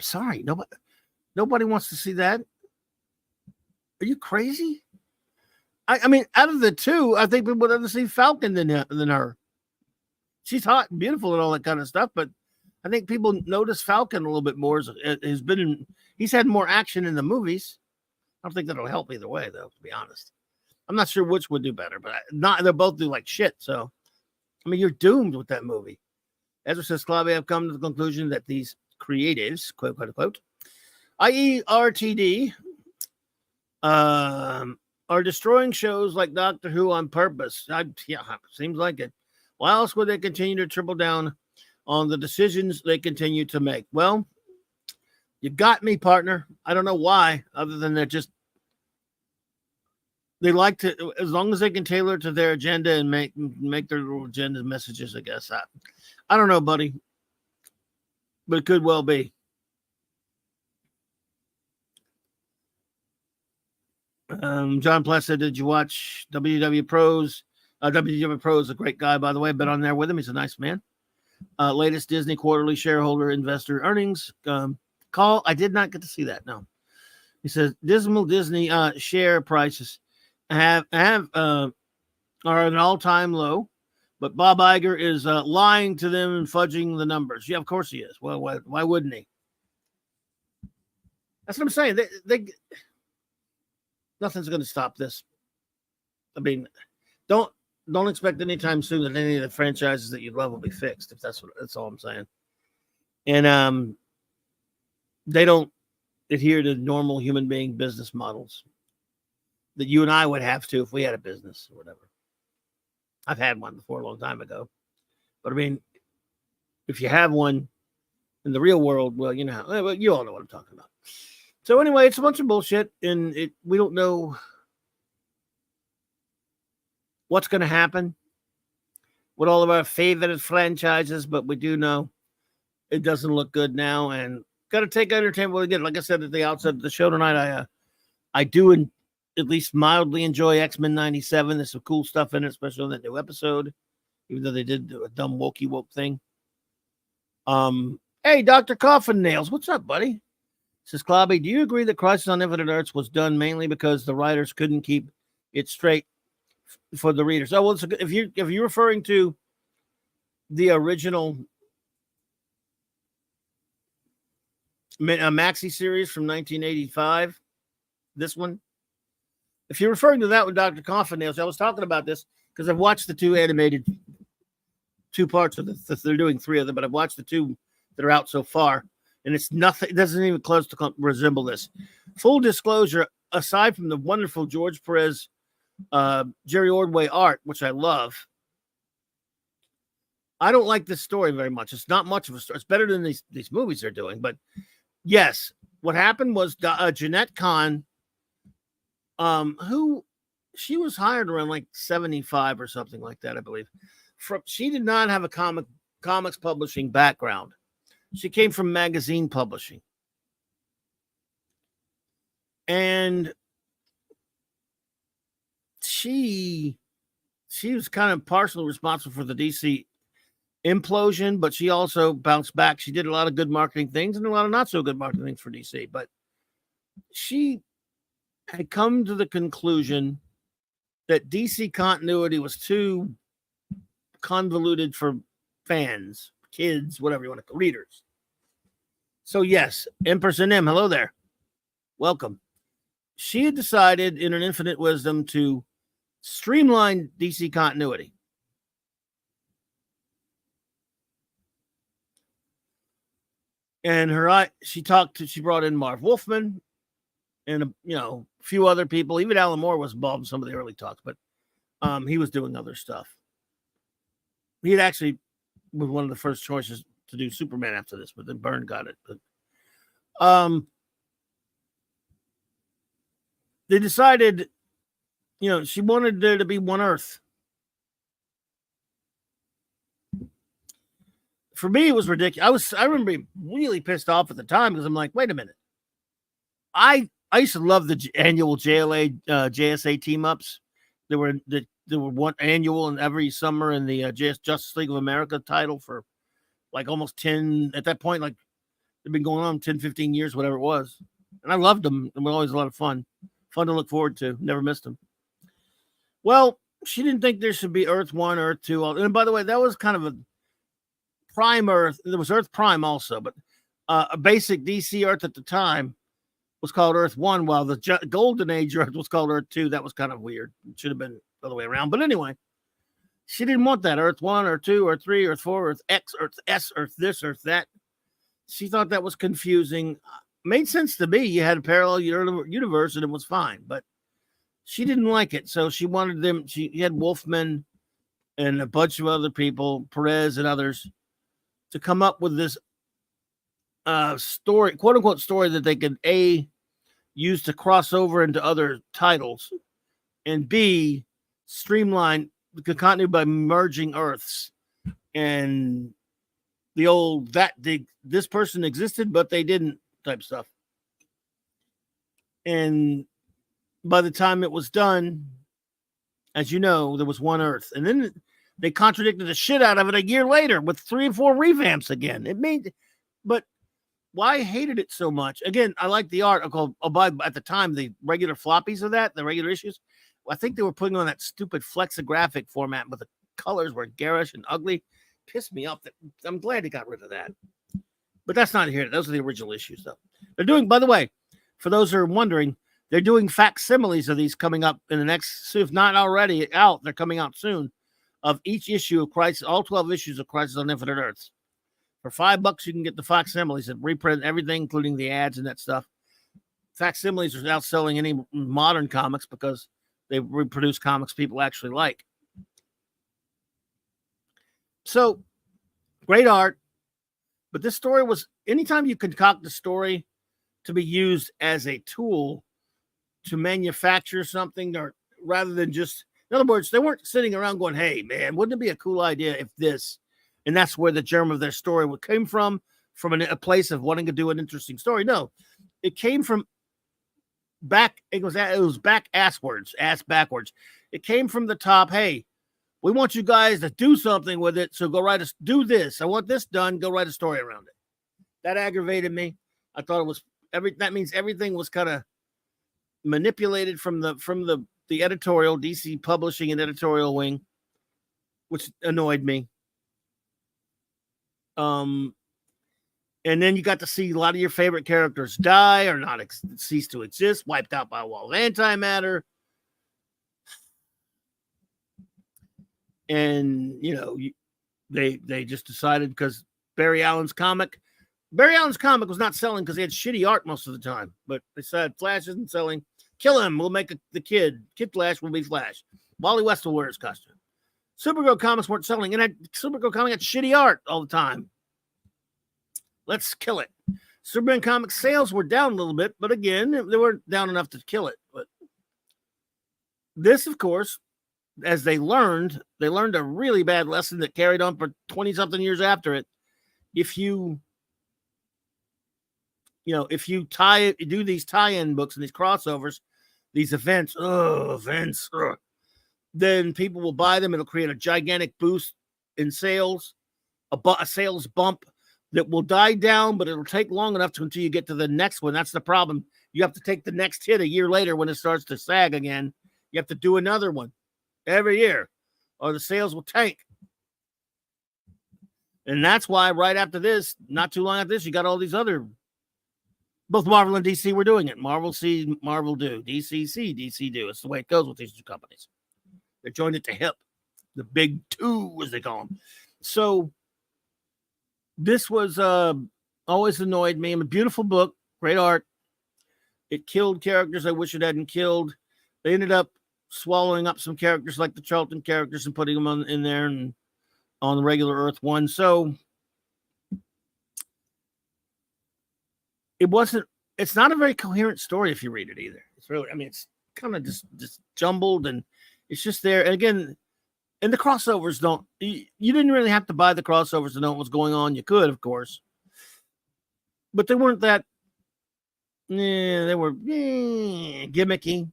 Speaker 6: sorry, nobody wants to see that. Are you crazy? I mean, out of the two, I think people would rather see Falcon than her. She's hot and beautiful and all that kind of stuff, but I think people notice Falcon a little bit more. He's had more action in the movies. I don't think that'll help either way, though, to be honest. I'm not sure which would do better, but they both do like shit. So, I mean, you're doomed with that movie. Ezra says, Clobby, I've come to the conclusion that these creatives, quote, unquote, i.e. RTD, are destroying shows like Doctor Who on purpose. Seems like it. Why else would they continue to triple down on the decisions they continue to make? Well, you got me, partner. I don't know why, other than they like to, as long as they can tailor it to their agenda and make their little agenda messages, I guess. I don't know, buddy, but it could well be. John Platt said, did you watch WW Pros? WW Pro is a great guy, by the way. Been on there with him. He's a nice man. Latest Disney quarterly shareholder investor earnings call. I did not get to see that. No. He says dismal Disney share prices are at an all-time low, but Bob Iger is lying to them and fudging the numbers. Yeah, of course he is. Well, why wouldn't he? That's what I'm saying. They nothing's going to stop this. I mean, don't expect anytime soon that any of the franchises that you love will be fixed. If that's all I'm saying. And they don't adhere to normal human being business models that you and I would have to if we had a business or whatever. I've had one before a long time ago, but I mean, if you have one in the real world, well, you all know what I'm talking about. So anyway, it's a bunch of bullshit, and we don't know what's going to happen with all of our favorite franchises, but we do know it doesn't look good now, and got to take entertainment again. Like I said at the outset of the show tonight, I do at least mildly enjoy X-Men 97. There's some cool stuff in it, especially on that new episode, even though they did a dumb wokey woke thing. Hey, Dr. Coffin Nails, what's up, buddy? Says Clobby, do you agree that Crisis on Infinite Earths was done mainly because the writers couldn't keep it straight for the readers? Oh, well, if you're referring to the original maxi series from 1985, this one, if you're referring to that with Dr. Coffin Nails, I was talking about this because I've watched the two parts of this. They're doing 3 of them, but I've watched the 2 that are out so far. And it's nothing, it doesn't even close to resemble this. Full disclosure, aside from the wonderful George Perez, Jerry Ordway art, which I love, I don't like this story very much. It's not much of a story. It's better than these movies they're doing. But yes, what happened was Jeanette Kahn, who she was hired around like 75 or something like that, I believe. She did not have a comics publishing background. She came from magazine publishing. And she was kind of partially responsible for the DC implosion, but she also bounced back. She did a lot of good marketing things and a lot of not so good marketing things for DC. But she had come to the conclusion that DC continuity was too convoluted for fans, kids, whatever you want to call readers. So yes, Empress and M, hello there. welcome. She had decided in her infinite wisdom to streamline DC continuity. And she brought in Marv Wolfman and, a few other people. Even Alan Moore was involved in some of the early talks, but he was doing other stuff. He had actually was one of the first choices to do Superman after this, but then Byrne got it. But they decided, she wanted there to be one Earth. For me, it was ridiculous. I remember being really pissed off at the time because I'm like, wait a minute. I used to love the annual JSA team ups. There were one annual and every summer in the Justice League of America title for like almost 10 at that point. Like they've been going on 10, 15 years, whatever it was. And I loved them. They were always a lot of fun to look forward to. Never missed them. Well, she didn't think there should be Earth 1, Earth 2. And by the way, that was kind of a Prime Earth. There was Earth Prime also, but a basic DC Earth at the time was called Earth 1, while the Golden Age Earth was called Earth 2. That was kind of weird. It should have been the other way around. But anyway, she didn't want that. Earth 1, Earth 2, Earth 3, Earth 4, Earth X, Earth S, Earth this, Earth that. She thought that was confusing. Made sense to me. You had a parallel universe and it was fine. But she didn't like it. So she wanted them. She had Wolfman and a bunch of other people, Perez and others, to come up with this story, quote unquote story that they could A, use to cross over into other titles, and B, streamline the continuity by merging Earths and the old this person existed but they didn't type stuff. And by the time it was done, as you know, there was one Earth, and then they contradicted the shit out of it a year later with 3 or 4 revamps again. But why I hated it so much? Again, I like the art. At the time, the regular floppies of the regular issues, I think they were putting on that stupid flexographic format, but the colors were garish and ugly. Pissed me off. I'm glad they got rid of that. But that's not here. Those are the original issues, though. They're doing, by the way, for those who are wondering, they're doing facsimiles of these coming up in the next, if not already out, they're coming out soon, of each issue of Crisis, all 12 issues of Crisis on Infinite Earths. For $5, you can get the facsimiles that reprint everything, including the ads and that stuff. Facsimiles are outselling any modern comics because they reproduce comics people actually like. So, great art. But this story was, anytime you concoct a story to be used as a tool to manufacture something, or rather than just, in other words, they weren't sitting around going, hey, man, wouldn't it be a cool idea if this, and that's where the germ of their story came from a place of wanting to do an interesting story. No, it came from back, it was back ass backwards. It came from the top, hey, we want you guys to do something with it, so do this. I want this done, go write a story around it. That aggravated me. I thought it was, that means everything was kind of manipulated from the editorial, DC publishing and editorial wing, which annoyed me. And then you got to see a lot of your favorite characters die or not cease to exist, wiped out by a wall of antimatter. And, they just decided, because Barry Allen's comic was not selling because he had shitty art most of the time. But they said, Flash isn't selling. Kill him. We'll make the Kid Flash will be Flash. Wally West will wear his costume. Supergirl comics weren't selling. And Supergirl comic had shitty art all the time. Let's kill it. Superman comic sales were down a little bit, but again, they weren't down enough to kill it. But this, of course, as they learned a really bad lesson that carried on for 20-something years after it. If you do these tie-in books and these crossovers, these events, then people will buy them. It'll create a gigantic boost in sales, a sales bump that will die down, but it'll take long enough until you get to the next one. That's the problem. You have to take the next hit a year later when it starts to sag again. You have to do another one every year, or the sales will tank. And that's why right after this, not too long after this, you got all these other both Marvel and DC were doing it. Marvel see, Marvel do. DC see, DC do. It's the way it goes with these two companies. They joined at the hip. The big two, as they call them. So this was always annoyed me. A beautiful book, great art. It killed characters I wish it hadn't killed. They ended up swallowing up some characters like the Charlton characters and putting them in there and on the regular Earth one. So it's not a very coherent story if you read it either. It's really, it's kind of just jumbled and it's just there. And again, and the crossovers you didn't really have to buy the crossovers to know what was going on. You could, of course, but they weren't that, they were gimmicky.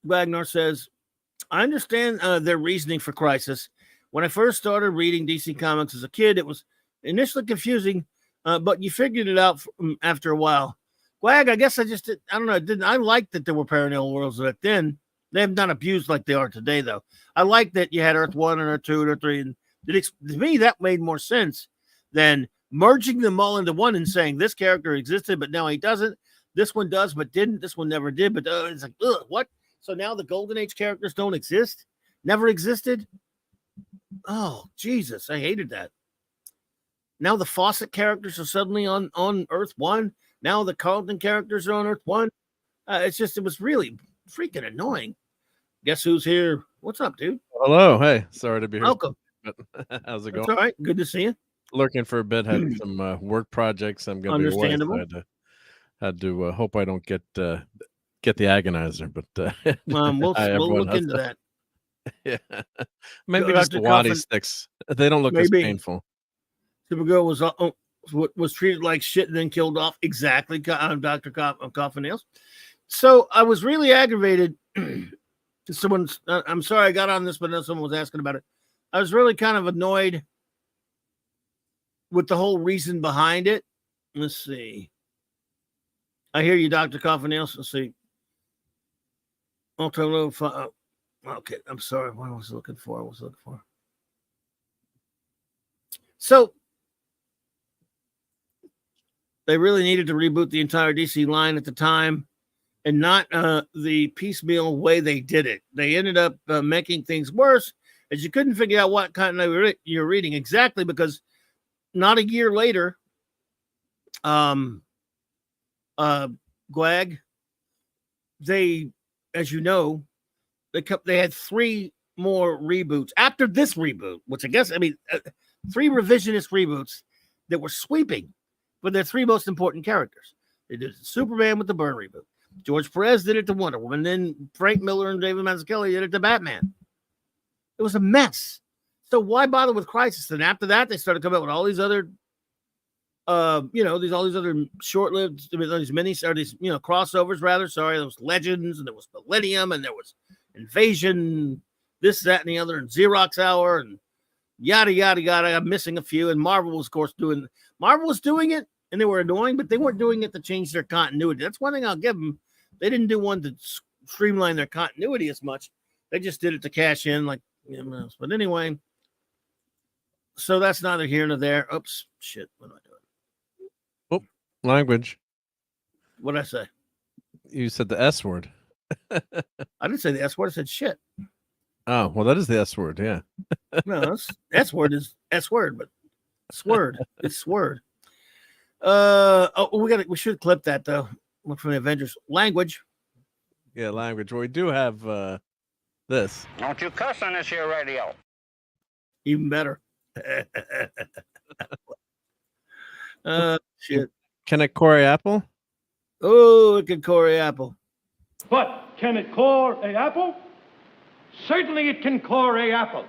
Speaker 6: Wagner says, I understand their reasoning for Crisis. When I first started reading DC Comics as a kid, it was initially confusing, but you figured it out after a while. Gwag, I guess I don't know. I liked that there were parallel worlds back then. They have not abused like they are today, though. I like that you had Earth 1 and Earth 2 and Earth 3. And to me, that made more sense than merging them all into one and saying this character existed, but now he doesn't. This one does, but didn't. This one never did, but it's like, ugh, what? So now the Golden Age characters don't exist? Never existed? Oh, Jesus. I hated that. Now the Fawcett characters are suddenly on Earth 1. Now the Carlton characters are on Earth 1. It was really freaking annoying. Guess who's here? What's up, dude?
Speaker 7: Hello. Hey, sorry to be here.
Speaker 6: Welcome.
Speaker 7: How's it going?
Speaker 6: It's all right. Good to see you.
Speaker 7: Lurking for a bit. Had some work projects. I'm going to be away. So had to hope I don't get the agonizer, but
Speaker 6: we'll look into that.
Speaker 7: Yeah, maybe just the Wadi sticks. They don't look as painful.
Speaker 6: Supergirl was treated like shit and then killed off. Exactly, Dr. Coffin Nails. So I was really aggravated. I'm sorry I got on this, but then someone was asking about it. I was really kind of annoyed with the whole reason behind it. Let's see. I hear you, Dr. Coffin Nails. Let's see. Okay, I'm sorry. What I was looking for. So they really needed to reboot the entire DC line at the time, and not the piecemeal way they did it. They ended up making things worse, as you couldn't figure out what kind of you're reading exactly, because not a year later, Gwag, they, as you know, they had 3 more reboots after this reboot, which I guess, 3 revisionist reboots that were sweeping for their 3 most important characters. They did Superman with the Byrne reboot. George Perez did it to Wonder Woman. Then Frank Miller and David Mazzucchelli did it to Batman. It was a mess. So why bother with Crisis? And after that, they started coming out with all these other, all these other short-lived, these crossovers rather. Sorry, there was Legends, and there was Millennium, and there was Invasion, this, that, and the other, and Xerox Hour, and yada, yada, yada. I'm missing a few. And Marvel was, of course, doing it, and they were annoying, but they weren't doing it to change their continuity. That's one thing I'll give them. They didn't do one to streamline their continuity as much. They just did it to cash in, like, but anyway. So that's neither here nor there. Oops, shit. What am I doing?
Speaker 7: Oh, language.
Speaker 6: What did I say?
Speaker 7: You said the S word.
Speaker 6: I didn't say the S word. I said shit.
Speaker 7: Oh, well, that is the S word. Yeah.
Speaker 6: No, S word is S word, but sword. It's sword. We should clip that though. Look from the Avengers. Language.
Speaker 7: Yeah, language. Well, we do have this.
Speaker 2: Don't you cuss on this here radio.
Speaker 6: Even better. Shit.
Speaker 7: Can it Corey Apple?
Speaker 6: Oh, it can Corey Apple.
Speaker 1: But can it core a apple? Certainly it can core a apple.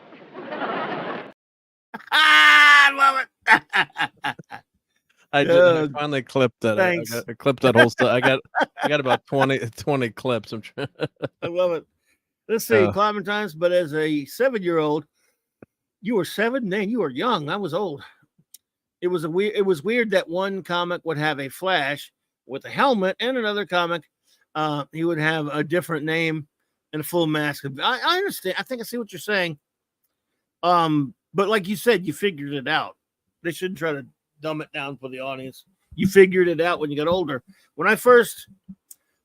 Speaker 6: I love it.
Speaker 7: I finally clipped that.
Speaker 6: Thanks.
Speaker 7: I clipped that whole stuff. I got about 20 clips.
Speaker 6: I love it. Let's see, climbing times. But as a 7-year-old, you were 7, man. You were young. I was old. It was weird that one comic would have a Flash with a helmet, and another comic, he would have a different name and a full mask. I understand. I think I see what you're saying. But like you said, you figured it out. They shouldn't try to dumb it down for the audience. You figured it out when you got older. When I first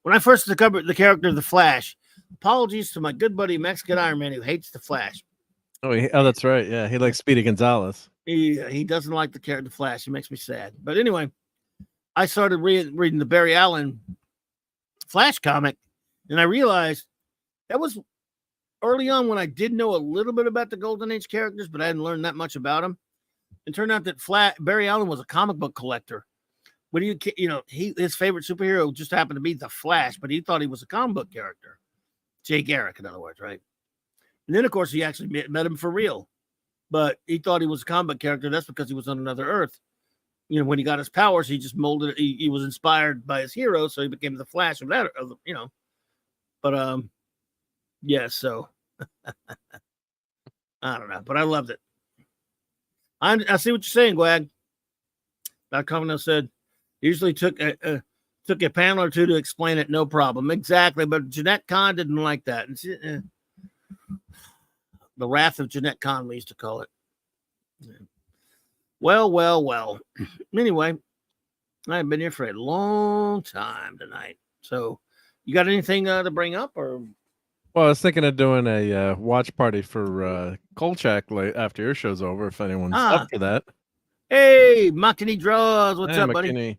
Speaker 6: discovered the character of the Flash, apologies to my good buddy Mexican Iron Man who hates the Flash.
Speaker 7: Oh, that's right. Yeah, he likes Speedy Gonzalez.
Speaker 6: He doesn't like the character Flash. He makes me sad. But anyway, I started reading the Barry Allen Flash comic, and I realized that was early on when I did know a little bit about the Golden Age characters, but I hadn't learned that much about them. It turned out that Barry Allen was a comic book collector. What do his favorite superhero just happened to be the Flash, but he thought he was a comic book character. Jay Garrick, in other words, right? And then, of course, he actually met him for real. But he thought he was a comic book character. That's because he was on another Earth. When he got his powers, he just molded it. He was inspired by his hero, so he became the Flash of that, But, yeah, so I don't know. But I loved it. I see what you're saying, Gwag. Dr. Covino said, usually took a panel or two to explain it, no problem. Exactly, but Jeanette Kahn didn't like that. The wrath of Jeanette Kahn, we used to call it. Yeah. Well. Anyway, I've been here for a long time tonight. So, you got anything to bring up? Or?
Speaker 7: Well, I was thinking of doing a watch party for Kolchak after your show's over, if anyone's up for that.
Speaker 6: Hey, Makini Draws. What's up, buddy?
Speaker 7: McKinney.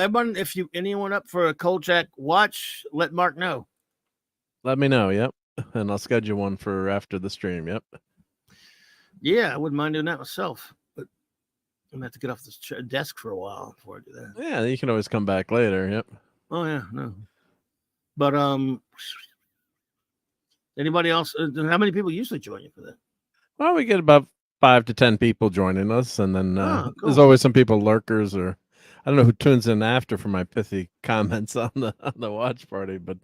Speaker 6: Everyone, if anyone up for a Kolchak watch, let Mark know.
Speaker 7: Let me know, yep. And I'll schedule one for after the stream, yep.
Speaker 6: Yeah, I wouldn't mind doing that myself. But I'm going to have to get off this desk for a while before I do that.
Speaker 7: Yeah, you can always come back later, yep.
Speaker 6: Oh, yeah, no. But, anybody else? How many people usually join you for that?
Speaker 7: Well, we get about 5 to 10 people joining us, and then
Speaker 6: cool.
Speaker 7: There's always some people lurkers, or I don't know who tunes in after for my pithy comments on the watch party, but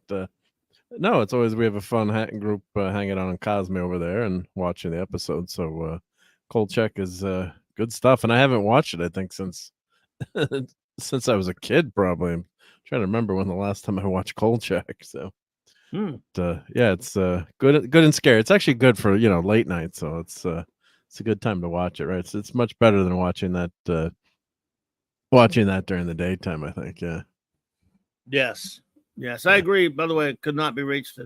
Speaker 7: no, it's always we have a fun group hanging out on Cosme over there and watching the episode. So Kolchak is good stuff, and I haven't watched it I think since I was a kid. Probably I'm trying to remember when the last time I watched Kolchak. So. Yeah, it's good and scary. It's actually good for late night, so it's a good time to watch it, right? So it's much better than watching that during the daytime, I think. Yeah.
Speaker 6: Yes, I agree. By the way, it could not be reached.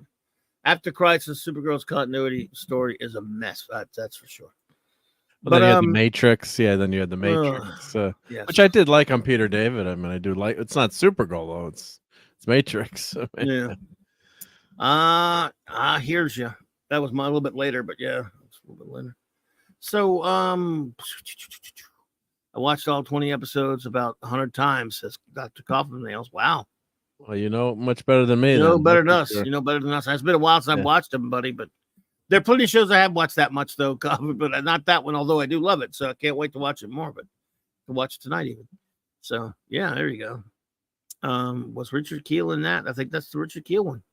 Speaker 6: After Crisis, Supergirl's continuity story is a mess. That's for sure.
Speaker 7: Well, then you had the Matrix. Yeah, then you had the Matrix,
Speaker 6: yes.
Speaker 7: Which I did like on Peter David. I mean, I do like. It's not Supergirl though. It's Matrix.
Speaker 6: Yeah. Here's you. That was a little bit later, but yeah, it's a little bit later. So, I watched all 20 episodes about 100 times, says Dr. Coffin Nails. Wow.
Speaker 7: Well, much better than me.
Speaker 6: Better than us. You know better than us. It's been a while since I've watched them, buddy, but there are plenty of shows I have watched that much, though, Coffin, but not that one, although I do love it, so I can't wait to watch it more, but to watch it tonight even. So, yeah, there you go. Was Richard Keel in that? I think that's the Richard Keel one.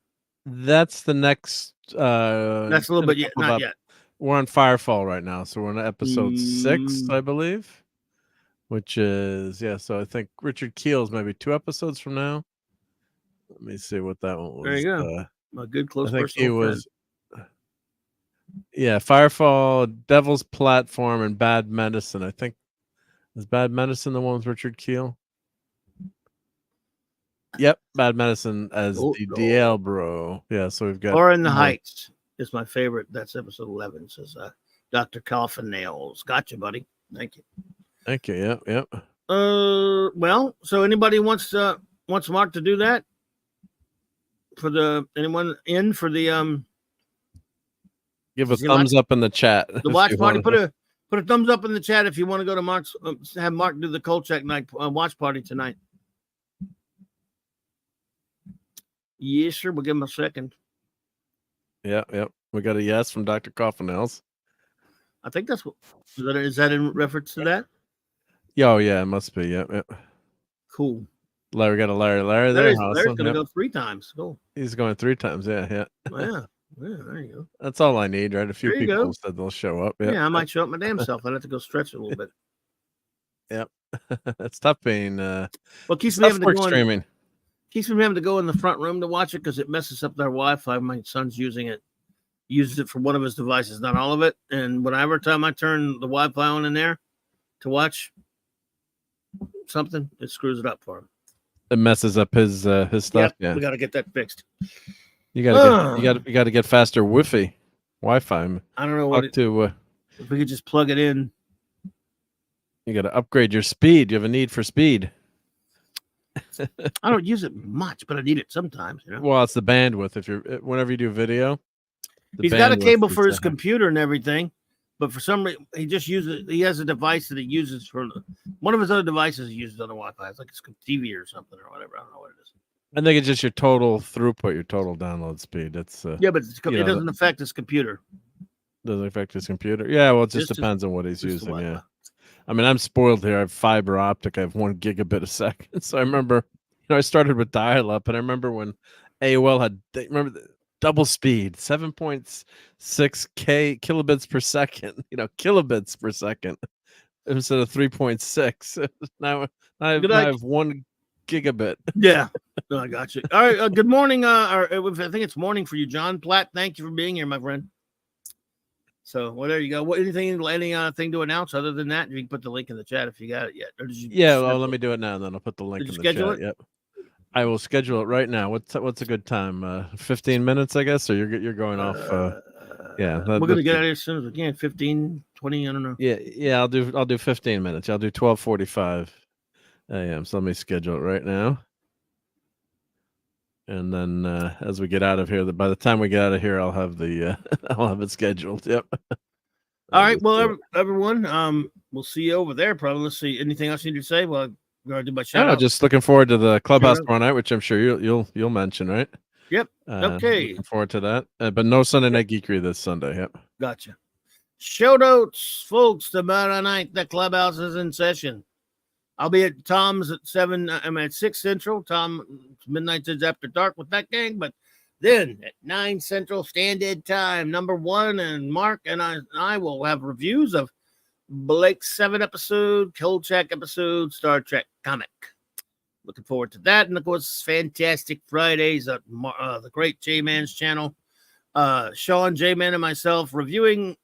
Speaker 7: That's the next.
Speaker 6: That's a little bit yet. Not yet.
Speaker 7: We're on Firefall right now, so we're on episode 6, I believe. Which is So I think Richard Keel's maybe 2 episodes from now. Let me see what that one was.
Speaker 6: There you go. A good close.
Speaker 7: I think he was. Yeah, Firefall, Devil's Platform, and Bad Medicine. I think is Bad Medicine the one with Richard Keel. Yep, Bad Medicine as the DL bro. Yeah, so we've got.
Speaker 6: Or in the Heights is my favorite. That's episode 11. Says Dr. Coffin Nails. Gotcha, buddy. Thank you.
Speaker 7: Thank you. Yep.
Speaker 6: Well, so anybody wants Mark to do that for anyone in for the
Speaker 7: give a thumbs up in the chat.
Speaker 6: The watch party. Put a thumbs up in the chat if you want to go to Mark's. Have Mark do the Kolchak night watch party tonight. Yes, sir. We'll give him a second.
Speaker 7: Yep. We got a yes from Dr. Coffinells.
Speaker 6: I think that's what is that in reference to that?
Speaker 7: Oh, yeah, it must be. Yep.
Speaker 6: Cool.
Speaker 7: Larry got a Larry there.
Speaker 6: Larry's going to go 3 times. Cool.
Speaker 7: He's going 3 times. Yeah.
Speaker 6: Yeah, there you go.
Speaker 7: That's all I need, right? A few people said they'll show up. Yep.
Speaker 6: Yeah, I might show up my damn self. I'd have to go stretch it a little bit.
Speaker 7: Yep. It's tough being
Speaker 6: keeps me having to go
Speaker 7: streaming.
Speaker 6: Keeps me having to go in the front room to watch it because it messes up their Wi-Fi. My son's uses it for one of his devices, not all of it. And whenever time I turn the Wi-Fi on in there to watch, something, it screws it up for him.
Speaker 7: It messes up his stuff.
Speaker 6: Yep, we got to get that fixed.
Speaker 7: You gotta get faster Wi-Fi.
Speaker 6: I don't know what if we could just plug it in.
Speaker 7: You got to upgrade your speed. You have a need for speed.
Speaker 6: I don't use it much, but I need it sometimes.
Speaker 7: Well, it's the bandwidth. Whenever you do video,
Speaker 6: he's got a cable for his computer and everything, but for some reason he just uses. He has a device that he uses for one of his other devices. He uses on the Wi-Fi. It's like his TV or something or whatever. I don't know what it is.
Speaker 7: I think it's just your total throughput, your total download speed. That's
Speaker 6: yeah, but it doesn't affect his computer.
Speaker 7: Doesn't affect his computer. Yeah, well, it just depends on what he's using. Yeah, I mean, I'm spoiled here. I have fiber optic. I have 1 gigabit a second. So I remember, I started with dial-up, and I remember when AOL had double speed, 7.6 kilobits per second. Kilobits per second instead of 3.6. Now I have 1 gigabit.
Speaker 6: Yeah, no, I got you. All right, good morning. I think it's morning for you, John Platt. Thank you for being here, my friend. So, well, there you go. Anything to announce other than that? You can put the link in the chat if you got it yet. Or did you?
Speaker 7: Yeah, well, let me do it now. Then I'll put the link in the chat. Yep. I will schedule it right now. What's a good time? 15 minutes, I guess. Or you're going off? Yeah,
Speaker 6: we're gonna get out of here as soon as we can. 15, 20. I don't know.
Speaker 7: Yeah. I'll do 15 minutes. I'll do 12:45 a.m. So let me schedule it right now. And then as we get out of here, by the time we get out of here, I'll have I'll have it scheduled. Yep.
Speaker 6: All right. Well, everyone, we'll see you over there. Probably. Let's see. Anything else you need to say? Well, I'm gonna do my shout out.
Speaker 7: Just looking forward to the clubhouse tomorrow night, which I'm sure you'll mention, right?
Speaker 6: Yep. Okay.
Speaker 7: Looking forward to that. But no Sunday Night Geekery this Sunday. Yep.
Speaker 6: Gotcha. Show notes, folks. Tomorrow night, the clubhouse is in session. I'll be at Tom's at 7. I'm at 6 Central. Tom, midnight is after dark with that gang. But then at 9 Central Standard Time, number 1 and Mark and I will have reviews of Blake's 7 episode, Kolchak episode, Star Trek comic. Looking forward to that. And of course, Fantastic Fridays at the Great J-Man's channel. Sean, J-Man, and myself reviewing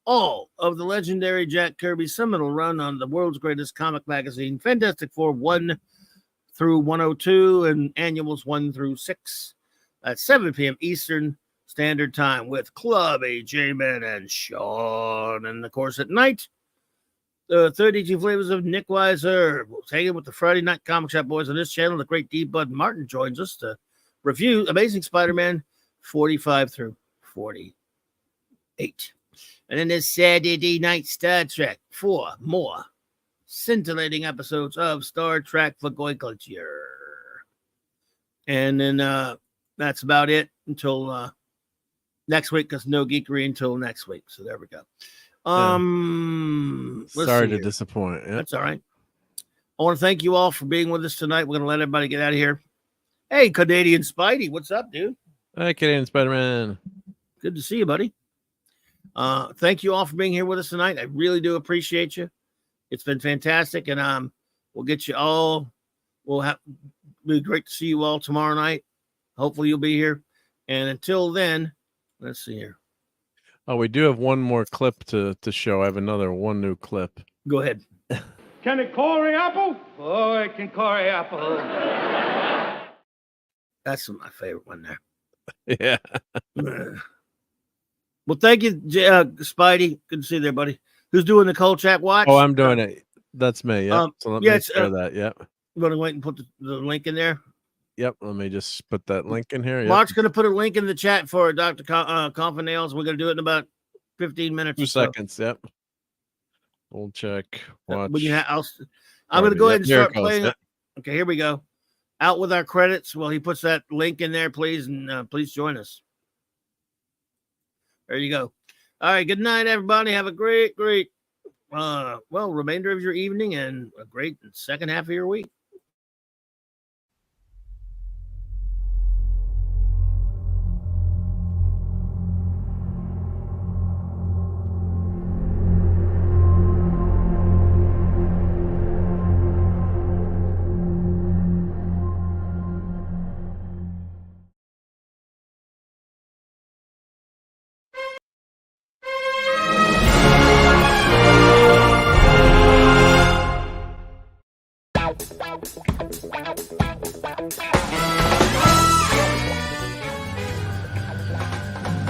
Speaker 6: all of the legendary Jack Kirby seminal run on the world's greatest comic magazine, Fantastic Four 1 through 102 and annuals 1 through 6 at 7 p.m. Eastern Standard Time with Clubby, J-Man, and Sean. And of course, at night, the 32 flavors of Nick Weiser. We'll hang in with the Friday Night Comic Shop boys on this channel. The great D. Bud Martin joins us to review Amazing Spider-Man 45 through 48. And then there's Saturday Night Star Trek, 4 more scintillating episodes of Star Trek for Goy Culture. And then that's about it until next week, because no geekery until next week. So there we go.
Speaker 7: Sorry to disappoint. Yep.
Speaker 6: That's all right. I want to thank you all for being with us tonight. We're going to let everybody get out of here. Hey, Canadian Spidey, what's up, dude?
Speaker 7: Hey, Canadian Spider-Man.
Speaker 6: Good to see you, buddy. Thank you all for being here with us tonight. I really do appreciate you. It's been fantastic, and we'll get you all. It'll be great to see you all tomorrow night. Hopefully, you'll be here. And until then, let's see here.
Speaker 7: Oh, we do have one more clip to show. I have one new clip.
Speaker 6: Go ahead.
Speaker 1: Can it Corey Apple? Oh, it can Corey Apple.
Speaker 6: That's my favorite one there.
Speaker 7: Yeah.
Speaker 6: Well, thank you, Spidey. Good to see you there, buddy. Who's doing the Kolchak watch?
Speaker 7: Oh, I'm doing it. That's me. Yep. So let me share that. Yep.
Speaker 6: You want to wait and put the link in there?
Speaker 7: Yep. Let me just put that link in here. Yep.
Speaker 6: Mark's going to put a link in the chat for Dr. Coffin Nails. We're going to do it in about 15 minutes.
Speaker 7: 2 seconds. Yep. We'll check. Watch.
Speaker 6: I'm going to go ahead and start playing. Yep. Okay, here we go. Out with our credits. Well, he puts that link in there, please, and please join us. There you go. All right. Good night, everybody. Have a great remainder of your evening and a great second half of your week.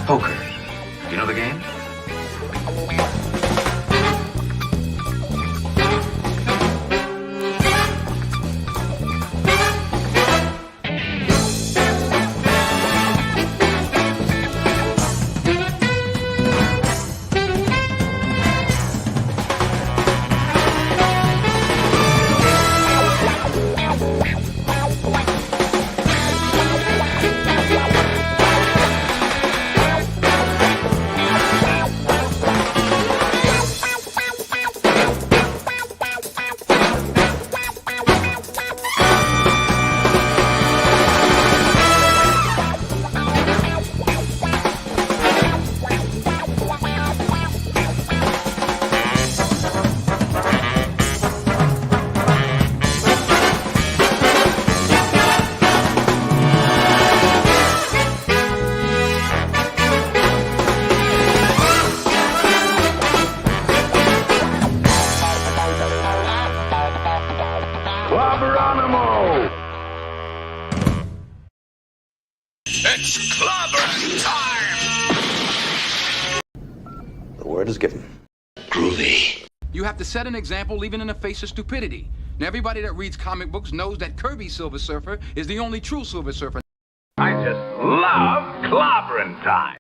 Speaker 4: Poker. You know the game? It's Clobberin time!
Speaker 3: The word is given.
Speaker 4: Groovy.
Speaker 5: You have to set an example even in the face of stupidity. Now, everybody that reads comic books knows that Kirby's Silver Surfer is the only true Silver Surfer.
Speaker 8: I just love Clobberin time.